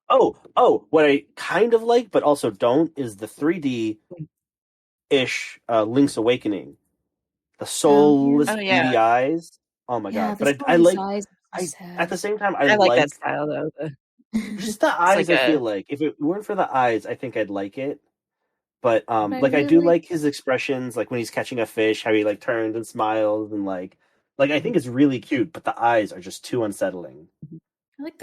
Oh, what I kind of like, but also don't, is the 3D-ish Link's Awakening. The soulless beady eyes. Oh my god! But I like. At the same time, I like that style though. Just the eyes. I feel like if it weren't for the eyes, I think I'd like it. But I do like his expressions, like when he's catching a fish, how he like turns and smiles, and like I think it's really cute. But the eyes are just too unsettling. I like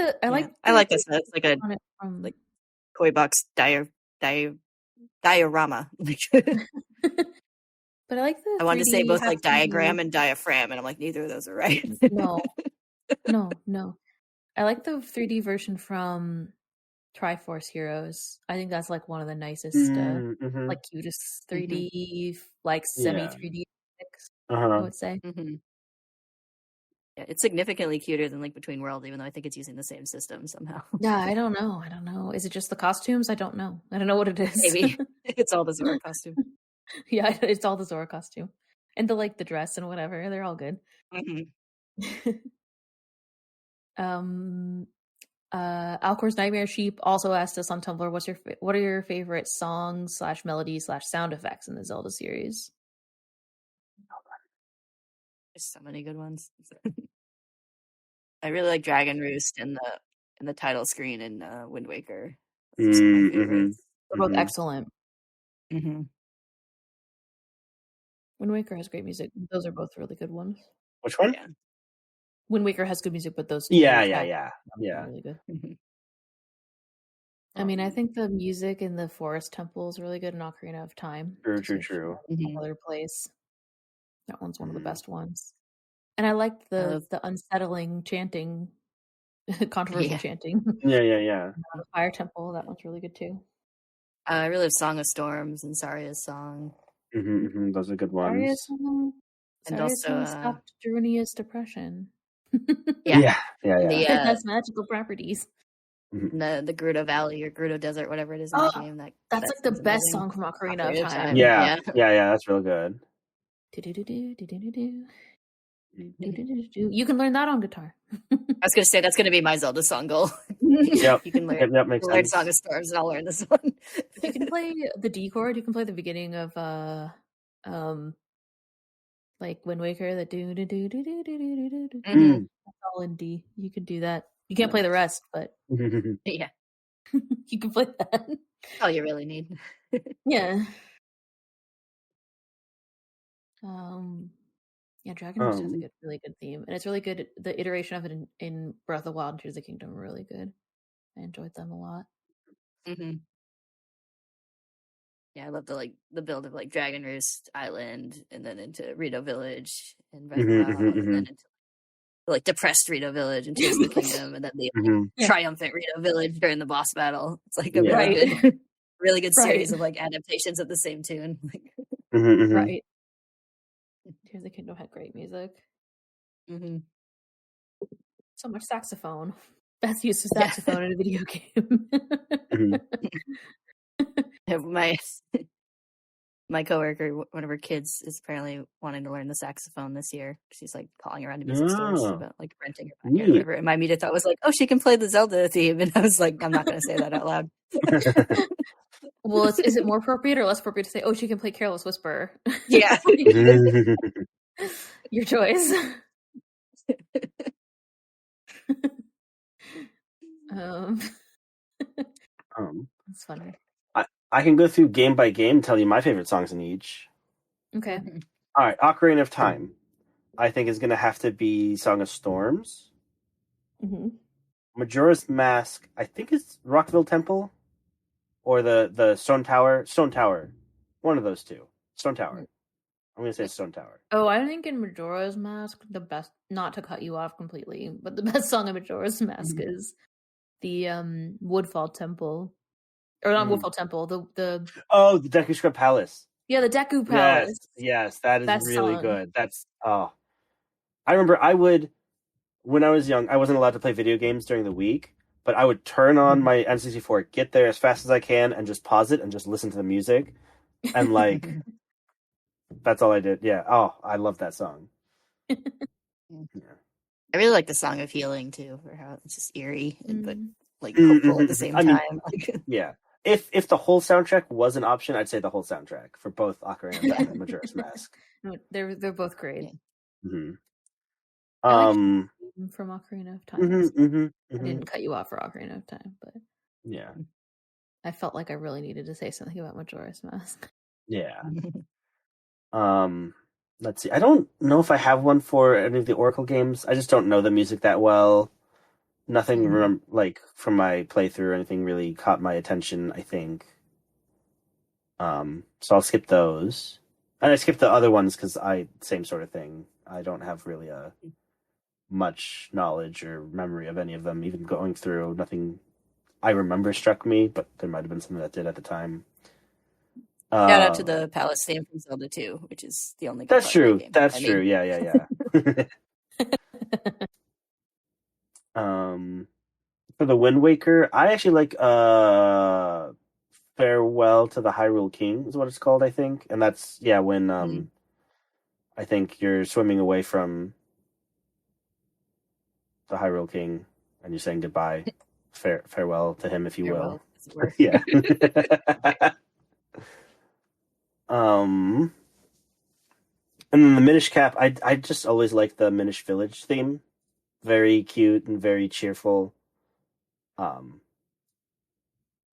this. It's like a like Koi box diorama. But I like the. I wanted to say both like diagram and diaphragm, and I'm like, neither of those are right. No. I like the 3D version from Triforce Heroes. I think that's like one of the nicest, like cutest 3D, like semi 3D. I would say. Yeah, it's significantly cuter than Link Between Worlds, even though I think it's using the same system somehow. Yeah, I don't know. Is it just the costumes? I don't know. I don't know what it is. Maybe it's all the Zora costume. Yeah, it's all the Zora costume, and the dress and whatever. They're all good. Alcor's Nightmare Sheep also asked us on Tumblr, what are your favorite songs / melodies / sound effects in the Zelda series? There's so many good ones. I really like Dragon Roost in the title screen in Wind Waker. Those are my favorites. They're both excellent. Wind Waker has great music. Those are both really good ones. Which one? Yeah. Wind Waker has good music, but those yeah, really good. I mean, I think the music in the Forest Temple is really good in Ocarina of Time. True. Another place. That one's one of the best ones. And I like the unsettling chanting, controversial chanting. Yeah. The Fire Temple, that one's really good too. I really love Song of Storms and Saria's Song. Those are good ones. Saria's song stopped Drunia's depression. Yeah. It has magical properties. the Gerudo Valley or Gerudo Desert, whatever it is in the game. That's like the best song from Ocarina of Time. Yeah, that's real good. You can learn that on guitar. I was going to say that's going to be my Zelda song goal. Yep. You can learn. That makes sense. Song of Storms, and I'll learn this one. You can play the D chord. You can play the beginning of like Wind Waker. The do do do do do do do do do. That's all in D. You can do that. You can't play the rest, but yeah, you can play that. All you really need. Yeah. Yeah, Dragon Roost has a really good theme, and it's really good. The iteration of it in Breath of the Wild and Tears of the Kingdom are really good. I enjoyed them a lot. Yeah, I love the build of like Dragon Roost Island, and then into Rito Village and Breath of the Wild, and then into like depressed Rito Village and Tears of the Kingdom, and then the triumphant Rito Village during the boss battle. It's like a really good series of like adaptations of the same tune. Right. Tears of the Kingdom had great music. So much saxophone. Best use of saxophone in a video game. My coworker, one of her kids, is apparently wanting to learn the saxophone this year. She's like calling around to music stores about like renting it back or whatever. And my immediate thought was like, "Oh, she can play the Zelda theme," and I was like, "I'm not going to say that out loud." Well, is it more appropriate or less appropriate to say, "Oh, she can play Careless Whisper"? Yeah, your choice. It's funny. I can go through game by game, tell you my favorite songs in each. Okay. All right, Ocarina of Time, I think is going to have to be Song of Storms. Majora's Mask, I think it's Rockville Temple, or the Stone Tower. Stone Tower, one of those two. Stone Tower. I'm going to say Stone Tower. Oh, I think in Majora's Mask, the best, not to cut you off completely, but the best song in Majora's Mask is the Woodfall Temple. Or not Woodfall Temple, the the Deku Scrub Palace. Yeah, the Deku Palace. Yes, that is really good. That's I remember when I was young, I wasn't allowed to play video games during the week, but I would turn on my N64, get there as fast as I can, and just pause it and just listen to the music. And like that's all I did. Yeah. Oh, I love that song. I really like the Song of Healing too, for how it's just eerie but like hopeful at the same time. Yeah. If the whole soundtrack was an option, I'd say the whole soundtrack for both Ocarina of Time and Majora's Mask. No, they're both great. Yeah. From Ocarina of Time. I didn't cut you off for Ocarina of Time, but yeah, I felt like I really needed to say something about Majora's Mask. Yeah. Let's see. I don't know if I have one for any of the Oracle games. I just don't know the music that well. Nothing like from my playthrough or anything really caught my attention, I think. So I'll skip those. And I skip the other ones because same sort of thing. I don't have really much knowledge or memory of any of them. Even going through, nothing I remember struck me, but there might have been something that did at the time. Shout out to the Palace theme from Zelda 2, which is the only. That's true. That's true. Yeah. For the Wind Waker, I actually like Farewell to the Hyrule King is what it's called, I think. And that's when I think you're swimming away from the Hyrule King and you're saying goodbye. Farewell to him, if you will. Yeah. And then the Minish Cap, I just always liked the Minish Village theme. Very cute and very cheerful. That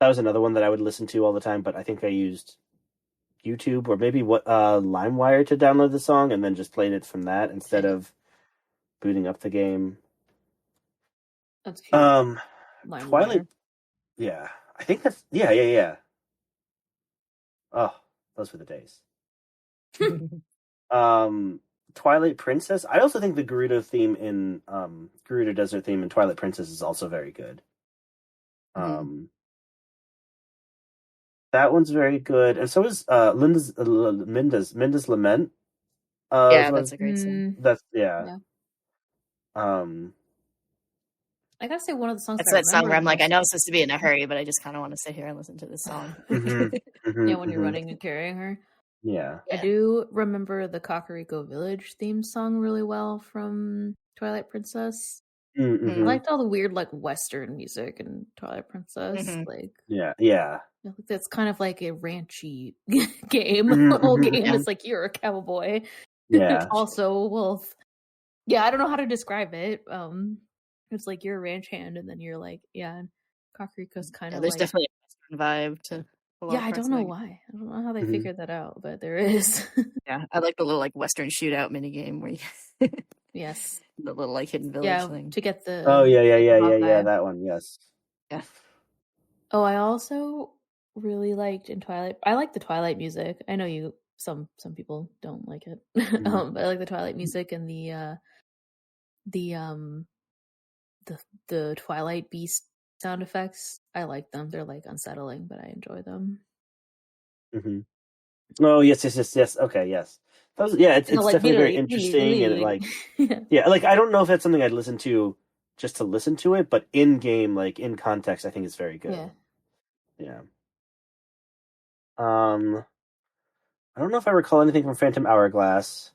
was another one that I would listen to all the time, but I think I used YouTube or maybe LimeWire to download the song and then just played it from that instead of booting up the game. That's cute. Twilight. Yeah, I think that's yeah. Oh, those were the days. Twilight Princess. I also think the Gerudo theme in Gerudo Desert theme in Twilight Princess is also very good. That one's very good, and so is Minda's Lament. Yeah, that's a great song. That's yeah. I gotta say, one of the songs that's that song where I'm like, I know I'm supposed to be in a hurry, but I just kind of want to sit here and listen to this song. Yeah, when you're running and carrying her. Yeah. I do remember the Kakariko Village theme song really well from Twilight Princess. I liked all the weird like Western music in Twilight Princess. Like yeah. That's kind of like a ranchy game. The whole game is like you're a cowboy. Yeah. Also a wolf. Yeah, I don't know how to describe it. It's like you're a ranch hand, and then you're like, Kakariko's kind of there's like definitely a Western vibe to. I don't know why. I don't know how they figured that out, but there is. Yeah, I like the little like Western shootout mini game where you. Yes. The little like hidden village thing to get the. Oh yeah, that one. Yes. Yeah. Oh, I also really liked in Twilight. I like the Twilight music. I know some people don't like it, but I like the Twilight music and the Twilight Beast sound effects. I like them. They're like unsettling, but I enjoy them. Oh yes. Okay, yes. It's definitely very interesting and like like I don't know if that's something I'd listen to just to listen to it, but in game, like in context, I think it's very good. Yeah. I don't know if I recall anything from Phantom Hourglass.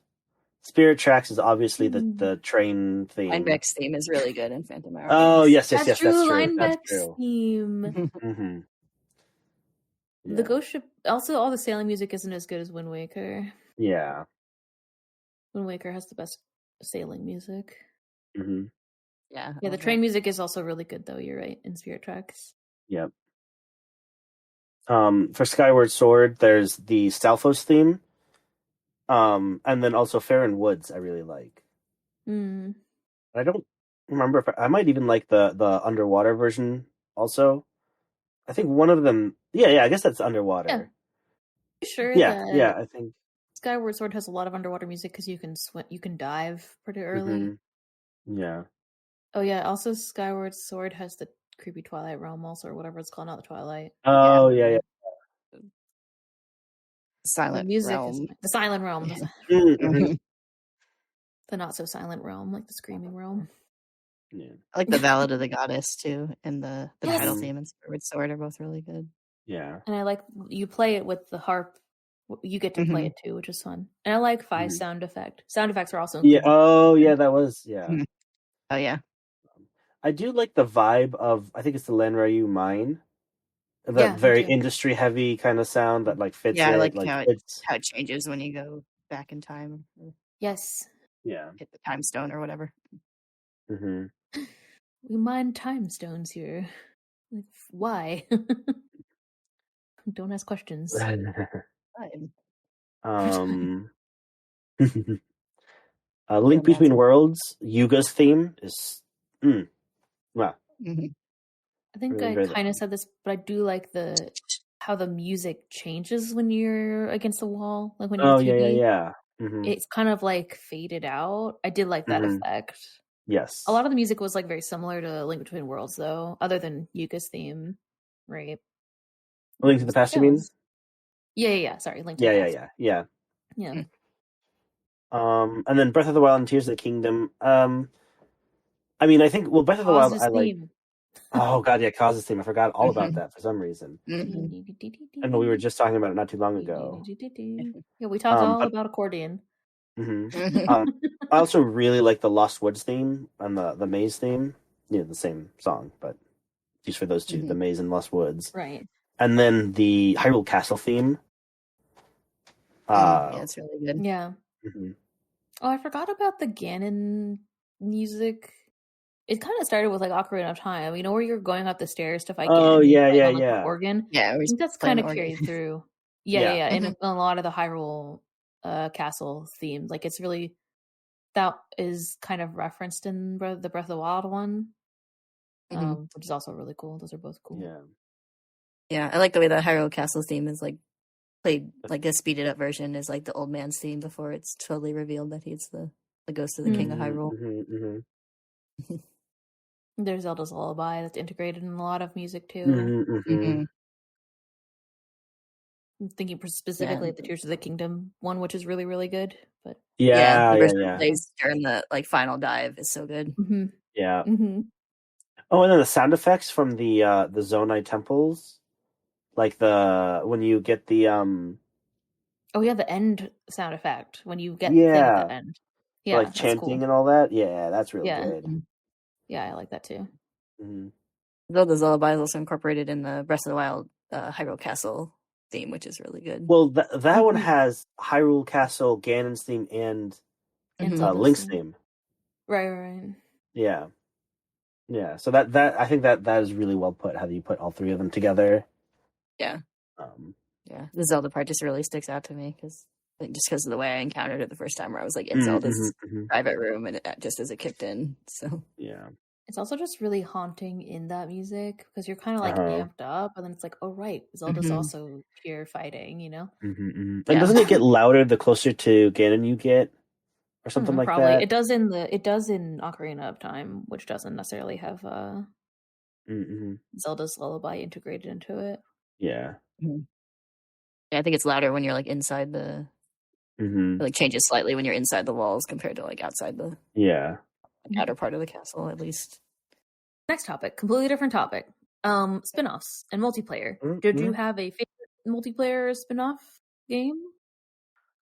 Spirit Tracks is obviously the train theme. Linebeck's theme is really good in Phantom Hourglass. Oh yes, that's true. Linebeck's theme. The Ghost Ship. Also, all the sailing music isn't as good as Wind Waker. Yeah. Wind Waker has the best sailing music. Yeah. The train music is also really good, though. You're right in Spirit Tracks. Yep. For Skyward Sword, there's the Stalfos theme. And then also Farron Woods, I really like. I don't remember if I might even like the underwater version also. I think one of them. Yeah. I guess that's underwater. Yeah. Sure. Yeah. I think Skyward Sword has a lot of underwater music because you can swim, you can dive pretty early. Yeah. Oh yeah. Also, Skyward Sword has the creepy Twilight Realm, also, or whatever it's called, not the Twilight. Oh yeah. Silent Realm. The Silent Realm. The not so silent realm, like the Screaming Realm. Yeah. I like the Ballad of the Goddess too, and the title theme and Skyward Sword are both really good. Yeah. And I like you play it with the harp. You get to play it too, which is fun. And I like Fi's sound effect. Sound effects are also included. Oh yeah, that was Oh yeah. I do like the vibe of I think it's the Lanrayu mine. That very industry heavy kind of sound that like fits. Yeah, I like how it changes when you go back in time. Yes. Yeah. Hit the time stone or whatever. We mine time stones here. Like, why? Don't ask questions. Link Between Worlds, Yuga's theme is wow. I think really I kind of said this, but I do like how the music changes when you're against the wall, like when you're 2D. Yeah. It's kind of like faded out. I did like that effect. Yes. A lot of the music was like very similar to Link Between Worlds, though, other than Yuka's theme, right? Link to the Past, you mean? Yeah. Sorry, Link to the Past. Yeah. Yeah. And then Breath of the Wild and Tears of the Kingdom. I mean, I think Breath of the Wild, I like. Oh god, yeah, Kaz's theme. I forgot all about that for some reason. I know we were just talking about it not too long ago. Yeah, we talked all about accordion. I also really like the Lost Woods theme and the Maze theme. Yeah, the same song, but just for those two, the Maze and Lost Woods. Right. And then the Hyrule Castle theme. Yeah, it's really good. Yeah. Oh, I forgot about the Ganon music. It kind of started with like Ocarina of Time, where you're going up the stairs to fight Ganon. Oh yeah. The organ. Yeah, I think that's kind of carried through. Yeah. And a lot of the Hyrule Castle theme, like it's really that is kind of referenced in the Breath of the Wild one, which is also really cool. Those are both cool. Yeah, I like the way the Hyrule Castle theme is like played, like a speeded up version is like the old man's theme before it's totally revealed that he's the ghost of the King of Hyrule. There's Zelda's Lullaby that's integrated in a lot of music too. I'm thinking specifically of the Tears of the Kingdom one, which is really, really good. But the version that plays during the like final dive is so good. Yeah. Oh, and then the sound effects from the Zonai temples, like when you get the Oh yeah, the end sound effect when you get the thing at the yeah, end. for Yeah, like that's cool. chanting and all that. Yeah, that's real Yeah. good. Yeah, I like that too. Mm-hmm. Zelda's Lullaby is also incorporated in the Breath of the Wild Hyrule Castle theme, which is really good. Well, that one has Hyrule Castle, Ganon's theme, and Link's theme. Right. Yeah. Yeah, so that I think that is really well put. How do you put all three of them together? Yeah. Yeah, the Zelda part just really sticks out to me because of the way I encountered it the first time, where I was like in Zelda's private room and just as it kicked in. So yeah, it's also just really haunting in that music because you're kind of like amped up, and then it's like, oh right, Zelda's also here fighting, you know. And doesn't it get louder the closer to Ganon you get, or something like probably. that? It does in Ocarina of Time, which doesn't necessarily have Zelda's Lullaby integrated into it. Yeah. Yeah, I think it's louder when you're like inside the. It, like changes slightly when you're inside the walls compared to like outside the outer part of the castle, at least. Next topic, completely different topic. Spinoffs and multiplayer. Did you have a favorite multiplayer spinoff game?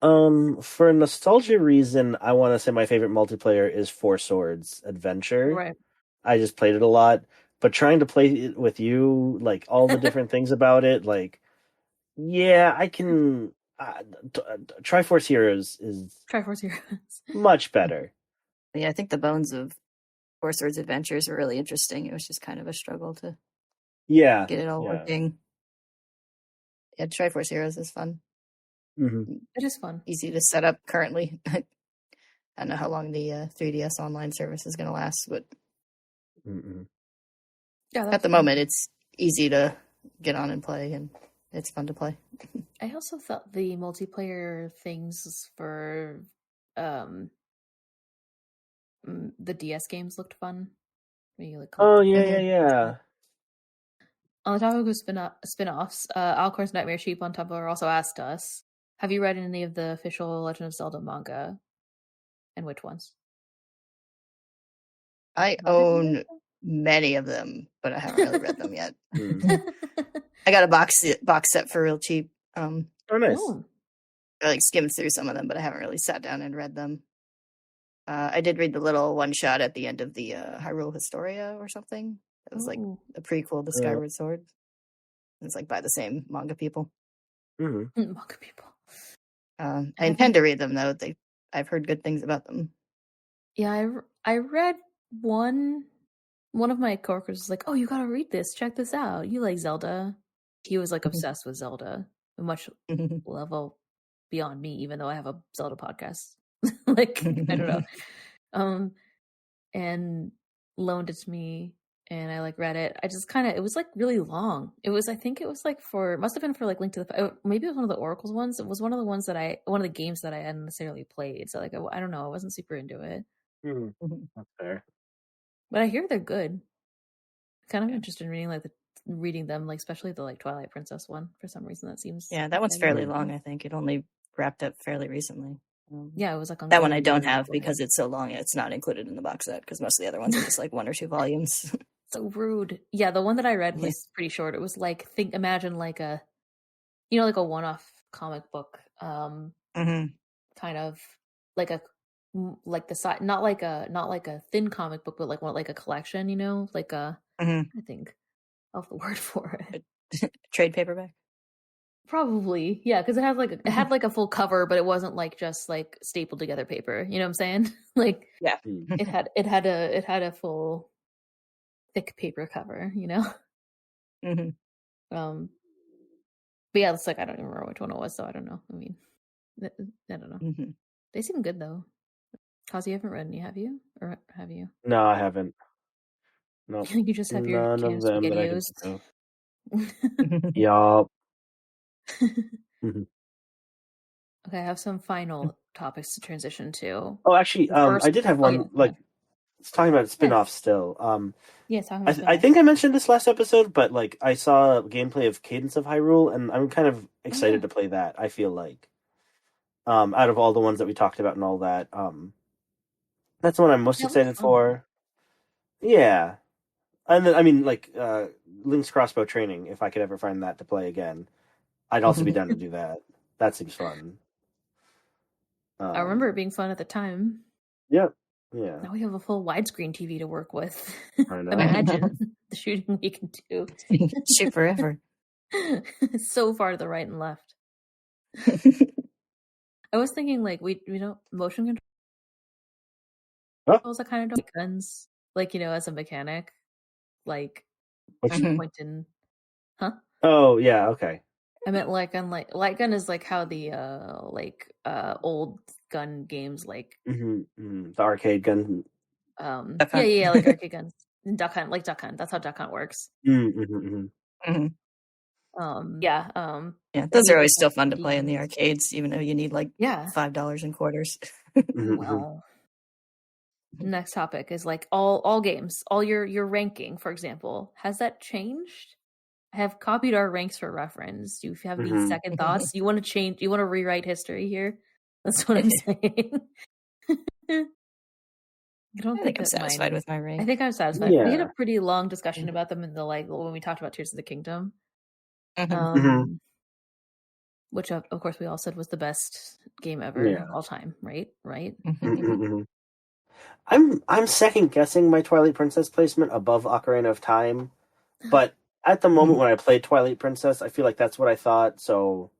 For a nostalgia reason, I want to say my favorite multiplayer is Four Swords Adventure. Right. I just played it a lot, but trying to play it with you, like all the different things about it, like, yeah, I can. Triforce Heroes is Triforce Heroes much better. Yeah, I think the bones of Four Swords Adventures were really interesting. It was just kind of a struggle to get it all working. Yeah, Triforce Heroes is fun. It is fun. Easy to set up currently. I don't know how long the 3DS online service is going to last, but at the moment it's easy to get on and play, and it's fun to play. I also thought the multiplayer things for the DS games looked fun. Yeah. On the topic of spin-offs, Alcorn's Nightmare Sheep on Tumblr also asked us, have you read any of the official Legend of Zelda manga? And which ones? I own many of them, but I haven't really read them yet. I got a box set for real cheap. Oh, nice. I like skimmed through some of them, but I haven't really sat down and read them. I did read the little one shot at the end of the Hyrule Historia or something. It was like a prequel to Skyward Sword. It's like by the same manga people. Manga people. I intend to read them though. I've heard good things about them. Yeah, I read one of my coworkers was like, "Oh, you gotta read this. Check this out. You like Zelda." He was like obsessed with Zelda, a much level beyond me, even though I have a Zelda podcast. Like, I don't know. And loaned it to me, and I like read it. I just it was like really long. I think it was like must have been for like Link to the, maybe it was one of the Oracle's ones. It was one of the games that I hadn't necessarily played. So like, I don't know. I wasn't super into it. That's fair. But I hear they're good. Kind of interested in reading them, like especially the like Twilight Princess one. For some reason, that seems that one's fairly long. I think it only wrapped up fairly recently. Yeah, it was like on that one I don't have because it's so long. It's not included in the box set because most of the other ones are just like 1 or 2 volumes. So rude. Yeah, the one that I read was pretty short. It was like imagine like a, like a one-off comic book, kind of like the side, not like a thin comic book, but like a collection, like a I think of the word for it. Trade paperback. Probably, yeah, because it had like a full cover, but it wasn't like just like stapled together paper. You know what I'm saying? Like, yeah, it had a full thick paper cover. But yeah, it's like I don't even remember which one it was, so I don't know. I mean, I don't know. They seem good though. Cause you haven't read any, have you? Or have you? No, I haven't. No, you just have your none of them that I can think of. Yup. Okay, I have some final topics to transition to. Oh, actually, I did have one. It's talking about spin-offs still. I think I mentioned this last episode, but like I saw gameplay of Cadence of Hyrule, and I'm kind of excited to play that. I feel like, out of all the ones that we talked about and all that, that's the one I'm most excited for. Yeah, And then, I mean, like, Link's crossbow training, if I could ever find that to play again, I'd also be down to do that. That seems fun. I remember it being fun at the time. Yep. Yeah. Now we have a full widescreen TV to work with. I know. Imagine the shooting we can do. Shoot forever. So far to the right and left. I was thinking, like, we don't motion controls that kind of don't like guns, like, as a mechanic, like point in, huh? Oh yeah, okay. I meant light gun is like how the old gun games like the arcade gun. Yeah, like arcade guns. Duck Hunt, like Duck Hunt. That's how Duck Hunt works. Yeah, those are always still fun to play in the arcades, even though you need like $5 in quarters. Well, next topic is like all games, all your ranking, for example. Has that changed? I have copied our ranks for reference. Do you have any second thoughts? You want to change? You want to rewrite history here? That's what I'm saying. I think I'm satisfied with my rank. I think I'm satisfied. We had a pretty long discussion about them in the when we talked about Tears of the Kingdom. Which of course we all said was the best game ever all time, right? I'm second guessing my Twilight Princess placement above Ocarina of Time, but at the moment when I played Twilight Princess, I feel like that's what I thought, so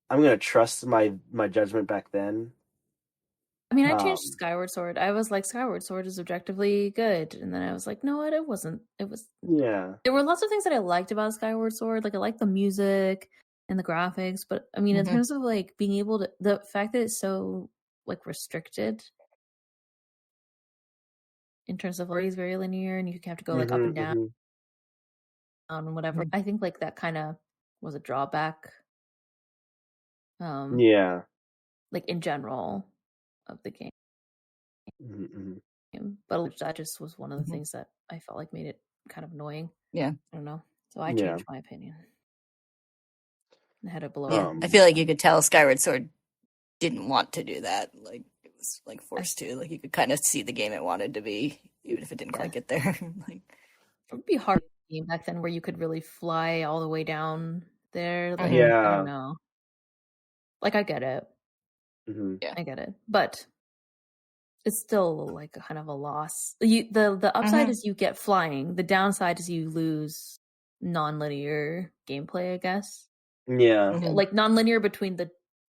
I'm gonna trust my judgment back then. I mean, I changed Skyward Sword. I was like, Skyward Sword is objectively good. And then I was like, no, it wasn't. It was... Yeah. There were lots of things that I liked about Skyward Sword. Like, I liked the music and the graphics. But, I mean, in terms of, like, being able to... The fact that it's so, like, restricted in terms of, it's very linear and you have to go, like, up and down and whatever. I think, like, that kind of was a drawback. Yeah. Like, in general... of the game. But that just was one of the things that I felt like made it kind of annoying. Yeah. I don't know. So I changed my opinion. I had to blow up. I feel like you could tell Skyward Sword didn't want to do that. Like, it was like forced to. Like, you could kind of see the game it wanted to be, even if it didn't quite get there. Like, it would be hard game back then where you could really fly all the way down there. Like, I don't know. Like, I get it. I get it. But it's still like kind of a loss. The upside is you get flying. The downside is you lose non-linear gameplay, I guess. Yeah. Like non-linear between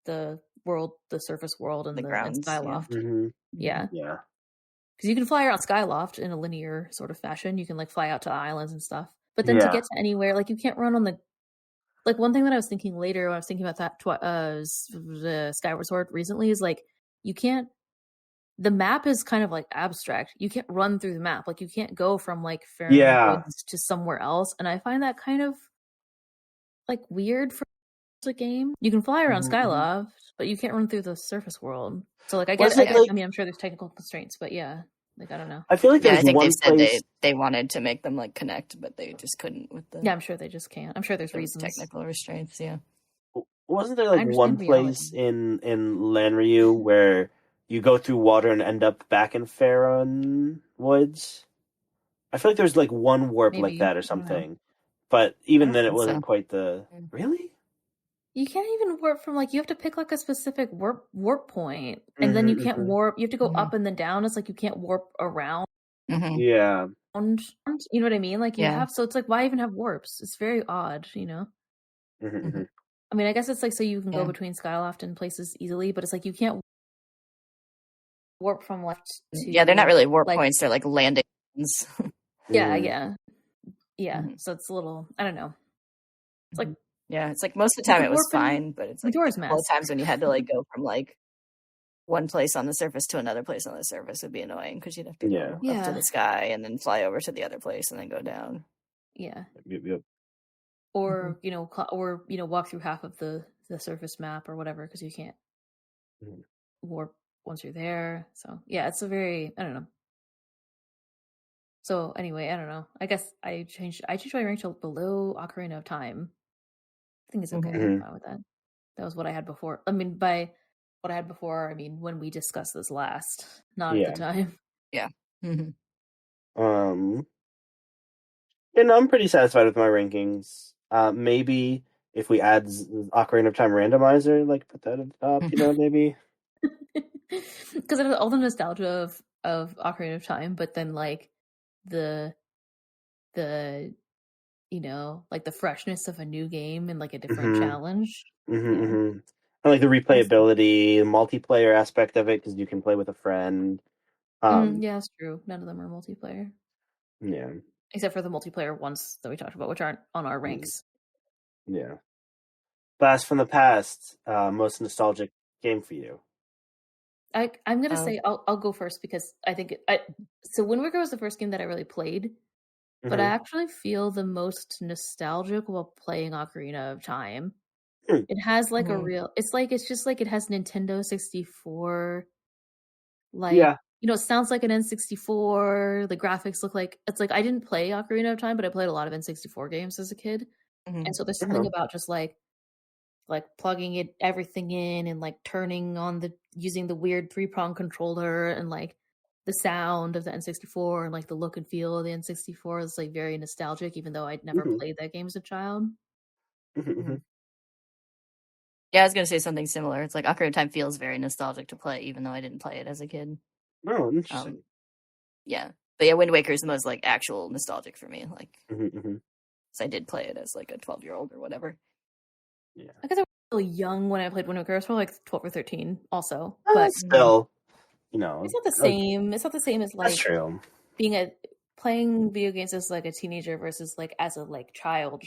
the world, the surface world and the Skyloft. Yeah. Yeah. Because you can fly around Skyloft in a linear sort of fashion. You can like fly out to the islands and stuff. But then to get to anywhere, like you can't run on the... Like one thing that I was thinking later when I was thinking about that the Skyward Sword recently is like you can't... The map is kind of like abstract. You can't run through the map. Like you can't go from like Fairmont Woods to somewhere else. And I find that kind of like weird for a game. You can fly around Skyloft, but you can't run through the surface world. So like I guess I mean I'm sure there's technical constraints, but yeah. Like I don't know. I feel like I think they said they wanted to make them like connect, but they just couldn't with the... Yeah, I'm sure they just can't. I'm sure there's reasons. Technical restraints, yeah. Wasn't there like one place in Lanryu where you go through water and end up back in Faron Woods? I feel like there's like one warp like that or something. But even then it wasn't quite the... Really? You can't even warp from like... You have to pick like a specific warp point. And then you can't warp... You have to go up and then down. It's like you can't warp around. Yeah. You know what I mean? Like you have... So it's like, why even have warps? It's very odd, you know? I mean, I guess it's like so you can go between Skyloft and places easily, but it's like you can't warp from left to... Yeah, they're not really warp points. They're like landing points. Yeah. So it's a little... I don't know. It's like... Yeah, it's like most of the time it was fine, but it's like a couple of times when you had to like go from like one place on the surface to another place on the surface would be annoying because you'd have to go up to the sky and then fly over to the other place and then go down. Yeah. Yep. Or walk through half of the surface map or whatever because you can't warp once you're there. So yeah, it's a very... I don't know. So anyway, I don't know. I guess I changed my rank to below Ocarina of Time. I think it's okay. I'm fine with that. That was what I had before. I mean, by what I had before, I mean when we discussed this last, not at the time. Yeah. And I'm pretty satisfied with my rankings. Maybe if we add Ocarina of Time randomizer, like put that at the top, maybe. Because it has all the nostalgia of Ocarina of Time, but then like the like the freshness of a new game and like a different challenge. And like the replayability, the multiplayer aspect of it, because you can play with a friend. Yeah, it's true. None of them are multiplayer. Yeah. Except for the multiplayer ones that we talked about, which aren't on our ranks. Yeah. Blast from the past, most nostalgic game for you. I'm gonna say I'll go first because I think so Wind Waker was the first game that I really played, but I actually feel the most nostalgic while playing Ocarina of Time. It has like a real it's just like it has Nintendo 64 like it sounds like an N64, the graphics look like it's like I didn't play Ocarina of Time, but I played a lot of N64 games as a kid. And so there's something about just like plugging everything in and like turning on using the weird 3-prong controller and like the sound of the N64 and like the look and feel of the N64 is like very nostalgic, even though I'd never played that game as a child. Yeah, I was gonna say something similar. It's like Ocarina of Time feels very nostalgic to play, even though I didn't play it as a kid. Oh, interesting. Yeah, but yeah, Wind Waker is the most like actual nostalgic for me. Like, because I did play it as like a 12-year-old or whatever. Yeah, I guess I was really young when I played Wind Waker. I was probably like 12 or 13, also. But still, it's not the same. It's not the same as like playing video games as like a teenager versus like as a like child or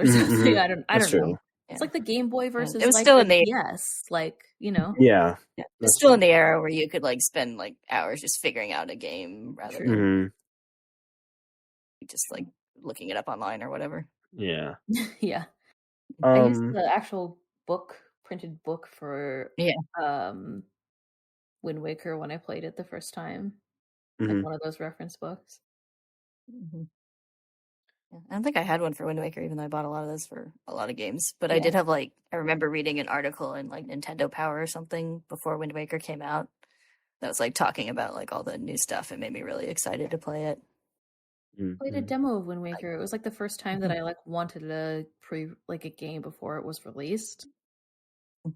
something. I don't know. It's like the Game Boy versus it was like still the in the PS, like Yeah, it's still in the era where you could like spend like hours just figuring out a game rather than just like looking it up online or whatever. Yeah. Yeah. I used the actual printed book for Wind Waker when I played it the first time. Like one of those reference books. I don't think I had one for Wind Waker, even though I bought a lot of those for a lot of games. But I did have I remember reading an article in like Nintendo Power or something before Wind Waker came out that was like talking about like all the new stuff. It made me really excited to play it. I played a demo of Wind Waker. It was like the first time that I like wanted a a game before it was released.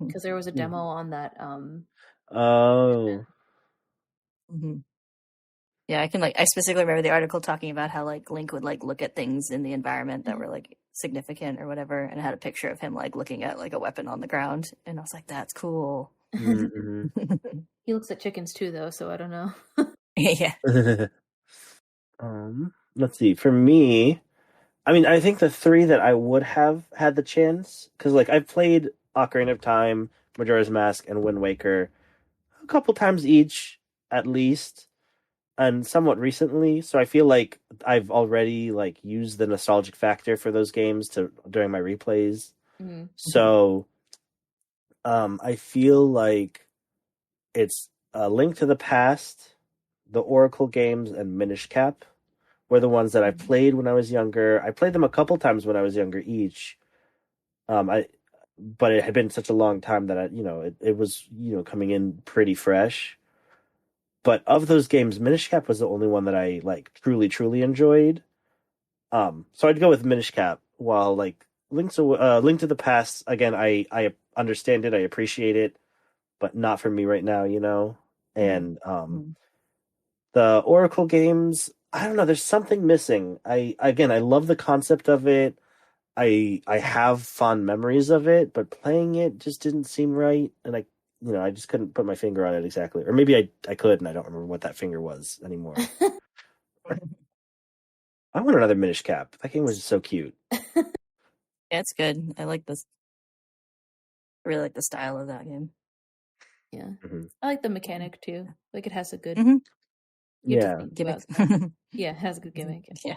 Because there was a demo on that Yeah, I specifically remember the article talking about how like Link would like look at things in the environment that were like significant or whatever, and it had a picture of him like looking at like a weapon on the ground, and I was like, that's cool. He looks at chickens too, though, so I don't know. Yeah. Let's see. For me, I mean, I think the three that I would have had the chance, because like I've played Ocarina of Time, Majora's Mask, and Wind Waker a couple times each, at least, and somewhat recently. So I feel like I've already like used the nostalgic factor for those games during my replays. So, I feel like it's A Link to the Past, the Oracle games, and Minish Cap were the ones that I played when I was younger. I played them a couple times when I was younger each. But it had been such a long time that it was coming in pretty fresh. But of those games, Minish Cap was the only one that I like truly enjoyed. So I'd go with Minish Cap. While like Link to the Past, again, I understand it, I appreciate it, but not for me right now, And the Oracle games, I don't know, there's something missing. I love the concept of it. I have fond memories of it, but playing it just didn't seem right, and I just couldn't put my finger on it exactly. Or maybe I could, and I don't remember what that finger was anymore. I want another Minish Cap. That game was so cute. Yeah, it's good. I like this. I really like the style of that game. Yeah, I like the mechanic too. Like it has a good gimmick. Yeah, it has a good gimmick. Yeah.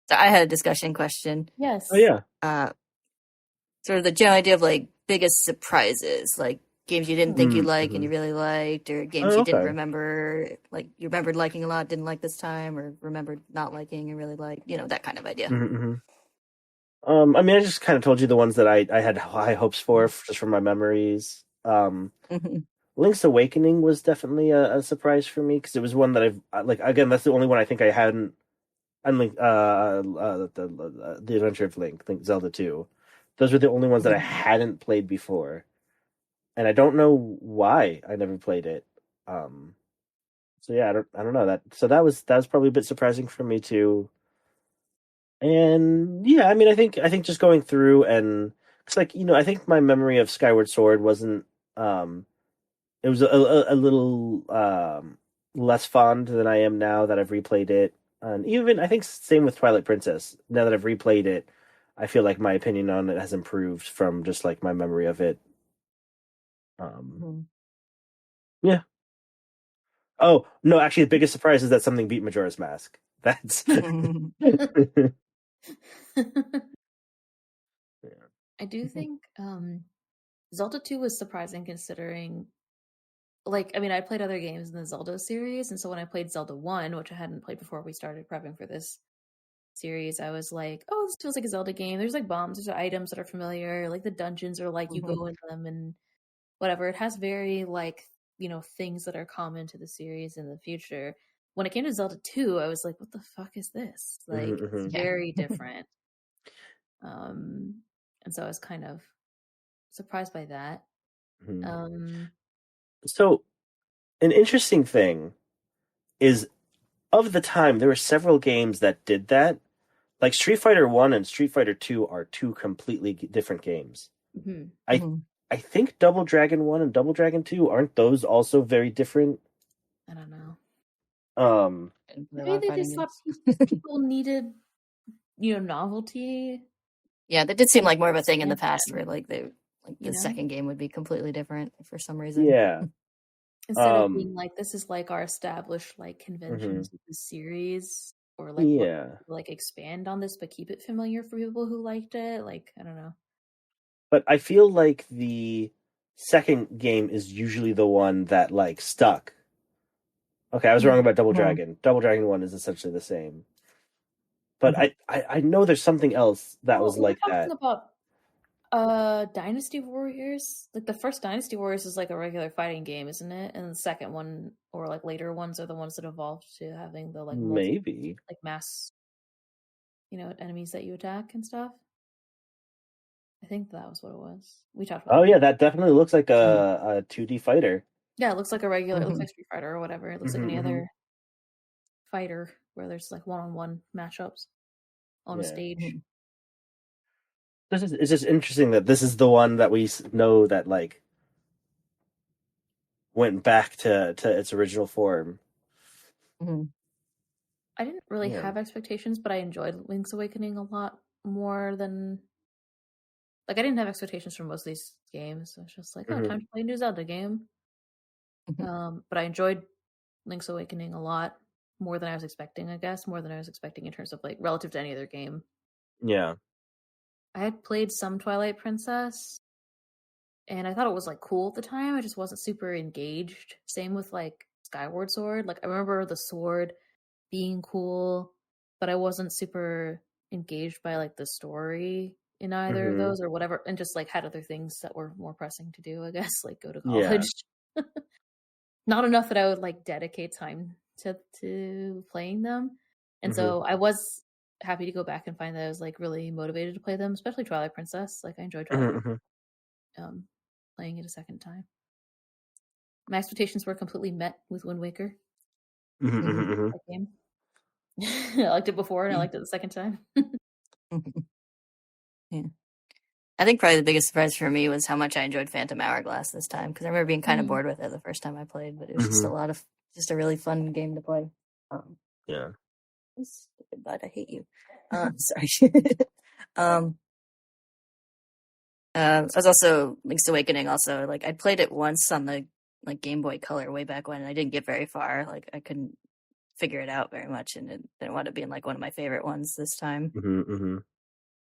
So I had a discussion question. Yes. Oh yeah. Sort of the general idea of like biggest surprises, like games you didn't think you liked and you really liked, or games you didn't remember, like you remembered liking a lot, didn't like this time, or remembered not liking and really liked, that kind of idea. I mean, I just kind of told you the ones that I had high hopes for just from my memories. Link's Awakening was definitely a surprise for me because it was one that I've like, again, that's the only one I think I hadn't and Link, the Adventure of Link, Zelda 2. Those were the only ones that I hadn't played before, and I don't know why I never played it. So yeah, I don't know that. So that was probably a bit surprising for me too. And yeah, I mean, I think just going through and it's like, I think my memory of Skyward Sword wasn't it was a little less fond than I am now that I've replayed it. And even I think same with Twilight Princess. Now that I've replayed it, I feel like my opinion on it has improved from just like my memory of it. Yeah. Oh, no, actually the biggest surprise is that something beat Majora's Mask. That's I do think Zelda 2 was surprising considering, like, I mean, I played other games in the Zelda series, and so when I played Zelda 1, which I hadn't played before we started prepping for this series, I was like, oh, this feels like a Zelda game. There's like bombs, there's items that are familiar, like the dungeons are like you go in them and whatever. It has very like, things that are common to the series in the future. When it came to Zelda 2, I was like, what the fuck is this? Like, it's very different. And so I was kind of surprised by that. So an interesting thing is, of the time, there were several games that did that. Like Street Fighter 1 and Street Fighter 2 are two completely different games. I think Double Dragon 1 and Double Dragon 2, aren't those also very different? I don't know. Maybe they just thought people needed, novelty. Yeah, that did seem like more of a thing in the past where like the second game would be completely different for some reason. Yeah. Instead of being like, this is like our established like conventions of the series, or like expand on this but keep it familiar for people who liked it. Like, I don't know. But I feel like the second game is usually the one that like stuck. Okay, I was wrong about Double Dragon. Double Dragon 1 is essentially the same. But I know there's something else that was like that. About Dynasty Warriors. Like the first Dynasty Warriors is like a regular fighting game, isn't it? And the second one, or like later ones, are the ones that evolved to having the like maybe like mass, enemies that you attack and stuff. I think that was what it was. We talked about. Oh yeah, that definitely looks like a 2D fighter. Yeah, it looks like a regular. It looks like Street Fighter or whatever. It looks like any other fighter where there's like one-on-one matchups on a stage. It's just interesting that this is the one that we know that like went back to its original form. I didn't really have expectations, but I enjoyed Link's Awakening a lot more than, like, I didn't have expectations for most of these games. I was just like, oh, time to play a new Zelda game. But I enjoyed Link's Awakening a lot more than I was expecting, I guess, more than I was expecting in terms of like relative to any other game. Yeah. I had played some Twilight Princess and I thought it was like cool at the time. I just wasn't super engaged. Same with like Skyward Sword. Like I remember the sword being cool, but I wasn't super engaged by like the story in either of those or whatever, and just like had other things that were more pressing to do, I guess, like go to college. Yeah. Not enough that I would like dedicate time to playing them. And so I was happy to go back and find that I was like really motivated to play them, especially Twilight Princess. Like I enjoyed Twilight playing it a second time. My expectations were completely met with Wind Waker. That game. I liked it before and I liked it the second time. Yeah. I think probably the biggest surprise for me was how much I enjoyed Phantom Hourglass this time, because I remember being kind of bored with it the first time I played, but it was just a really fun game to play. Yeah. Stupid bud, I hate you. Sorry. I was also Link's Awakening. Also, like I played it once on the like Game Boy Color way back when, and I didn't get very far. Like I couldn't figure it out very much, and it didn't want to be in like one of my favorite ones this time.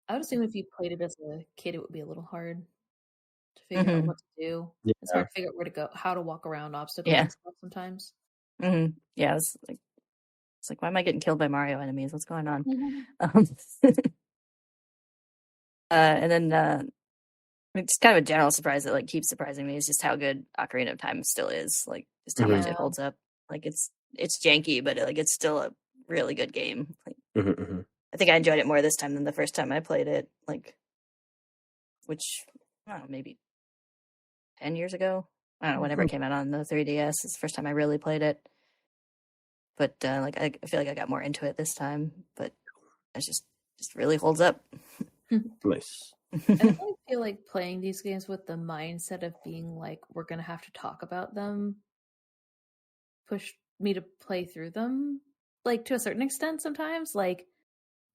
I would assume if you played it as a kid, it would be a little hard to figure out what to do. Yeah. It's hard to figure out where to go, how to walk around obstacles and stuff sometimes. Yeah, it's like, why am I getting killed by Mario enemies? What's going on? And then it's kind of a general surprise that like keeps surprising me is just how good Ocarina of Time still is. Like just how much it holds up. Like it's janky, but like it's still a really good game. Like I think I enjoyed it more this time than the first time I played it, like, which, I don't know, maybe 10 years ago? I don't know, whenever it came out on the 3DS. It's the first time I really played it. But, like, I feel like I got more into it this time, but it just really holds up. Nice. I definitely feel like playing these games with the mindset of being like, we're going to have to talk about them, pushed me to play through them, like, to a certain extent sometimes. Like,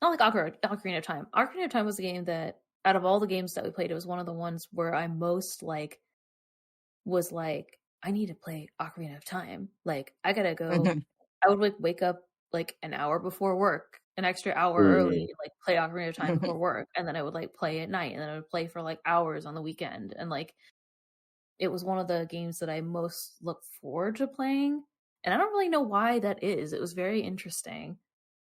not like Ocarina of Time. Ocarina of Time was a game that, out of all the games that we played, it was one of the ones where I most, like, was like, I need to play Ocarina of Time. Like, I gotta go. I would, like, wake up, like, an hour before work, an extra hour early, like, play Ocarina of Time before work, and then I would, like, play at night, and then I would play for, like, hours on the weekend, and, like, it was one of the games that I most look forward to playing, and I don't really know why that is. It was very interesting.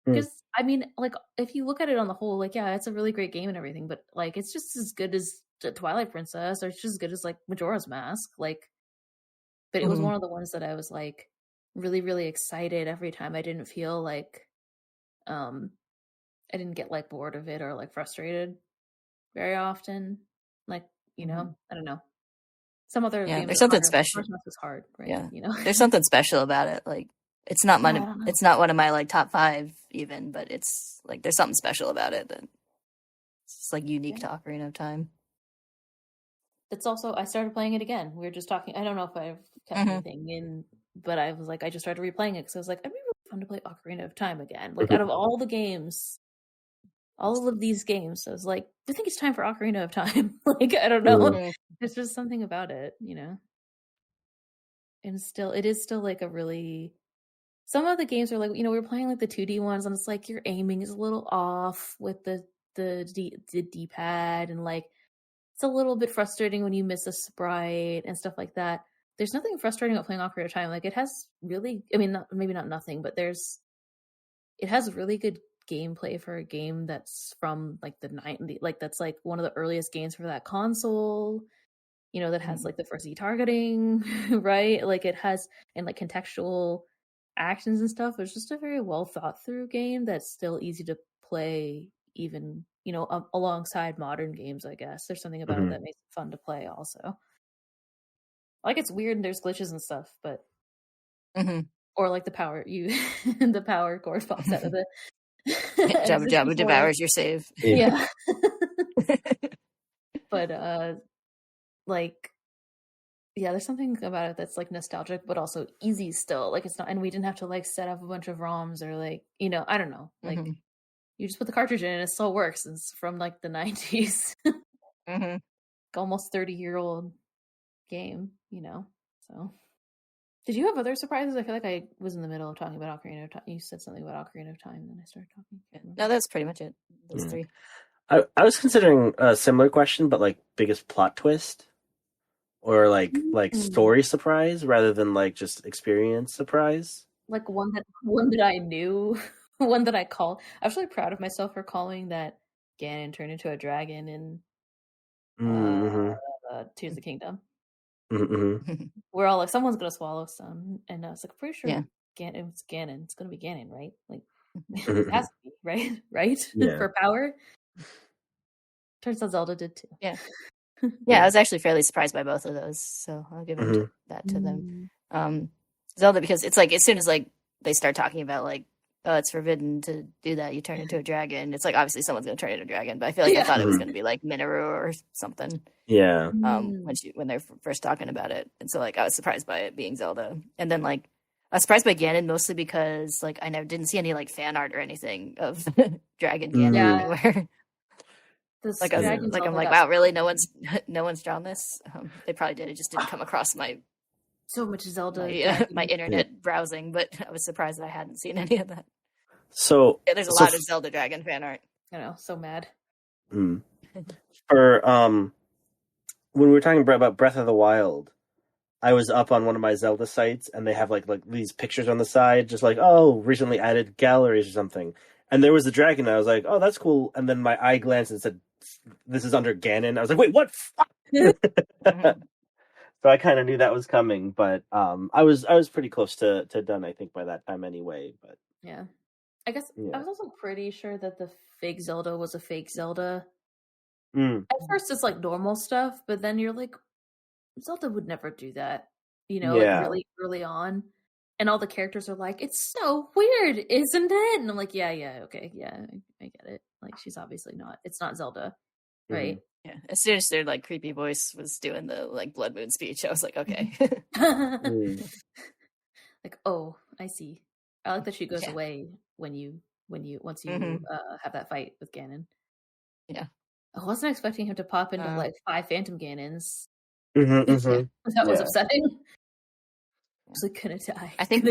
Because, I mean, like, if you look at it on the whole, like, yeah, it's a really great game and everything, but, like, it's just as good as Twilight Princess, or it's just as good as, like, Majora's Mask, like, but it was one of the ones that I was, like, really, really excited every time. I didn't feel like, I didn't get, like, bored of it or, like, frustrated very often. Like, you know, I don't know. Some other games there's something special. Majora's Mask is hard, right? Yeah, you know, there's something special about it. Like, it's not it's not one of my, like, top 5 even, but it's like there's something special about it that it's just, like, unique to Ocarina of Time. It's also, I started playing it again. We were just talking. I don't know if I've kept anything in, but I was like, I just started replaying it because I was like, it'd be really fun to play Ocarina of Time again. Like, out of all the games, all of these games, I was like, I think it's time for Ocarina of Time. Like, I don't know. There's just something about it, you know. And it is still like a really. Some of the games are like, you know, we were playing like the 2D ones, and it's like your aiming is a little off with the D-pad, and like it's a little bit frustrating when you miss a sprite and stuff like that. There's nothing frustrating about playing Ocarina of Time. Like, it has really, I mean, maybe not nothing, but it has really good gameplay for a game that's from like the 90s, like that's like one of the earliest games for that console, you know, that has like the first targeting, right? Like, it has, and like contextual actions and stuff. It's just a very well thought through game that's still easy to play, even, you know, alongside modern games. I guess there's something about it that makes it fun to play also. Like, it's weird and there's glitches and stuff, but or like the power cord pops out of it. Jabba devours your save. Yeah. But like, yeah, there's something about it that's like nostalgic, but also easy still. Like, it's not, and we didn't have to like set up a bunch of ROMs or like, you know, I don't know. Like, you just put the cartridge in and it still works. It's from like the 90s. Almost 30-year-old game, you know. So, did you have other surprises? I feel like I was in the middle of talking about Ocarina of Time. You said something about Ocarina of Time, and then I started talking. No, that's pretty much it. Those 3. I was considering a similar question, but like biggest plot twist, or like story surprise rather than like just experience surprise. Like one that I knew, one that I called. I was really proud of myself for calling that Ganon turned into a dragon in Tears of the Kingdom. We're all like, someone's gonna swallow some, and I was like, pretty sure it's Ganon. It's gonna be Ganon, right? Like, it has to be, right? Right? For power. Turns out Zelda did too. Yeah. I was actually fairly surprised by both of those, so I'll give that to them. Zelda, because it's like, as soon as like they start talking about like, oh, it's forbidden to do that, you turn into a dragon, it's like, obviously someone's going to turn into a dragon, but I feel like I thought it was going to be like Minoru or something. When they're first talking about it, and so like I was surprised by it being Zelda, and then like I was surprised by Ganon mostly because like I didn't see any like fan art or anything of Dragon Ganon anywhere. I'm like, wow, really? No one's drawn this. They probably did. It just didn't come across my so much Zelda my internet browsing, but I was surprised that I hadn't seen any of that. So there's a lot of Zelda Dragon fan art. I know, so mad. For when we were talking about Breath of the Wild, I was up on one of my Zelda sites, and they have like these pictures on the side, just like, oh, recently added galleries or something. And there was the dragon. And I was like, oh, that's cool. And then my eye glanced and said, this is under Ganon. I was like, wait, what? So I kind of knew that was coming, but I was pretty close to done, I think, by that time anyway. But yeah, I guess I was also pretty sure that the fake Zelda was a fake Zelda. At first, it's like normal stuff, but then you're like, Zelda would never do that, like really early on. And all the characters are like, it's so weird, isn't it? And I'm like, yeah, okay, yeah, I get it. Like, she's obviously not. It's not Zelda, right? Yeah. As soon as their like creepy voice was doing the like Blood Moon speech, I was like, okay. Like, oh, I see. I like that she goes away once you have that fight with Ganon. Yeah. I wasn't expecting him to pop into like 5 Phantom Ganons. That was upsetting. I was like, gonna die. I think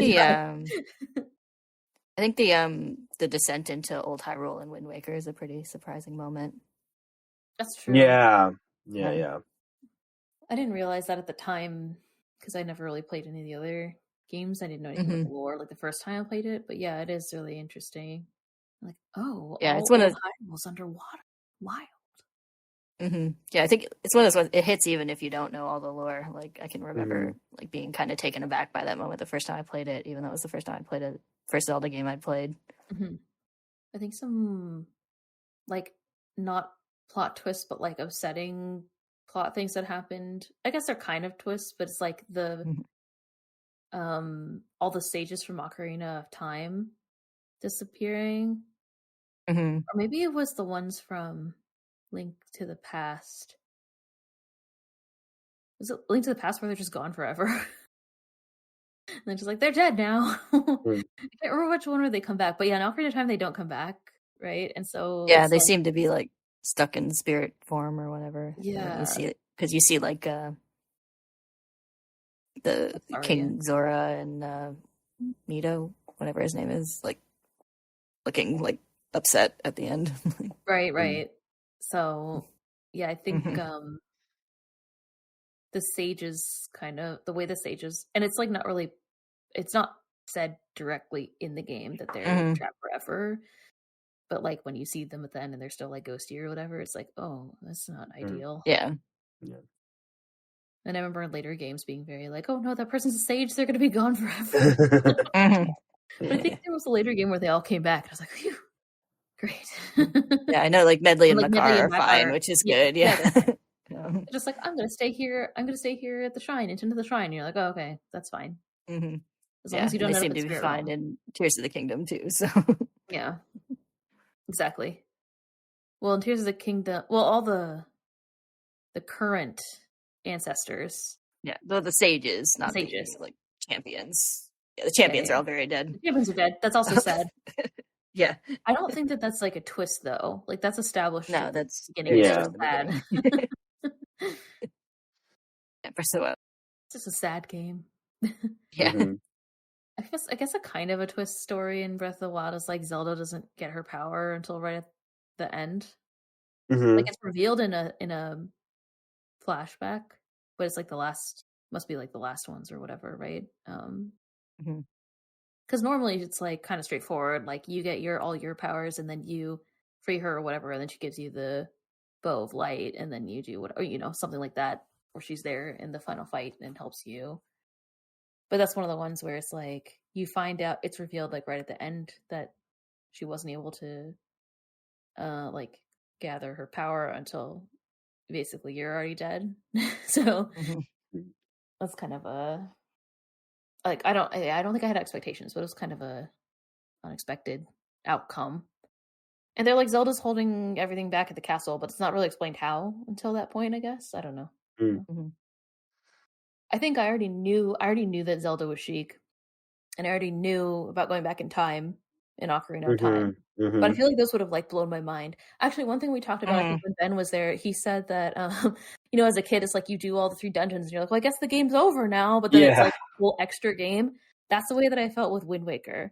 the descent into Old Hyrule in Wind Waker is a pretty surprising moment. That's true. Yeah. I didn't realize that at the time because I never really played any of the other games. I didn't know anything about the lore like the first time I played it. But yeah, it is really interesting. Like, oh, yeah, it's one of Hyrule's underwater. Wild. Yeah, I think it's one of those ones. It hits even if you don't know all the lore. Like I can remember like being kind of taken aback by that moment the first time I played it, even though it was the first time I played a first Zelda game I'd played. I think some like not plot twists, but like upsetting plot things that happened. I guess they're kind of twists, but it's like the all the sages from Ocarina of Time disappearing, or maybe it was the ones from Link to the Past. Was it Link to the Past where they're just gone forever? And they're just like, they're dead now. I can't remember which one where they come back. But yeah, in Ocarina of Time, they don't come back, right? And so... Yeah, they seem to be like stuck in spirit form or whatever. Yeah. You see it, because you see like the King Zora and Mito, whatever his name is, like looking like upset at the end. Right. So, yeah, I think the sages the way the sages, and it's like not really, it's not said directly in the game that they're trapped forever, but like when you see them at the end and they're still like ghosty or whatever, it's like, oh, that's not ideal. Yeah. And I remember in later games being very like, oh no, that person's a sage, they're gonna be gone forever. But I think there was a later game where they all came back and I was like, phew, great. Yeah, I know like Medley and Makar are fine, which is good. Yeah. Just like, I'm gonna stay here at the shrine, into the shrine. And you're like, oh, okay, that's fine. As long as you don't they seem to be fine in Tears of the Kingdom too. So yeah, exactly. Well, in Tears of the Kingdom, all the current ancestors. Yeah, the sages, not the like champions. Yeah, the champions are all very dead. The champions are dead. That's also sad. Yeah, I don't think that that's like a twist though. Like that's established. No, that's beginning. It's just sad. It's just a sad game. Yeah. I guess a kind of a twist story in Breath of the Wild is like Zelda doesn't get her power until right at the end. Like it's revealed in a flashback, but it's like must be like the last ones or whatever, right? Because normally it's like kind of straightforward. Like you get all your powers, and then you free her or whatever, and then she gives you the bow of light, and then you do whatever, something like that, or she's there in the final fight and helps you. But that's one of the ones where it's like you find out, it's revealed like right at the end that she wasn't able to like gather her power until basically you're already dead. So that's kind of a like I don't think I had expectations, but it was kind of a unexpected outcome. And they're like, Zelda's holding everything back at the castle, but it's not really explained how until that point, I guess. I don't know. I think I already knew that Zelda was Sheik, and I already knew about going back in time in Ocarina of Time. But I feel like this would have like blown my mind. Actually, one thing we talked about, I think when Ben was there, he said that as a kid, it's like you do all the 3 dungeons, and you're like, well, I guess the game's over now. But then it's like a whole extra game. That's the way that I felt with Wind Waker,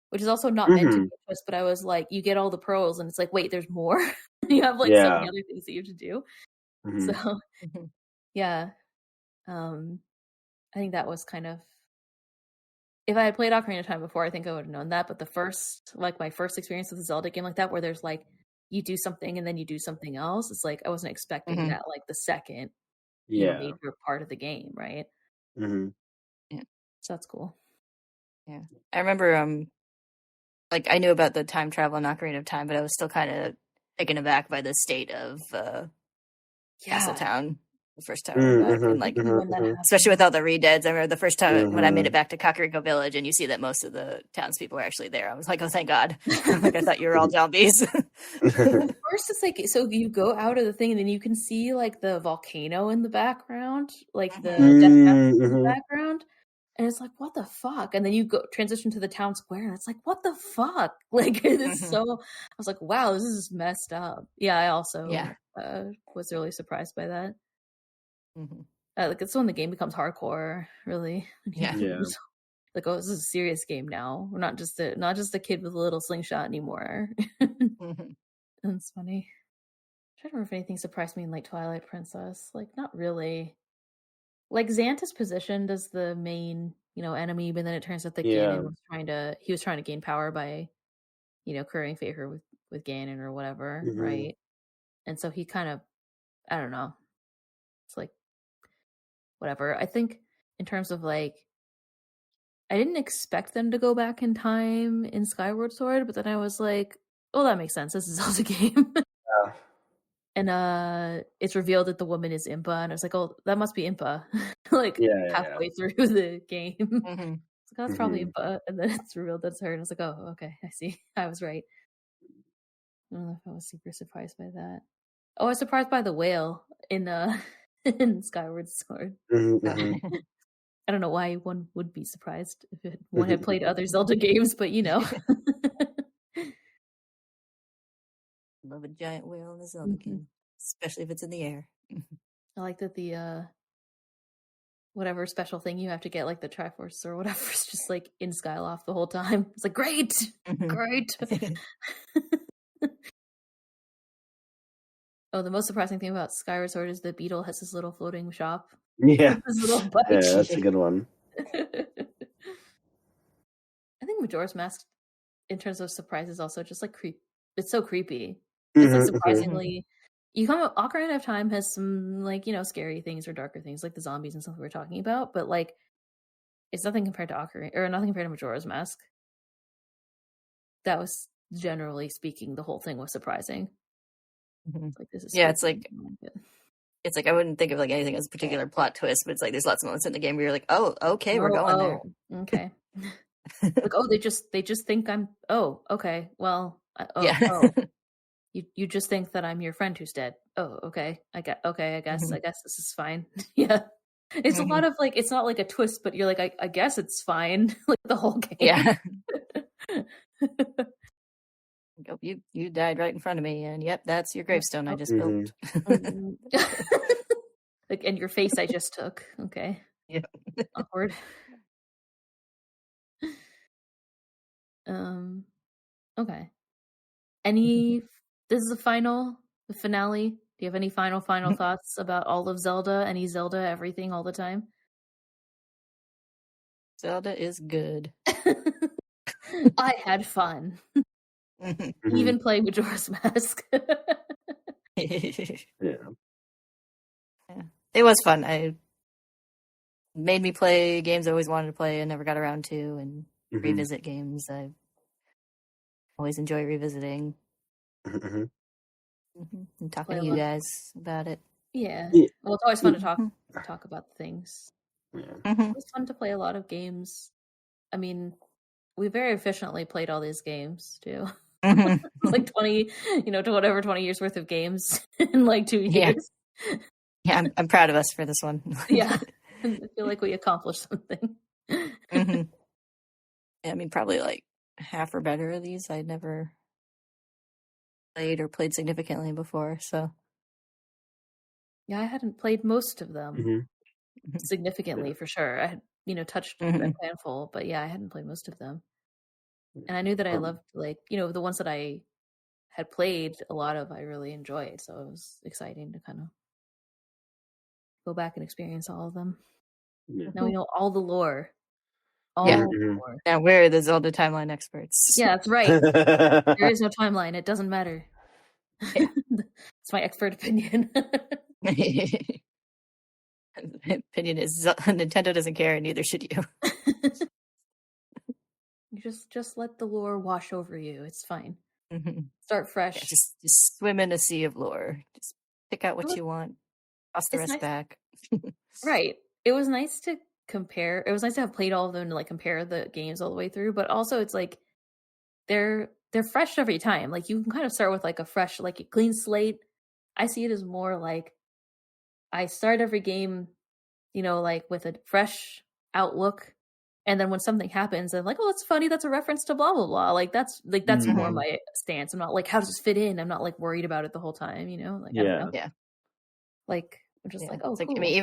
which is also not meant to be a twist. But I was like, you get all the pearls, and it's like, wait, there's more. You have like so many other things that you have to do. So yeah. I think that was kind of, if I had played Ocarina of Time before, I think I would have known that. But my first experience with a Zelda game like that, where there's like, you do something and then you do something else. It's like, I wasn't expecting that like the second major part of the game. Right. Yeah. So that's cool. Yeah. I remember, like, I knew about the time travel and Ocarina of Time, but I was still kind of taken aback by the state of Castletown the first time I went back. And, like, especially with all the re-deads. I remember the first time when I made it back to Kakariko Village and you see that most of the townspeople are actually there. I was like, oh, thank God. Like, I thought you were all zombies. First, it's like, so you go out of the thing and then you can see, like, the volcano in the background, like, the death mountain in the background. And it's like, what the fuck? And then you go transition to the town square, and it's like, what the fuck? Like, it's so. I was like, wow, this is messed up. Yeah, I also was really surprised by that. Like, it's when the game becomes hardcore, really. Yeah. Like, oh, this is a serious game now. We're not just a kid with a little slingshot anymore. That's funny. I'm trying to remember if anything surprised me in, like, Twilight Princess. Like, not really. Like, Xanta's positioned as the main, enemy, but then it turns out that Ganon was trying to gain power by, currying favor with Ganon or whatever, right? And so he kind of, I don't know. It's like, whatever. I think in terms of, like, I didn't expect them to go back in time in Skyward Sword, but then I was like, oh, that makes sense. This is a Zelda game. Yeah. And it's revealed that the woman is Impa, and I was like, oh, that must be Impa. Like, halfway through the game. It's like, oh, that's probably Impa. And then it's revealed that's her, and I was like, oh, okay, I see. I was right. I don't know if I was super surprised by that. Oh, I was surprised by the whale in in Skyward Sword. I don't know why one would be surprised if one had played other Zelda games, but Love a giant whale in a Zelda game, especially if it's in the air. I like that the whatever special thing you have to get, like the Triforce or whatever, is just like in Skyloft the whole time. It's like, great. Oh, the most surprising thing about Skyward Sword is the beetle has this little floating shop. Yeah. His little bike. Yeah, that's a good one. I think Majora's Mask, in terms of surprises, also just like it's so creepy. It's like surprisingly, you come up. Ocarina of Time has some, like, scary things or darker things, like the zombies and stuff we were talking about, but, like, it's nothing compared to nothing compared to Majora's Mask. That was, generally speaking, the whole thing was surprising. It's like, this is it's like I wouldn't think of, like, anything as a particular plot twist, but it's like there's lots of moments in the game where you're like, oh, okay, we're going there. Okay. Like, oh, they just think I'm. Oh, okay. Well, you just think that I'm your friend who's dead. Oh, okay. I guess this is fine. Yeah. It's a lot of, like, it's not like a twist, but you're like, I guess it's fine. Like, the whole game. Yeah. You died right in front of me, and yep, that's your gravestone I just built. Like, and your face I just took. Okay. Yeah. Awkward. Okay. This is the finale. Do you have any final thoughts about all of Zelda? Any Zelda, everything, all the time? Zelda is good. I had fun. Even playing Majora's Mask. Yeah. It was fun. It made me play games I always wanted to play and never got around to, and revisit games I always enjoy revisiting. And talking to you guys about it. Yeah. Well, it's always fun to talk about things. It's fun to play a lot of games. I mean, we very efficiently played all these games too. Like 20 years worth of games in like 2 years. Yeah, I'm proud of us for this one. Yeah. I feel like we accomplished something. Yeah, I mean, probably like half or better of these I'd never played significantly before, so. Yeah, I hadn't played most of them significantly, for sure. I had, touched a handful, but yeah, I hadn't played most of them. And I knew that I loved, like, the ones that I had played a lot of, I really enjoyed. So it was exciting to kind of go back and experience all of them. Yeah. Now we know all the lore. Now we're the Zelda timeline experts. Yeah, that's right. There is no timeline. It doesn't matter. It's my expert opinion. My opinion is Nintendo doesn't care, and neither should you. You just let the lore wash over you. It's fine. Mm-hmm. Start fresh. Yeah, just swim in a sea of lore. Just pick out what you want. Toss the rest nice. back. Right. It was nice to compare. It was nice to have played all of them to like compare the games all the way through, but also it's like they're fresh every time. Like you can kind of start with like a fresh, like a clean slate. I see it as more like I start every game, like with a fresh outlook. And then when something happens, I'm like, oh, that's funny. That's a reference to blah, blah, blah. Like that's more my stance. I'm not like, how does this fit in? I'm not like worried about it the whole time, Like, I don't know. Yeah. Like, I'm just like, oh, it's like, cool. I mean,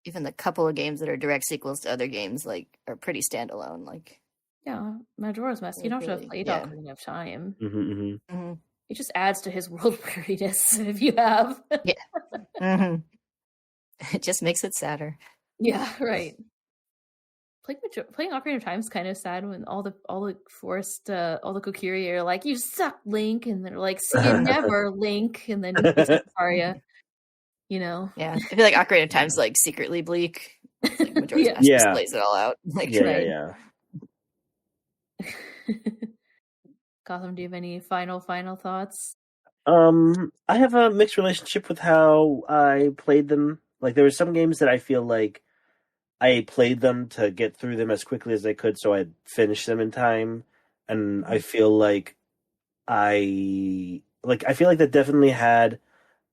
even the couple of games that are direct sequels to other games, like, are pretty standalone. Like, yeah, Majora's Mask. You don't have to have played Ocarina of Time. It just adds to his world weariness if you have. Yeah. It just makes it sadder. Yeah, right. Playing Ocarina of Time is kind of sad when all the forest, all the Kokiri are like, "You suck, Link," and they're like, "See you never, Link," and then Arya, Yeah, I feel like Ocarina of Time's like secretly bleak. It's like Majora's Mask just plays it all out. Like, yeah. Gotham, do you have any final thoughts? I have a mixed relationship with how I played them. Like, there were some games that I feel like I played them to get through them as quickly as I could so I'd finish them in time. And I feel like I feel like that definitely had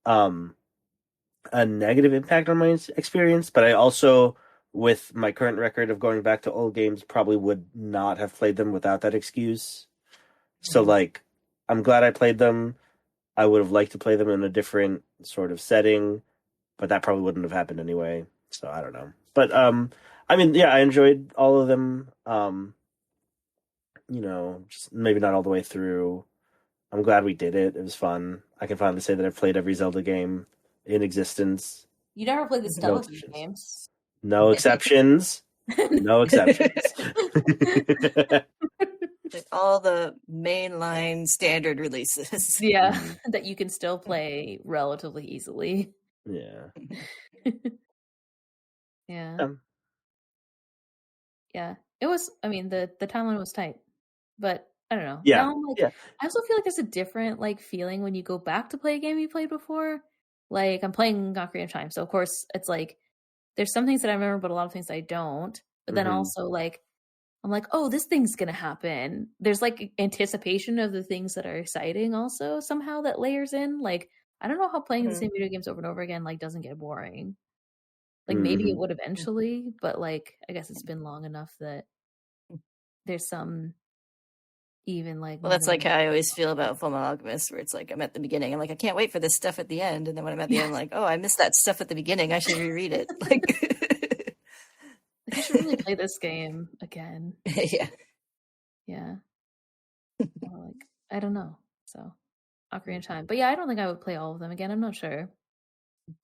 a negative impact on my experience, but I also, with my current record of going back to old games, probably would not have played them without that excuse. So like, I'm glad I played them. I would have liked to play them in a different sort of setting, but that probably wouldn't have happened anyway. So I don't know. But I mean, yeah, I enjoyed all of them. Just maybe not all the way through. I'm glad we did it. It was fun. I can finally say that I've played every Zelda game in existence. You never played the Stella games. No exceptions. No exceptions. Like all the mainline standard releases. Yeah, that you can still play relatively easily. Yeah. Yeah. Yeah. It was, I mean, the timeline was tight, but I don't know. Yeah. Now I'm like, I also feel like there's a different like feeling when you go back to play a game you played before. Like I'm playing Ocarina of Time, so of course it's like there's some things that I remember, but a lot of things I don't. But then also like I'm like, oh, this thing's gonna happen. There's like anticipation of the things that are exciting also somehow that layers in. Like I don't know how playing the same video games over and over again like doesn't get boring. Like maybe it would eventually, but like I guess it's been long enough that there's some even like. Well, that's like how I always feel about Fullmetal Alchemist, where it's like I'm at the beginning, I'm like, I can't wait for this stuff at the end, and then when I'm at the end, I'm like, oh, I missed that stuff at the beginning. I should reread it. Like, I should really play this game again. Yeah. Like I don't know. So Ocarina of Time, but yeah, I don't think I would play all of them again. I'm not sure.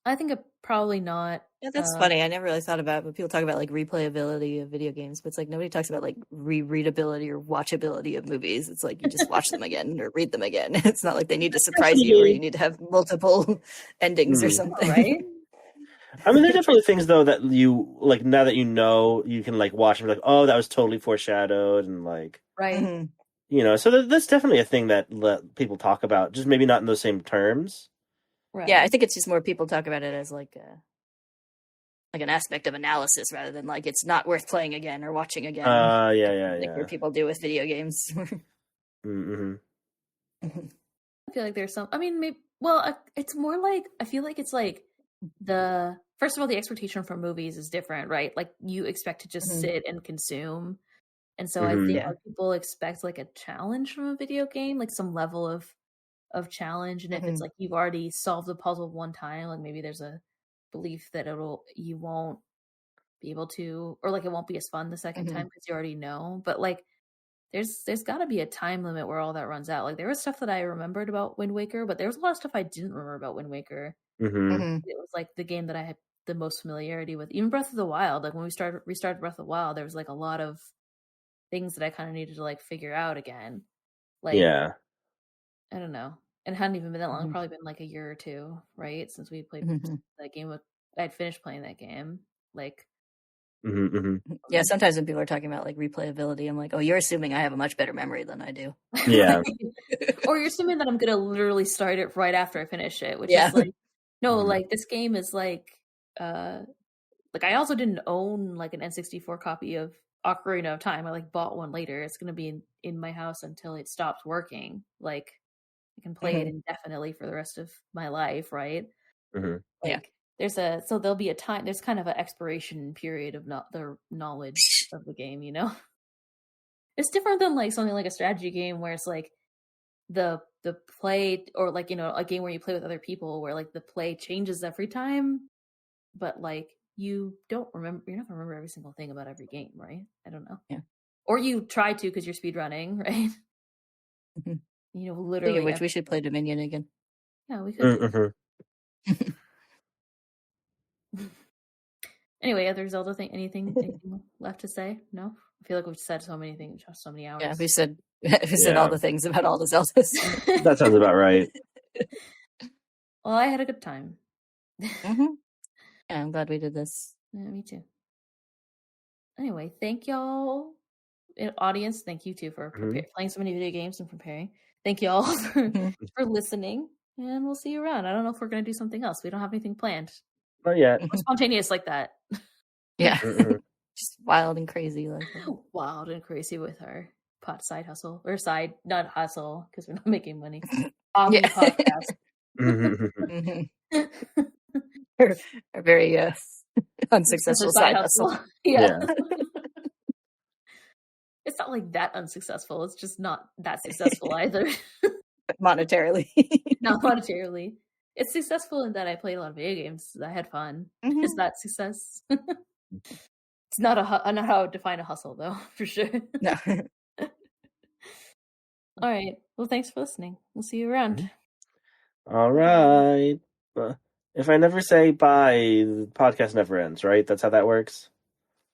I think probably not. Yeah, that's funny. I never really thought about it, but people talk about like replayability of video games, but it's like nobody talks about like rereadability or watchability of movies. It's like you just watch them again or read them again. It's not like they need to surprise you or you need to have multiple endings or something. Right? I mean, there are definitely things though that you like now that you can like watch and be like, oh, that was totally foreshadowed and like, right. So that's definitely a thing that people talk about, just maybe not in those same terms. Right. Yeah, I think it's just more people talk about it as like an aspect of analysis rather than like it's not worth playing again or watching again. Like where people do with video games. I feel like there's some. I mean, maybe. Well, it's more like I feel like it's like first of all, the expectation for movies is different, right? Like you expect to just sit and consume, and so I think like, people expect like a challenge from a video game, like some level of challenge, and if it's like you've already solved the puzzle one time, like maybe there's a belief that you won't be able to, or like it won't be as fun the second time because you already know. But like there's got to be a time limit where all that runs out. Like there was stuff that I remembered about Wind Waker, but there was a lot of stuff I didn't remember about Wind Waker. It was like the game that I had the most familiarity with. Even Breath of the Wild, like when we restarted Breath of the Wild, there was like a lot of things that I kind of needed to like figure out again. Like I don't know. And it hadn't even been that long. Probably been like a year or two, right? Since we played that game. I'd finished playing that game. Like, Mm-hmm, mm-hmm. Yeah, sometimes when people are talking about like replayability, I'm like, oh, you're assuming I have a much better memory than I do. Yeah. Or you're assuming that I'm gonna literally start it right after I finish it, which is like, no, like this game is like I also didn't own like an N64 copy of Ocarina of Time. I like bought one later. It's gonna be in my house until it stops working. Like I can play it indefinitely for the rest of my life, right? Mm-hmm. Like so there'll be a time, there's kind of an expiration period of not the knowledge of the game, you know? It's different than like something like a strategy game where it's like the play, or like, you know, a game where you play with other people where like the play changes every time, but like you're not gonna remember every single thing about every game, right? I don't know. Yeah. Or you try to because you're speedrunning, right? Mm-hmm. You know, literally. Speaking of which, we should play Dominion again. Yeah, we could. Anyway, other Zelda thing, anything left to say? No? I feel like we've said so many things, just so many hours. Yeah, we said all the things about all the Zeldas. That sounds about right. Well, I had a good time. Yeah, I'm glad we did this. Yeah, me too. Anyway, thank y'all, audience. Thank you too for playing so many video games and preparing. Thank y'all for listening, and we'll see you around. I don't know if we're gonna do something else. We don't have anything planned. Not yet. We're spontaneous like that. Yeah. Just wild and crazy like that. Wild and crazy with our side hustle, or side, not hustle, because we're not making money. Podcast. A very unsuccessful side hustle. Yeah. It's not like that unsuccessful. It's just not that successful either. Monetarily. Not monetarily. It's successful in that I played a lot of video games. I had fun. Is that success? It's not not how I would define a hustle, though, for sure. No. All right. Well, thanks for listening. We'll see you around. All right. If I never say bye, the podcast never ends, right? That's how that works.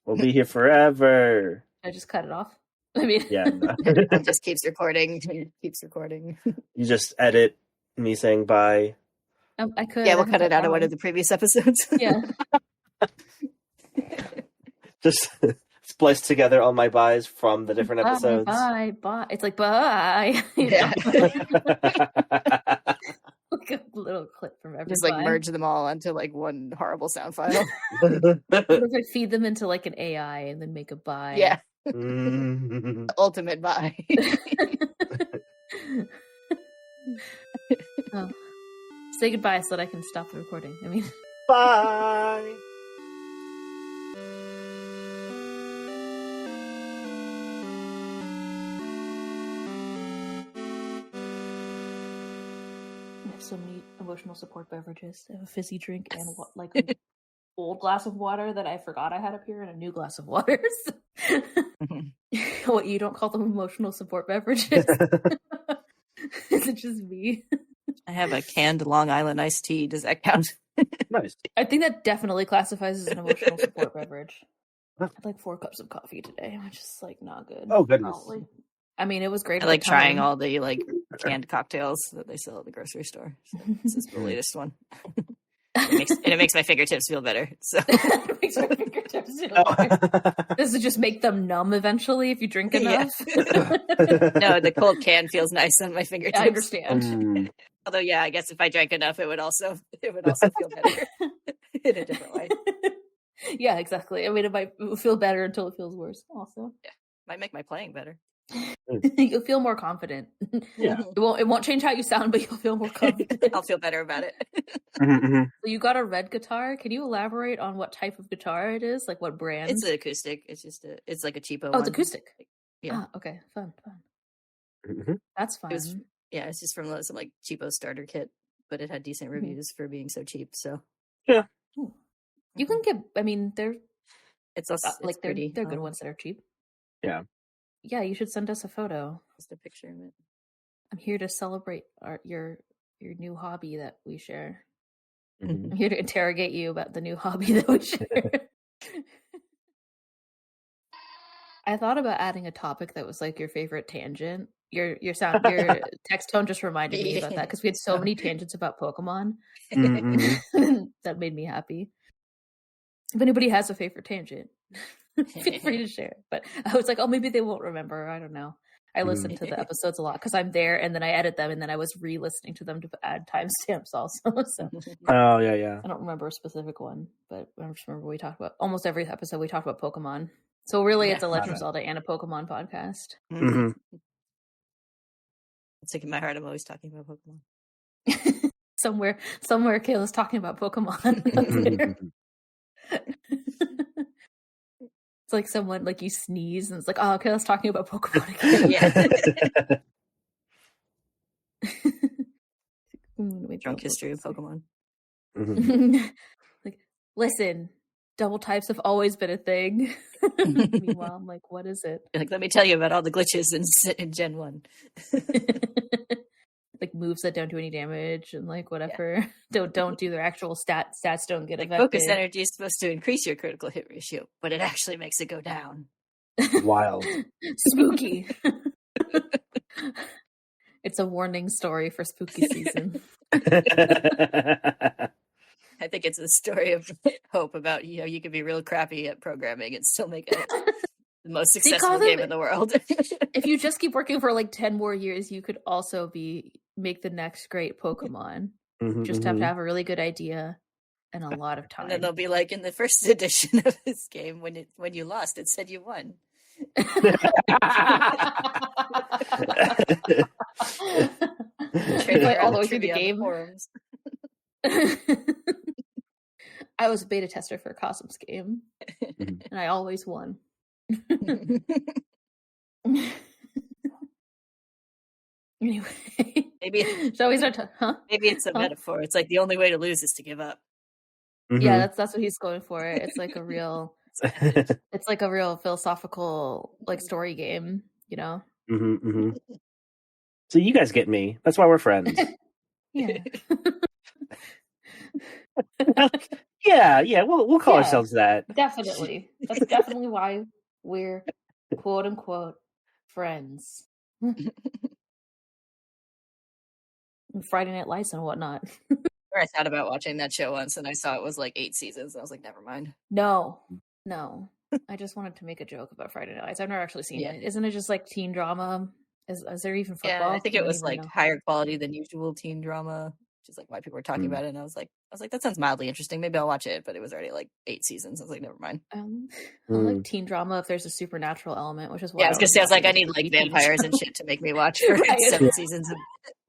We'll be here forever. I just cut it off. I mean, yeah. No. It just keeps recording. Keeps recording. You just edit me saying bye. I could. Yeah, we'll cut it out of one of the previous episodes. Yeah. Just splice together all my buys from the different episodes. Bye. It's like bye. Yeah. Like a little clip from every. Just like merge them all onto like one horrible sound file. What if I feed them into like an AI and then make a bye? Yeah. Ultimate bye. Oh. Say goodbye so that I can stop the recording. I mean, bye. I have so many emotional support beverages. I have a fizzy drink and like an old glass of water that I forgot I had up here, and a new glass of water. What, you don't call them emotional support beverages? Is it just me? I have a canned Long Island iced tea. Does that count? Nice. I think that definitely classifies as an emotional support beverage. I had like 4 cups of coffee today, which is like not good. Oh goodness. Probably. I mean, it was great. I like trying all the like canned cocktails that they sell at the grocery store. So this is the latest one. It makes my fingertips feel better. So it makes my fingertips feel better. Does it just make them numb eventually if you drink enough? No, the cold can feels nice on my fingertips. I understand. Although, yeah, I guess if I drank enough, it would also feel better in a different way. Yeah, exactly. I mean, it might feel better until it feels worse. Also, yeah, might make my playing better. You'll feel more confident. Yeah, it won't change how you sound, but you'll feel more confident. I'll feel better about it. Mm-hmm. So you got a red guitar. Can you elaborate on what type of guitar it is? Like what brand? It's an acoustic. It's just it's like a cheapo. Oh, it's acoustic. Yeah. Ah, okay. Fun. Mm-hmm. That's fun. It's just from some like cheapo starter kit, but it had decent reviews for being so cheap. So yeah, you can get. I mean, they're like pretty. They're good ones that are cheap. Yeah. Yeah, you should send us a photo. Just a picture of it. I'm here to celebrate your new hobby that we share. Mm-hmm. I'm here to interrogate you about the new hobby that we share. I thought about adding a topic that was like your favorite tangent. Your text tone just reminded me about that because we had so many tangents about Pokemon. Mm-hmm. That made me happy. If anybody has a favorite tangent, Feel free to share. But I was like, oh, maybe they won't remember. I don't know. I listen to the episodes a lot because I'm there, and then I edit them, and then I was re-listening to them to add timestamps also. So, oh yeah. I don't remember a specific one, but I just remember we talked about almost every episode. We talked about Pokemon. So really, it's a Legend of Zelda and a Pokemon podcast. Mm-hmm. It's like in my heart, I'm always talking about Pokemon. somewhere, Kayla's talking about Pokemon. It's like someone, like you sneeze and it's like, oh, okay, let's talking about Pokemon again. Yeah. Drunk history of Pokemon. Like, listen, double types have always been a thing. Meanwhile, I'm like, what is it? Like, let me tell you about all the glitches in Gen 1. Like moves that don't do any damage and like whatever. Don't do their actual stats don't get affected. Focus energy is supposed to increase your critical hit ratio, but it actually makes it go down. Wild. Spooky. It's a warning story for spooky season. I think it's a story of hope about, you can be real crappy at programming and still make it the most successful game in the world. If you just keep working for like 10 more years, you could also make the next great Pokemon. Just have to have a really good idea and a lot of time. And then they'll be like, in the first edition of this game, when you lost, it said you won. Play all the way through the game. I was a beta tester for Cosm's game, and I always won. Anyway, maybe shall we start? Maybe it's a metaphor. It's like the only way to lose is to give up. Yeah, that's what he's going for. It's like a real, it's like a real philosophical like story game, So you guys get me. That's why we're friends. Yeah. Yeah. We'll call ourselves that. Definitely. That's definitely why we're quote unquote friends. Friday Night Lights and whatnot. I thought about watching that show once and I saw it was like 8 seasons. And I was like, never mind. No. I just wanted to make a joke about Friday Night Lights. I've never actually seen it. Isn't it just like teen drama? Is there even football? Yeah, I think it was like higher quality than usual teen drama, which is like why people were talking about it. And I was like, that sounds mildly interesting. Maybe I'll watch it. But it was already like 8 seasons. I was like, never mind. I like teen drama if there's a supernatural element, which is why I was gonna say, I was like, I need like vampires and shit to make me watch for 7 seasons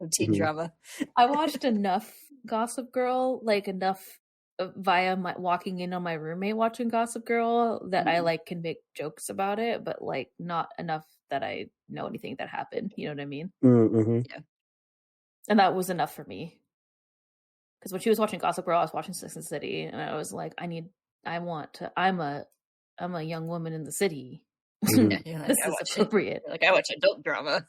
of teen drama. I watched enough Gossip Girl, like enough via my walking in on my roommate watching Gossip Girl that I like can make jokes about it, but like not enough that I know anything that happened. You know what I mean? Yeah. And that was enough for me. Because when she was watching Gossip Girl, I was watching Sex and the City, and I was like, I'm a young woman in the city. This is appropriate. I watch adult drama.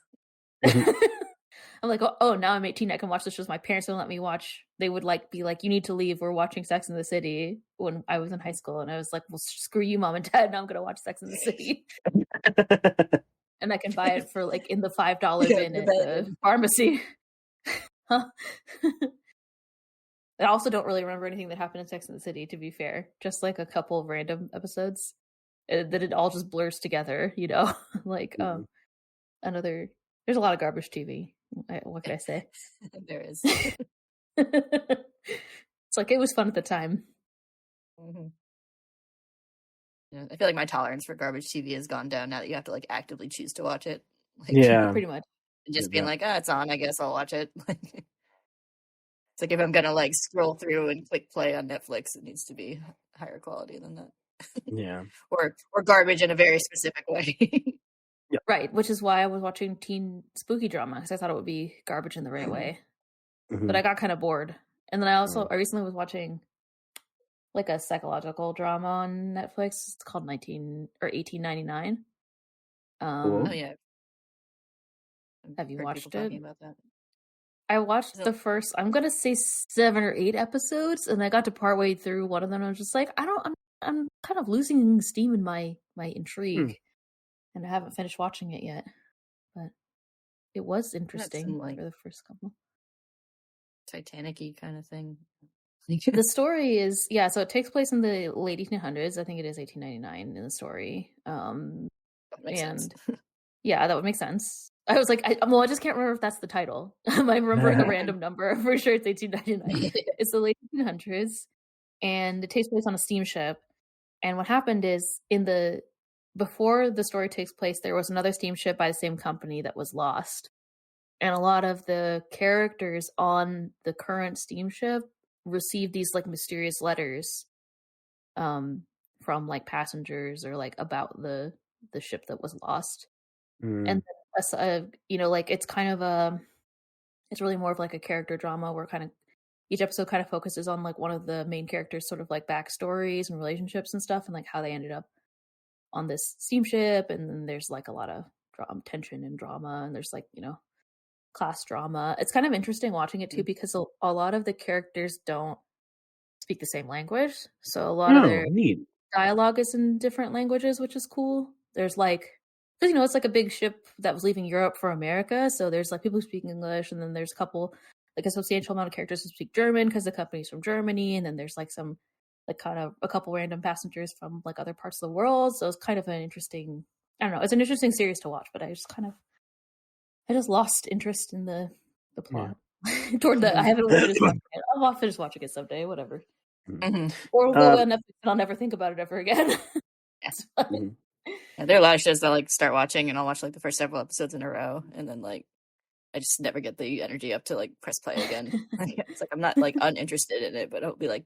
I'm like, oh, now I'm 18. I can watch this shows. My parents don't let me watch. They would be like, you need to leave. We're watching Sex in the City when I was in high school. And I was like, well, screw you, mom and dad. Now I'm going to watch Sex in the City. And I can buy it for like in the $5 bin at the pharmacy. I also don't really remember anything that happened in Sex in the City, to be fair. Just like a couple of random episodes that it all just blurs together, like there's a lot of garbage TV. What can I say? There is. It's like it was fun at the time. Yeah, I feel like my tolerance for garbage TV has gone down now that you have to like actively choose to watch it. Pretty much. Just being like, it's on, I guess I'll watch it. It's like if I'm gonna like scroll through and click play on Netflix, it needs to be higher quality than that. Yeah. or garbage in a very specific way. Yep. Right, which is why I was watching teen spooky drama, because I thought it would be garbage in the right way. But I got kind of bored. And then I recently was watching like a psychological drama on Netflix. It's called 1899. Cool. Oh yeah. Have you watched it? About that. I watched the first, I'm gonna say 7 or 8 episodes, and I got to partway through one of them. And I was just like, I'm kind of losing steam in my intrigue. And I haven't finished watching it yet, but it was interesting for the first couple. Titanic-y kind of thing. The story is so it takes place in the late 1800s. I think it is 1899 in the story. That makes sense. Yeah, that would make sense. I was like, I just can't remember if that's the title. I'm remembering a random number. I'm pretty sure it's 1899. It's the late 1800s, and it takes place on a steamship. And what happened is, before the story takes place, there was another steamship by the same company that was lost. And a lot of the characters on the current steamship received these like mysterious letters from like passengers or like about the ship that was lost. And like it's kind of it's really more of like a character drama where kind of each episode kind of focuses on like one of the main characters sort of like backstories and relationships and stuff and like how they ended up on this steamship. And then there's like a lot of tension and drama, and there's like, you know, class drama. It's kind of interesting watching it too because a lot of the characters don't speak the same language, so a lot of their dialogue is in different languages, which is cool. There's like, because you know, it's like a big ship that was leaving Europe for America, so there's like people who speak English, and then there's a substantial amount of characters who speak German because the company's from Germany, and then there's like some like kind of a couple random passengers from like other parts of the world. So it's kind of an interesting, I don't know, it's an interesting series to watch, but I just lost interest in the plot. Toward I haven't finished watching it. I'll finish watching it someday, whatever. Or we'll go on Netflix and I'll never think about it ever again. Yeah, there are a lot of shows that I like start watching and I'll watch like the first several episodes in a row, and then like I just never get the energy up to like press play again. It's like I'm not like uninterested in it, but I'll be like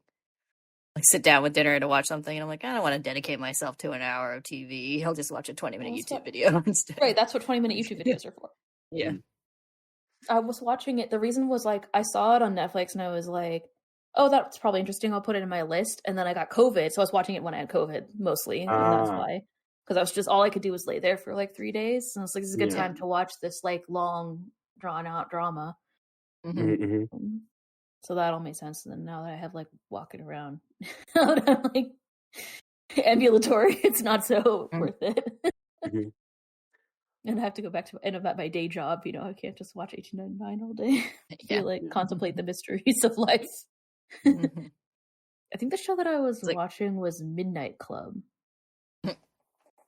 sit down with dinner to watch something, and I'm like, I don't want to dedicate myself to an hour of TV. I'll just watch a 20-minute YouTube video instead. Right, that's what 20-minute YouTube videos are for. Yeah. I was watching it. The reason was like I saw it on Netflix and I was like, oh, that's probably interesting. I'll put it in my list. And then I got COVID, so I was watching it when I had COVID mostly, and that's why. Because I was just, all I could do was lay there for like 3 days, and I was like, this is a good time to watch this like long, drawn out drama. So that all made sense. And then now that I have like walking around, I'm like ambulatory, it's not so worth it. And I have to go back to about my day job. You know, I can't just watch 1899 all day. I feel like contemplate the mysteries of life. I think the show that I was watching was Midnight Club,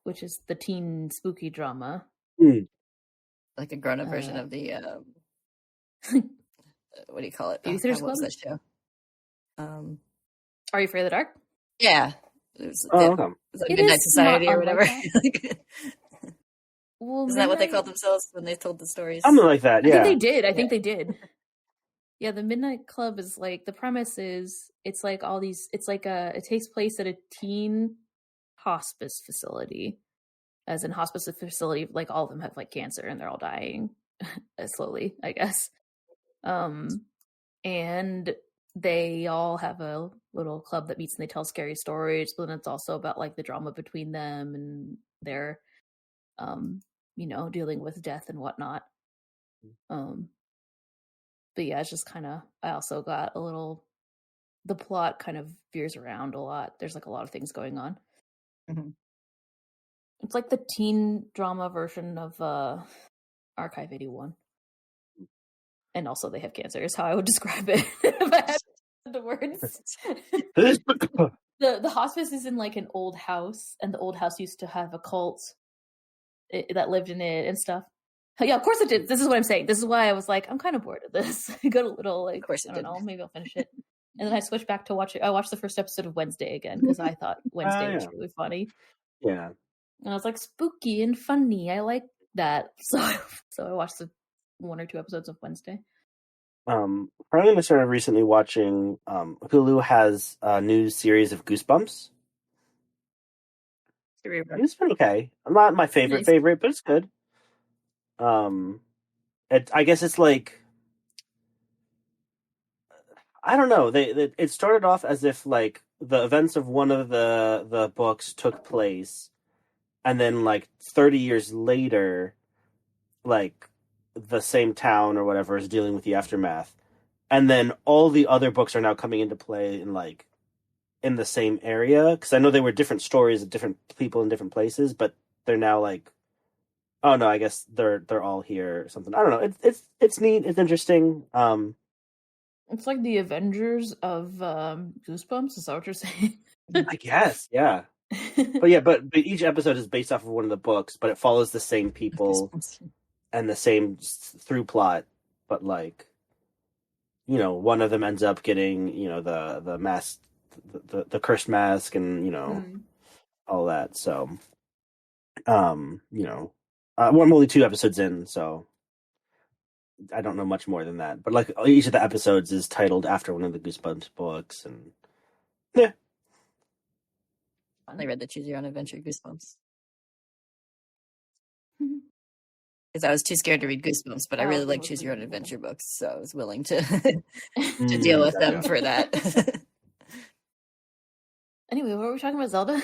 which is the teen spooky drama. Like a grown-up version of the what do you call it? Babysitter's Club? What was that show? Are You Afraid of the Dark? Yeah. It was like Midnight Society or whatever. Well, isn't that what they called themselves when they told the stories? Something like that, yeah. I think they did. Yeah, the Midnight Club is like, the premise is, it's like all these, it's like it takes place at a teen hospice facility. As in hospice facility, like all of them have like cancer and they're all dying slowly, I guess. And they all have a little club that meets and they tell scary stories, but then it's also about like the drama between them and their you know, dealing with death and whatnot. But yeah, it's just kind of, I also got a little, the plot kind of veers around a lot. There's like a lot of things going on. It's like the teen drama version of Archive 81. And also they have cancer is how I would describe it if I had the words. The hospice is in like an old house, and the old house used to have a cult that lived in it and stuff. Yeah, of course it did. This is what I'm saying. This is why I was like, I'm kind of bored of this. I got a little like, of course I don't know, maybe I'll finish it. And then I switched back to watching. I watched the first episode of Wednesday again because I thought Wednesday was really funny. Yeah. And I was like, spooky and funny. I like that. So I watched the 1 or 2 episodes of Wednesday. Probably started recently watching. Hulu has a new series of Goosebumps. It's been okay. Not my favorite, but it's good. I guess it's like, I don't know. It started off as if like the events of one of the books took place, and then like 30 years later, like the same town or whatever is dealing with the aftermath, and then all the other books are now coming into play in like in the same area, because I know they were different stories of different people in different places, but they're now like, oh no, I guess they're all here or something. I don't know. It's neat. It's interesting. It's like the Avengers of Goosebumps. Is that what you're saying? I guess, yeah. but each episode is based off of one of the books, but it follows the same people and the same through plot. But like, one of them ends up getting the mask, the cursed mask, and all that. So, I'm only 2 episodes in, so I don't know much more than that. But like each of the episodes is titled after one of the Goosebumps books, and yeah. I read the Choose Your Own Adventure Goosebumps because I was too scared to read Goosebumps, but I really like Choose Your Own Adventure books, so I was willing to to deal with them for that. Anyway, what were we talking about? Zelda?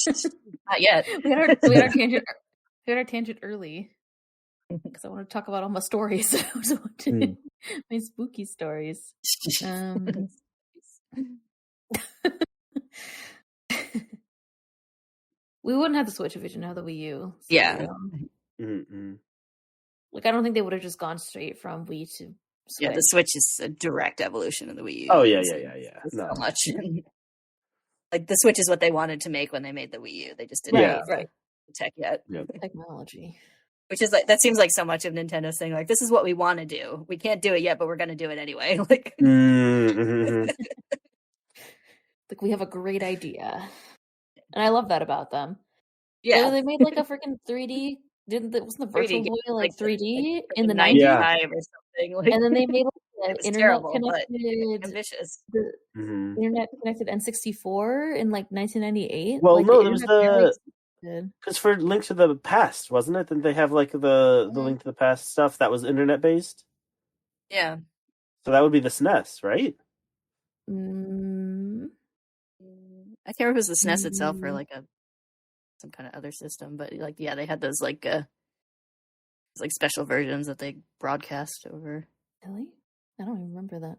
Not yet. We had our tangent early because I want to talk about all my stories. My spooky stories. We wouldn't have the Switch if we didn't have the Wii U. So, yeah. Like, I don't think they would have just gone straight from Wii to Switch. Yeah, the Switch is a direct evolution of the Wii U. Oh, yeah. So much. Like, the Switch is what they wanted to make when they made the Wii U. They just didn't have the tech yet. Yep. Technology. Which is like, that seems like so much of Nintendo's thing. Like, this is what we want to do. We can't do it yet, but we're going to do it anyway. Like, like, we have a great idea. And I love that about them. Yeah. So they made like a freaking 3D. Wasn't the Virtual Boy like 3D in the 90s or something? Like, and then they made like an internet-connected, ambitious. Internet connected N64 in like 1998. Well, like, no, it was because for Link to the Past, wasn't it? Didn't they have like the Link to the Past stuff that was internet based? Yeah. So that would be the SNES, right? I can't remember if it was the SNES itself or like some kind of other system, but like, yeah, they had those like special versions that they broadcast over. Really? I don't even remember that.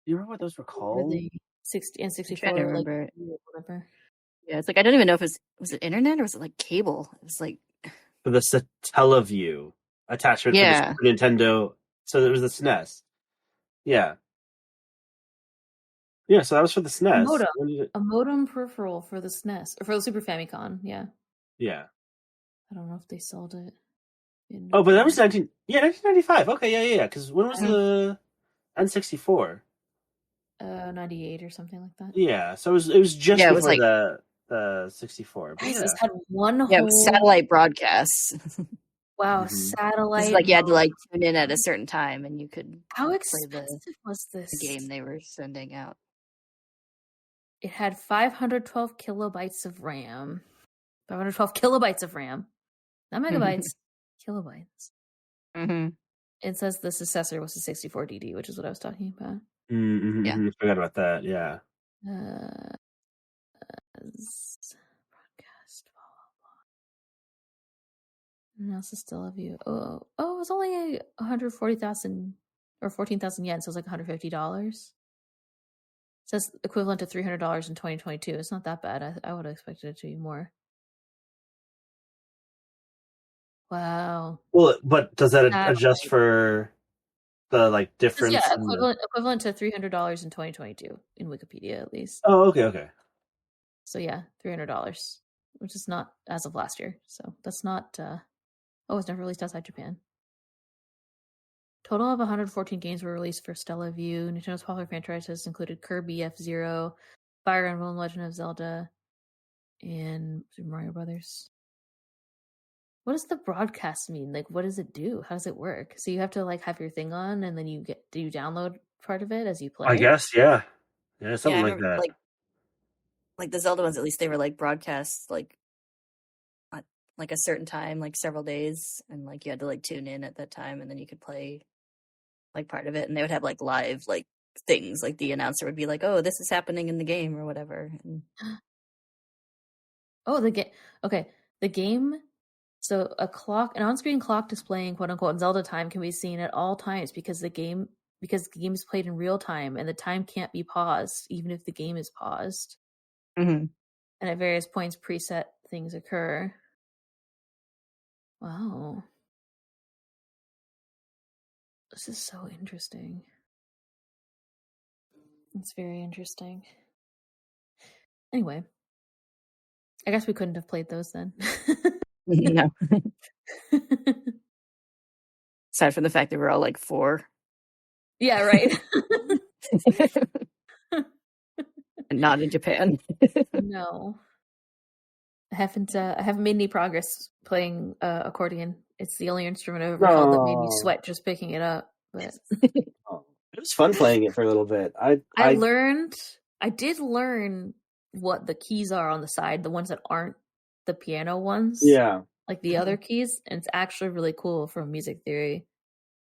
You remember what those were called? 60 and 64. I'm trying to remember like, whatever. Yeah, it's like I don't even know if was it internet or was it like cable? It was like for the Satellaview attachment for the Super Nintendo. So there was the SNES. Yeah. Yeah, so that was for the SNES. A modem peripheral for the SNES or for the Super Famicom. Yeah. Yeah. I don't know if they sold it. But that was 1995. Okay, yeah. Because when was the N64? 98 or something like that. Yeah, so it was just before like, the 64. Guys, this had one whole... it was satellite broadcasts. Wow, satellite. It's like you had to like tune in at a certain time, and you could. How expensive was this game they were sending out? It had 512 kilobytes of RAM. 512 kilobytes of RAM. Not megabytes, kilobytes. It says the successor was the 64 DD, which is what I was talking about. Yeah, I forgot about that. Yeah. Broadcast. And also still have you. Oh, it was only 140,000 or 14,000 yen, so it was like $150. It says equivalent to $300 in 2022. It's not that bad. I would have expected it to be more. Wow. Well, but does that adjust for the like difference? Yeah, equivalent to $300 in 2022 in Wikipedia at least. Oh, okay. So yeah, $300, which is not as of last year. So that's not. It's never released outside Japan. Total of 114 games were released for Stellaview. Nintendo's popular franchises included Kirby, F-Zero, Fire Emblem, Legend of Zelda, and Super Mario Brothers. What does the broadcast mean? Like, what does it do? How does it work? So you have to like have your thing on, and then do you download part of it as you play? I guess, yeah, something like that. Like the Zelda ones, at least they were like broadcasts like at like a certain time, like several days, and like you had to like tune in at that time, and then you could play like part of it, and they would have like live like things. Like the announcer would be like, "Oh, this is happening in the game" or whatever. And... the game. Okay, the game. So an on-screen clock displaying "quote unquote" Zelda time can be seen at all times because the game is played in real time and the time can't be paused even if the game is paused. And at various points, preset things occur. Wow. This is so interesting. It's very interesting. Anyway, I guess we couldn't have played those then. No. Aside from the fact that we're all like 4. Yeah, right. And not in Japan. No. I haven't made any progress playing accordion. It's the only instrument I've ever held that made me sweat just picking it up. But it was fun playing it for a little bit. I did learn what the keys are on the side, the ones that aren't the piano ones. Yeah. Like the other keys, and it's actually really cool from music theory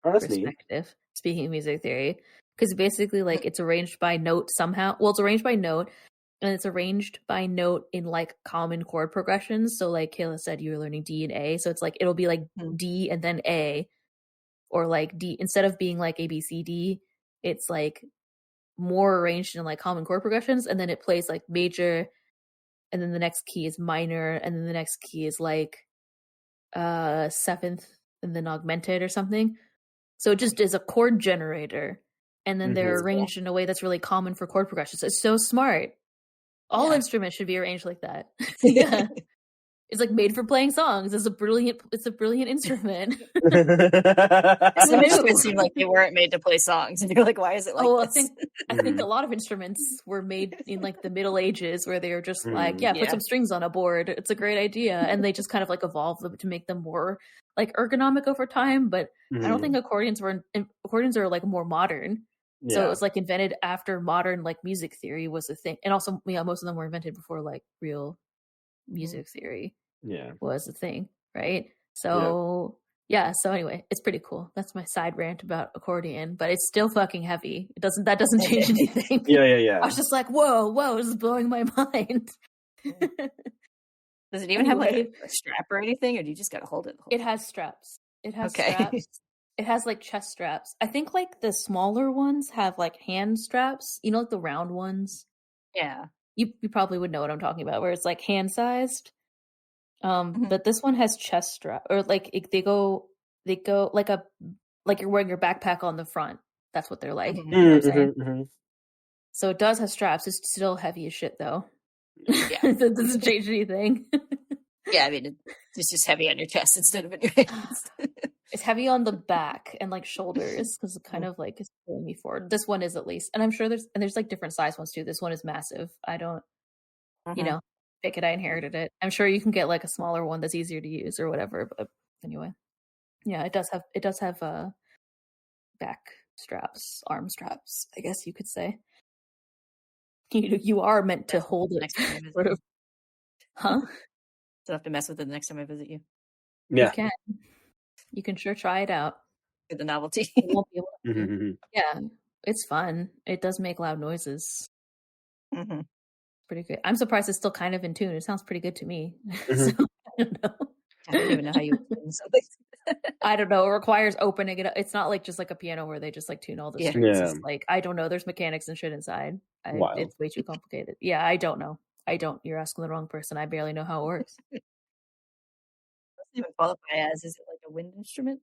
perspective. Neat. Speaking of music theory, because basically, like, it's arranged by note somehow. Well, it's arranged by note, and it's arranged by note in like common chord progressions. So, like Kayla said, you were learning D and A, so it's like it'll be like D and then A, or like D instead of being like A B C D. It's like more arranged in like common chord progressions, and then it plays like major, and then the next key is minor, and then the next key is like seventh and then augmented or something. So it just is a chord generator, and then they're arranged in a way that's really common for chord progressions. It's so smart. All instruments should be arranged like that. Yeah. It's like made for playing songs. It's a brilliant instrument. Some instruments seem like they weren't made to play songs, and you're like, why is it like this? I think a lot of instruments were made in like the Middle Ages, where they were just like, put some strings on a board. It's a great idea, and they just kind of like evolved them to make them more like ergonomic over time. But I don't think accordions are like more modern. Yeah. So it was like invented after modern like music theory was a thing, and also most of them were invented before like real music theory was a thing, right? So so anyway, it's pretty cool. That's my side rant about accordion, but it's still fucking heavy. That doesn't change anything. Yeah. I was just like, whoa, this is blowing my mind. Does it even have like a strap or anything, or do you just gotta hold it? It has straps. Straps. It has like chest straps. I think like the smaller ones have like hand straps, like the round ones. Yeah. You probably would know what I'm talking about, where it's like hand sized. But this one has chest strap, or like they go like you're wearing your backpack on the front. That's what they're like. You know what I'm saying? So it does have straps. It's still heavy as shit though. Yeah. It doesn't change anything. Yeah, I mean, it's just heavy on your chest instead of in your hands. It's heavy on the back and like shoulders, because it kind of like is pulling me forward. This one is, at least, and I'm sure there's like different size ones too. This one is massive. I don't, pick it. I inherited it. I'm sure you can get like a smaller one that's easier to use or whatever. But anyway, yeah, it does have back straps, arm straps, I guess you could say. You are meant to hold it. Sort of. Huh? So I have to mess with it the next time I visit you. Yeah. You can sure try it out. Get the novelty. You won't be able to. Yeah, it's fun. It does make loud noises. Pretty good. I'm surprised it's still kind of in tune. It sounds pretty good to me. So, I don't know. I don't even know how you tune something. I don't know. It requires opening it up. It's not like just like a piano where they just like tune all the strings. It's like, I don't know. There's mechanics and shit inside. It's way too complicated. Yeah, I don't know. You're asking the wrong person. I barely know how it works. Doesn't even qualify as, is it like a wind instrument?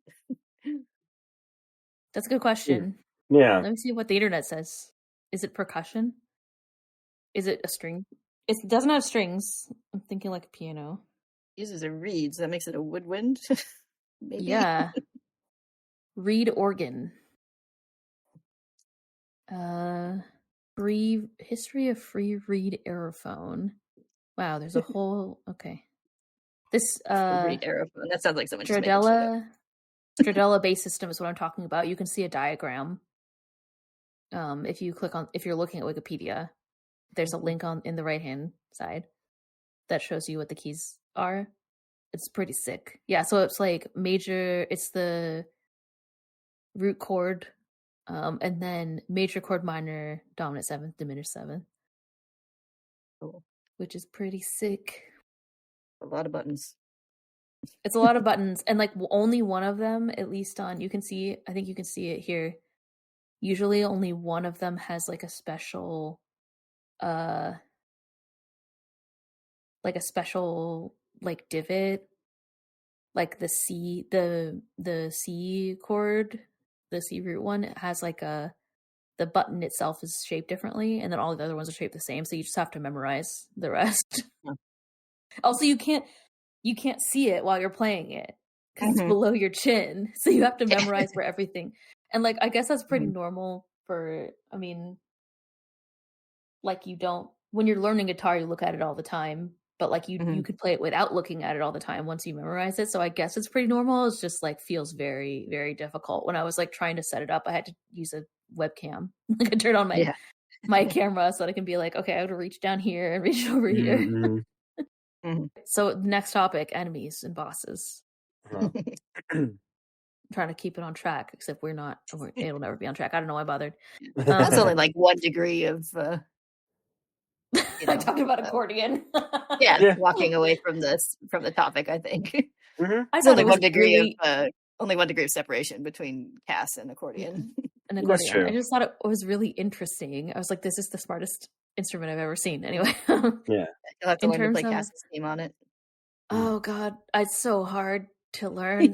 That's a good question. Yeah. Let me see what the internet says. Is it percussion? Is it a string? It doesn't have strings. I'm thinking like a piano. It uses a reed, so that makes it a woodwind. Maybe. Yeah. Reed organ. History of free reed aerophone. Wow, there's a whole This reed aerophone. That sounds like someone just making shit up. Stradella bass system is what I'm talking about. You can see a diagram. If you're looking at Wikipedia, there's a link in the right hand side that shows you what the keys are. It's pretty sick. Yeah, so it's like major, it's the root chord, and then major chord, minor, dominant seventh, diminished seventh. Cool. Which is pretty sick. A lot of buttons. It's a lot of buttons, and like only one of them, at least I think you can see it here. Usually only one of them has like a special like divot, like the C chord the C root one, it has like the button itself is shaped differently, and then all the other ones are shaped the same. So you just have to memorize the rest. Yeah. Also, you can't see it while you're playing it because it's below your chin. So you have to memorize for everything. And like, I guess that's pretty normal for, I mean, like when you're learning guitar, you look at it all the time, but like you could play it without looking at it all the time once you memorize it. So I guess it's pretty normal. It's just like feels very, very difficult. When I was like trying to set it up, I had to use a webcam. Like I turned on my camera so that I can be like, okay, I have to reach down here and reach over here. So next topic, enemies and bosses. I'm trying to keep it on track, except it'll never be on track. I don't know why I bothered. That's only like 1 degree of I talked about accordion. Walking away from the topic, I think. It's only 1 degree of separation between Cass and accordion. That's true. I just thought it was really interesting. I was like, this is the smartest instrument I've ever seen. Anyway. You'll have to learn to play Cass's theme on it. Oh God, it's so hard to learn.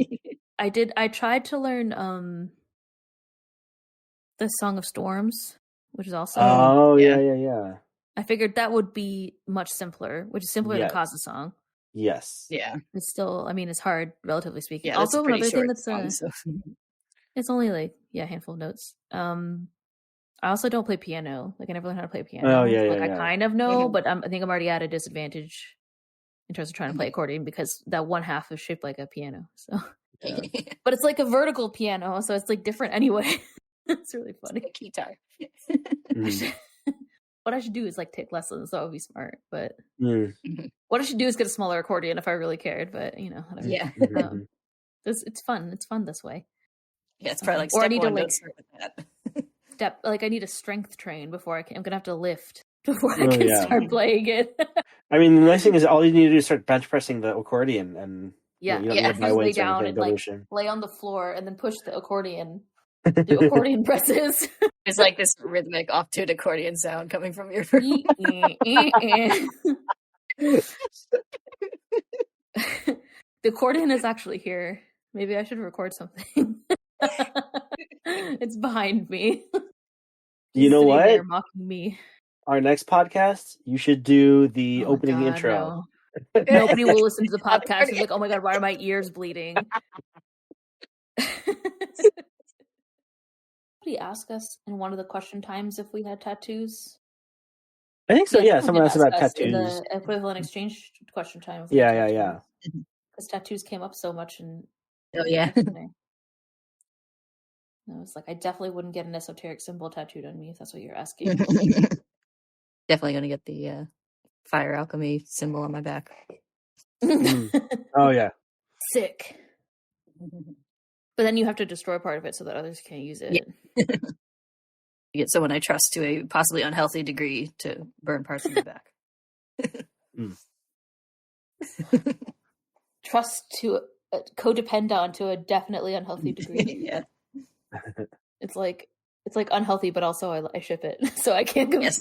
I tried to learn the Song of Storms, which is also I figured that would be much simpler, which is simpler than Kaza's song. Yes. Yeah. It's still, I mean, it's hard, relatively speaking. Yeah, also, another thing that's song, so. It's only like a handful of notes. I also don't play piano. Like I never learned how to play piano. I kind of know, but I think I'm already at a disadvantage in terms of trying to play accordion because that one half is shaped like a piano. So, but it's like a vertical piano, so it's like different anyway. It's really funny. It's like a guitar. What I should do is like take lessons. That would be smart. But what I should do is get a smaller accordion if I really cared. But whatever. Yeah, it's fun. It's fun this way. Yeah, it's probably like step one. Don't start with that. I need a strength train before I'm gonna have to lift before I can start playing it. I mean, the nice thing is all you need to do is start bench pressing the accordion, and you don't need to buy lay down and like lay on the floor and then push the accordion. Do accordion presses. It's like this rhythmic off-tune accordion sound coming from your room. The accordion is actually here. Maybe I should record something. It's behind me. You know what? There mocking me. Our next podcast, you should do the opening intro. No. Nobody will listen to the podcast. It's like, oh my God, why are my ears bleeding? Somebody asked us in one of the question times if we had tattoos. I think so. Yeah, someone asked about tattoos. In the equivalent exchange question time. Yeah. Because tattoos came up so much. Oh yeah. I was like, I definitely wouldn't get an esoteric symbol tattooed on me if that's what you're asking. Definitely gonna get the fire alchemy symbol on my back. Oh yeah. Sick. But then you have to destroy part of it so that others can't use it. Yeah. You get someone I trust to a possibly unhealthy degree to burn parts of the back. Trust to codepend on to a definitely unhealthy degree. Yeah. It's like unhealthy, but also I ship it, so I can't go. Yes.